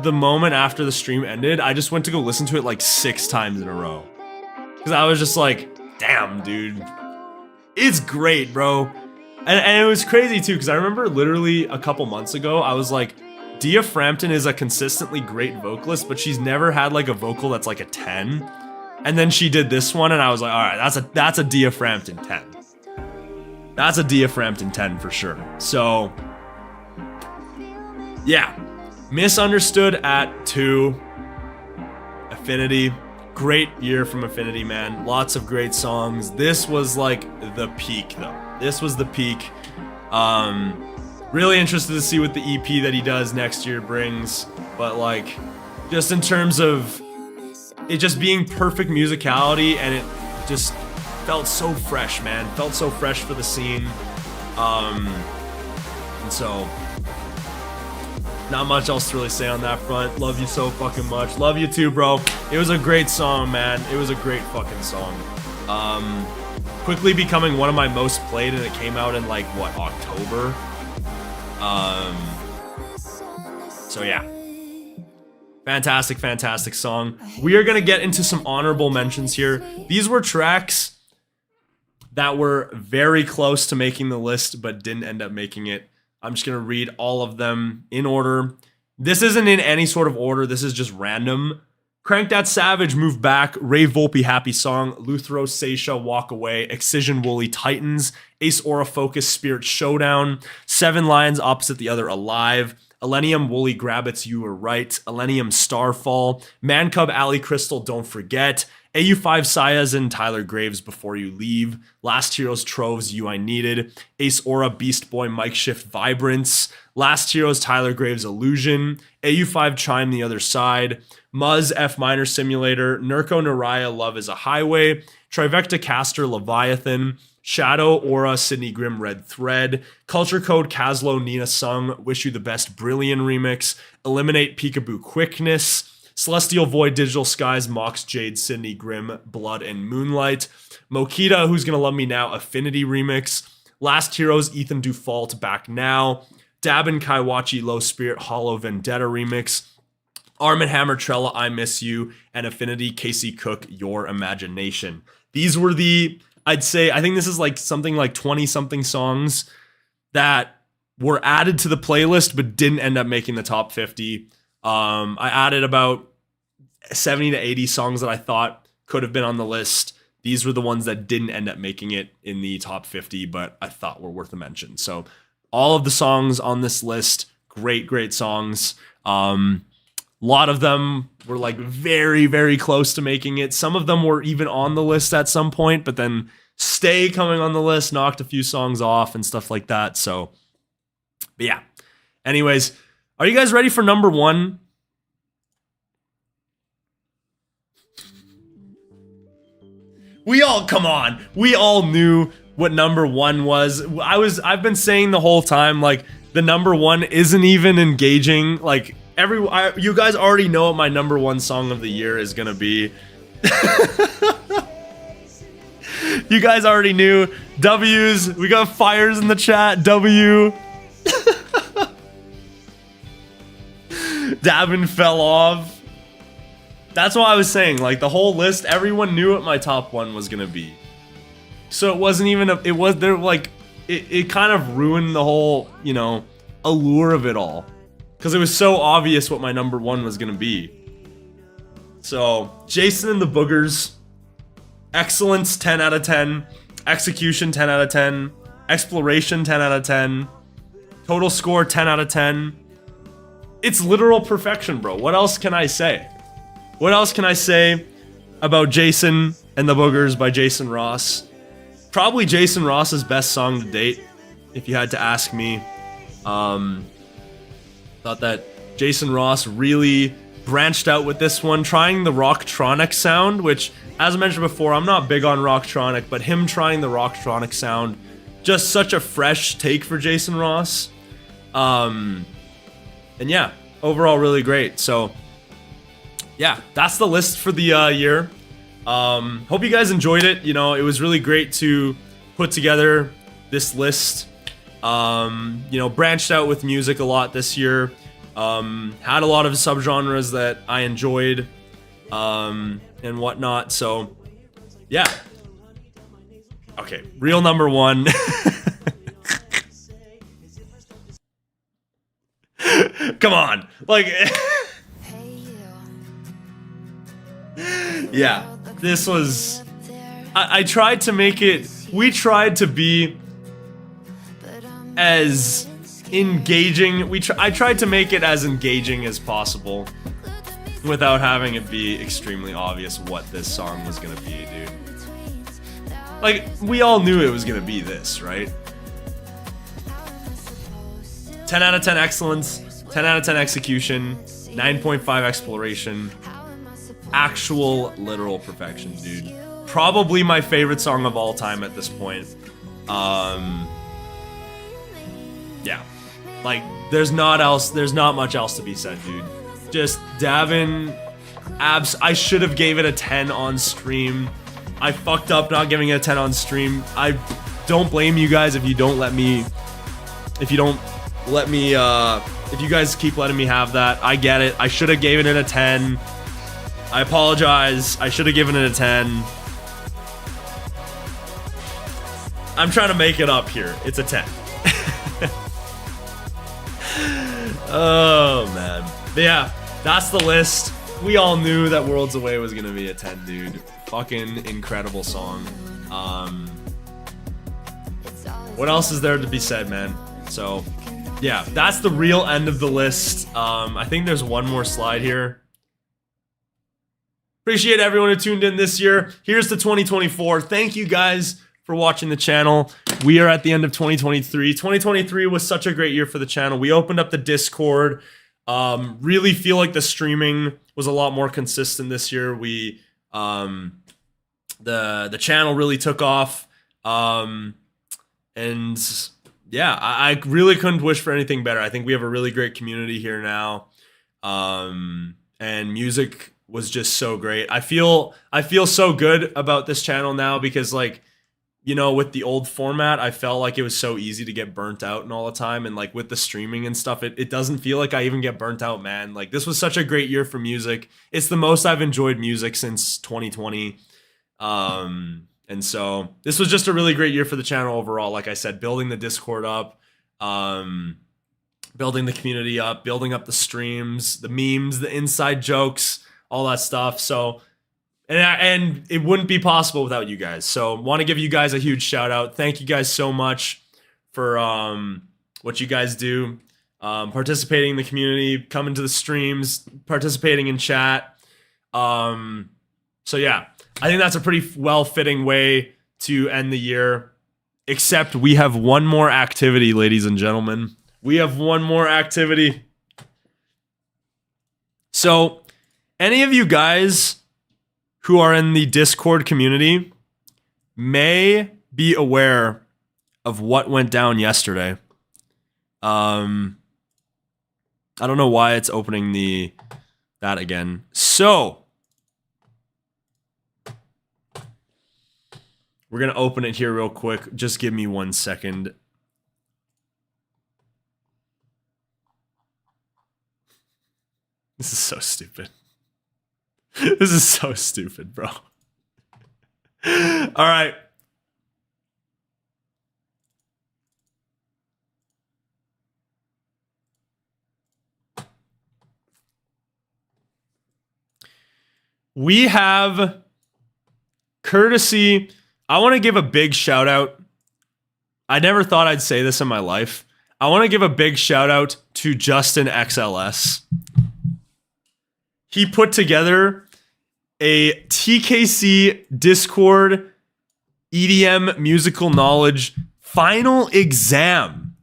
the moment after the stream ended, I just went to go listen to it like 6 times in a row. Because I was just like, damn, dude. It's great, bro. And it was crazy too, because I remember literally a couple months ago, I was like, Diaphragmton is a consistently great vocalist, but she's never had like a vocal that's like a 10. And then she did this one, and I was like, all right, that's a Diaphragmton 10. That's a Diaphragm 10 for sure. So, yeah. Misunderstood at 2. Affinity. Great year from Affinity, man. Lots of great songs. This was like the peak, though. This was the peak. Really interested to see what the EP that he does next year brings. But like, just in terms of it just being perfect musicality, and it just felt so fresh, man. Felt so fresh for the scene. And so, not much else to really say on that front. Love you so fucking much. Love you too, bro. It was a great song, man. It was a great fucking song. Quickly becoming one of my most played, and it came out in like, what, October? So yeah. Fantastic, fantastic song. We are gonna get into some honorable mentions here. These were tracks that were very close to making the list, but didn't end up making it. I'm just gonna read all of them in order. This isn't in any sort of order, this is just random. Crank That Savage, Move Back, Ray Volpe, Happy Song, Luthro, Seisha, Walk Away, Excision, Woolly, Titans, Ace Aura, Focus, Spirit, Showdown, 7 Lions, Opposite the Other, Alive, Elenium, Woolly, Grabbits, You Were Right, Elenium, Starfall, Man Cub, Alley Crystal, Don't Forget, AU5, Sayazin, Tyler Graves, Before You Leave, Last Heroes, Troves, You I Needed, Ace Aura, Beast Boy, Mike Shift, Vibrance, Last Heroes, Tyler Graves, Illusion, AU5, Chime the Other Side, Muzz, F Minor Simulator, Nurko Naraya, Love is a Highway, Trivecta Caster, Leviathan, Shadow, Aura, Sydney Grimm, Red Thread, Culture Code, Caslo, Nina Sung, Wish You the Best, Brilliant Remix, Eliminate, Peekaboo, Quickness, Celestial Void, Digital Skies, Mox, Jade, Sydney Grimm, Blood, and Moonlight, Mokita, Who's Gonna Love Me Now, Affinity Remix, Last Heroes, Ethan Dufault, Back Now, Dabin, Kaiwachi, Low Spirit, Hollow Vendetta Remix, Arm & Hammer, Trella, I Miss You, and Affinity, Casey Cook, Your Imagination. These were the, I'd say, I think this is like something like 20-something songs that were added to the playlist but didn't end up making the top 50. I added about 70 to 80 songs that I thought could have been on the list. These were the ones that didn't end up making it in the top 50, but I thought were worth a mention. So all of the songs on this list, great, great songs. A lot of them were like very, very close to making it. Some of them were even on the list at some point, but then Stay coming on the list knocked a few songs off and stuff like that. So, but yeah. Anyways, are you guys ready for number 1? Come on. We all knew what number 1 was. I've been saying the whole time, like, the number 1 isn't even engaging. Like, you guys already know what my number 1 song of the year is gonna be. You guys already knew. W's. We got fires in the chat. W. Davin fell off. That's why I was saying, like, the whole list, everyone knew what my top 1 was gonna be. So it wasn't even it kind of ruined the whole, you know, allure of it all. Because it was so obvious what my number 1 was gonna be. So, Jason and the Boogers. Excellence, 10 out of 10. Execution, 10 out of 10. Exploration, 10 out of 10. Total score, 10 out of 10. It's literal perfection, bro. What else can I say? What else can I say about Jason and the Boogers by Jason Ross? Probably Jason Ross's best song to date, if you had to ask me. Thought that Jason Ross really branched out with this one, trying the rocktronic sound, which, as I mentioned before, I'm not big on rocktronic, but him trying the rocktronic sound, just such a fresh take for Jason Ross. And yeah, overall really great. So yeah, that's the list for the year. Hope you guys enjoyed it. You know, it was really great to put together this list. You know, branched out with music a lot this year. Had a lot of subgenres that I enjoyed, and whatnot. So, yeah. Okay, real number 1. Come on, like, yeah. This was. I tried to make it. We tried to be as engaging. I tried to make it as engaging as possible without having it be extremely obvious what this song was gonna be, dude. Like, we all knew it was gonna be this, right? 10 out of 10 excellence, 10 out of 10 execution, 9.5 exploration, actual literal perfection, dude. Probably my favorite song of all time at this point. Yeah. Like, there's not much else to be said, dude. Just Davin, I should have gave it a 10 on stream. I fucked up not giving it a 10 on stream. I don't blame you guys if you don't let me, if you guys keep letting me have that. I get it. I should have given it a 10. I apologize. I should have given it a 10. I'm trying to make it up here. It's a 10. Oh, man. But yeah, that's the list. We all knew that Worlds Away was gonna be a 10, dude. Fucking incredible song. What else is there to be said, man? So, yeah, that's the real end of the list. I think there's one more slide here. Appreciate everyone who tuned in this year. Here's the 2024. Thank you guys for watching the channel. We are at the end of 2023. 2023 was such a great year for the channel. We opened up the Discord. Really feel like the streaming was a lot more consistent this year. We the channel really took off. And yeah, I really couldn't wish for anything better. I think we have a really great community here now. And music was just so great. I feel so good about this channel now because, like, you know, with the old format, I felt like it was so easy to get burnt out and all the time. And like with the streaming and stuff, it doesn't feel like I even get burnt out, man. Like, this was such a great year for music. It's the most I've enjoyed music since 2020. And so this was just a really great year for the channel overall. Like I said, building the Discord up, building the community up, building up the streams, the memes, the inside jokes, all that stuff. So, and it wouldn't be possible without you guys. So want to give you guys a huge shout out. Thank you guys so much for what you guys do. Participating in the community, coming to the streams, participating in chat. So yeah, I think that's a pretty well-fitting way to end the year. Except we have one more activity, ladies and gentlemen. We have one more activity. So, any of you guys who are in the Discord community may be aware of what went down yesterday. I don't know why it's opening that again. So, we're going to open it here real quick. Just give me 1 second. This is so stupid. This is so stupid, bro. All right. We have courtesy. I want to give a big shout out. I never thought I'd say this in my life. I want to give a big shout out to Justin XLS. He put together a TKC Discord EDM musical knowledge final exam.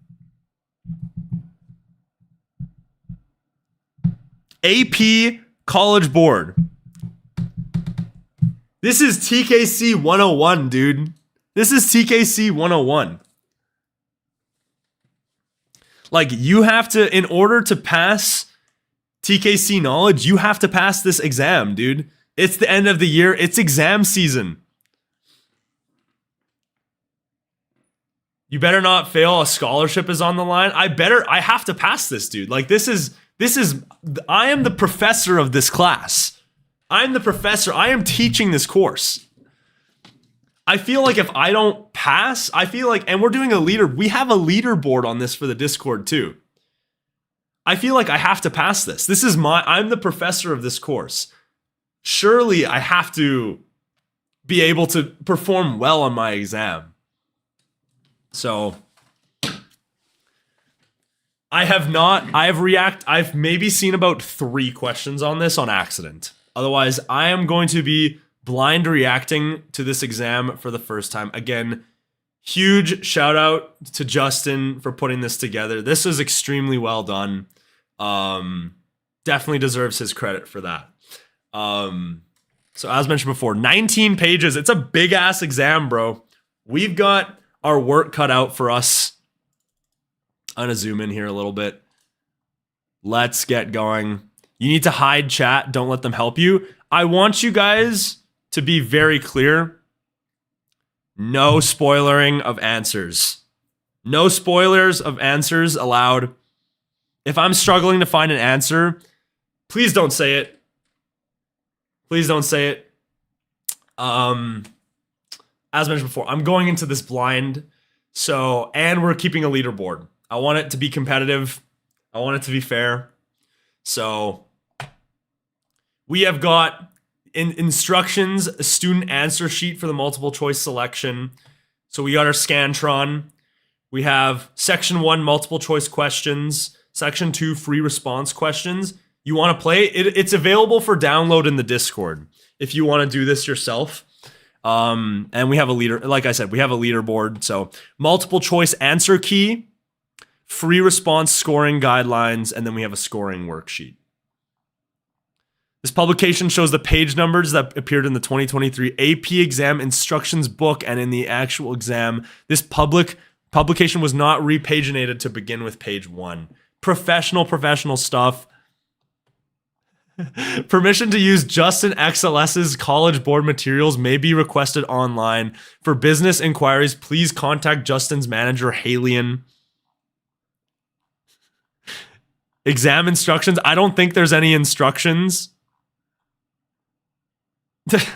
AP College Board. This is TKC 101, dude. This is TKC 101. Like, you have to, in order to pass TKC knowledge, you have to pass this exam, dude. It's the end of the year. It's exam season. You better not fail. A scholarship is on the line. I have to pass this, dude. Like, this is, I am the professor of this class. I'm the professor. I am teaching this course. I feel like if I don't pass, I feel like, and we're doing we have a leaderboard on this for the Discord too. I feel like I have to pass this. I'm the professor of this course. Surely I have to be able to perform well on my exam. So I have not. I've maybe seen about 3 questions on this on accident. Otherwise, I am going to be blind reacting to this exam for the first time. Again, huge shout out to Justin for putting this together. This is extremely well done. Definitely deserves his credit for that. So as mentioned before, 19 pages. It's a big ass exam, bro. We've got our work cut out for us. I'm gonna zoom in here a little bit. Let's get going. You need to hide chat. Don't let them help you. I want you guys to be very clear. No spoilering of answers. No spoilers of answers allowed. If I'm struggling to find an answer, please don't say it. Please don't say it. As mentioned before, I'm going into this blind. So, and we're keeping a leaderboard. I want it to be competitive. I want it to be fair. So, we have got in instructions, a student answer sheet for the multiple choice selection. So we got our Scantron. We have section 1 multiple choice questions, section 2 free response questions. You want to play? It's available for download in the Discord if you want to do this yourself. And we have a leader, like I said, we have a leaderboard. So multiple choice answer key, free response scoring guidelines, and then we have a scoring worksheet. This publication shows the page numbers that appeared in the 2023 AP exam instructions book and in the actual exam. This publication was not repaginated to begin with page 1. Professional stuff. Permission to use Justin XLS's College Board materials may be requested online. For business inquiries, please contact Justin's manager, Halian. Exam instructions. I don't think there's any instructions.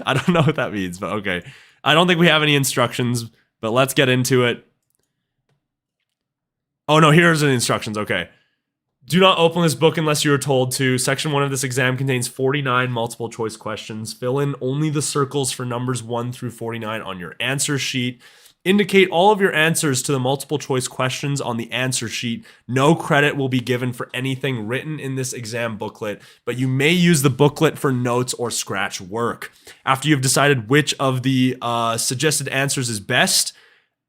I don't know what that means, but okay. I don't think we have any instructions, but let's get into it. Oh no, here's the instructions. Okay. Do not open this book unless you are told to. Section 1 of this exam contains 49 multiple choice questions. Fill in only the circles for numbers 1 through 49 on your answer sheet. Indicate all of your answers to the multiple choice questions on the answer sheet. No credit will be given for anything written in this exam booklet, but you may use the booklet for notes or scratch work. After you've decided which of the suggested answers is best,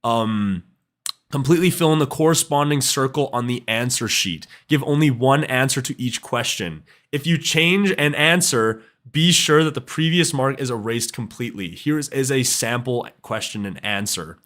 completely fill in the corresponding circle on the answer sheet. Give only one answer to each question. If you change an answer, be sure that the previous mark is erased completely. Here is a sample question and answer.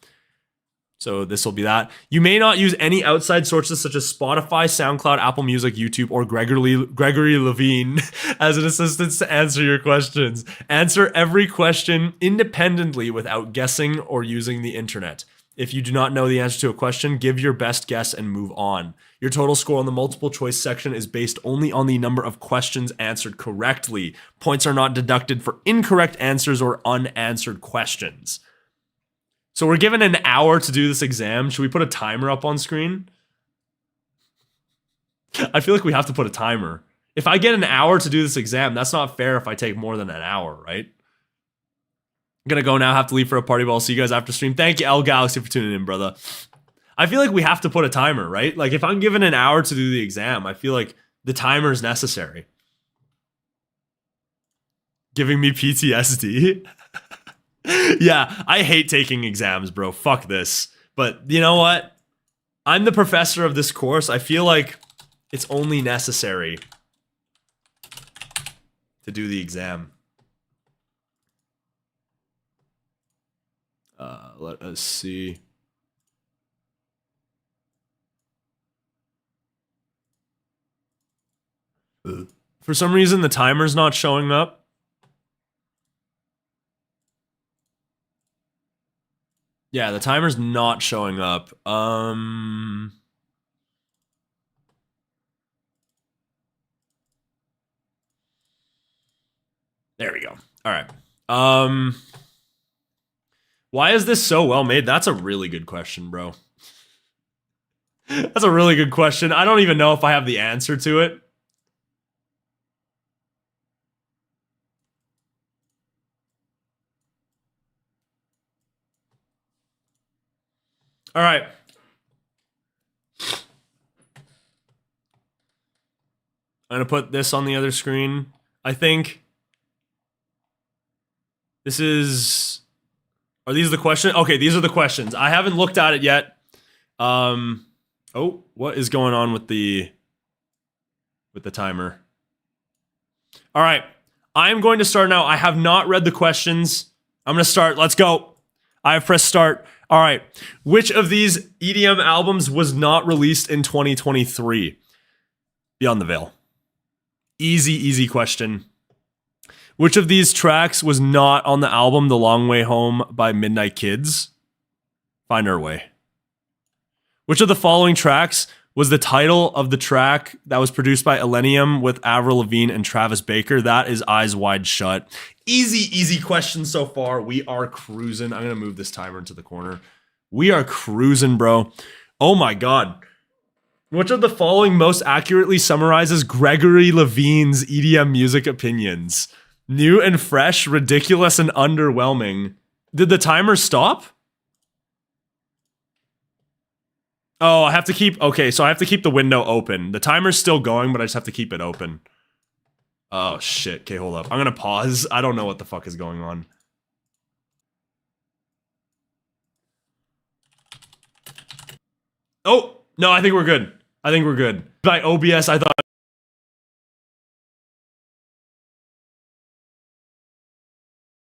So this will be that. You may not use any outside sources such as Spotify, SoundCloud, Apple Music, YouTube, or Gregory Levine as an assistant to answer your questions. Answer every question independently without guessing or using the internet. If you do not know the answer to a question, give your best guess and move on. Your total score on the multiple choice section is based only on the number of questions answered correctly. Points are not deducted for incorrect answers or unanswered questions. So we're given an hour to do this exam. Should we put a timer up on screen? I feel like we have to put a timer. If I get an hour to do this exam, that's not fair if I take more than an hour, right? I'm gonna go now, have to leave for a party, but I'll see you guys after stream. Thank you, L Galaxy, for tuning in, brother. I feel like we have to put a timer, right? Like if I'm given an hour to do the exam, I feel like the timer is necessary. Giving me PTSD. Yeah, I hate taking exams, bro. Fuck this. But you know what? I'm the professor of this course. I feel like it's only necessary to do the exam. Let us see. For some reason, the timer's not showing up. Yeah, the timer's not showing up. There we go. All right. Why is this so well made? That's a really good question, bro. That's a really good question. I don't even know if I have the answer to it. All right. I'm gonna put this on the other screen. I think this is. Are these the questions? Okay, these are the questions. I haven't looked at it yet. Oh, what is going on with the timer? All right, I am going to start now. I have not read the questions. I'm gonna start. Let's go. I have pressed start. All right. Which of these EDM albums was not released in 2023? Beyond the Veil. Easy, easy question. Which of these tracks was not on the album The Long Way Home by Midnight Kids? Find Our Way. Which of the following tracks was the title of the track that was produced by Illenium with Avril Lavigne and Travis Baker? That is Eyes Wide Shut. Easy, easy question so far. We are cruising. I'm going to move this timer into the corner. We are cruising, bro. Oh my God. Which of the following most accurately summarizes Gregory Levine's EDM music opinions? New and fresh, ridiculous, and underwhelming. Did the timer stop? Oh, I have to keep... Okay, so I have to keep the window open. The timer's still going, but I just have to keep it open. Oh, shit. Okay, hold up. I'm gonna pause. I don't know what the fuck is going on. Oh, no, I think we're good. I think we're good. By OBS, I thought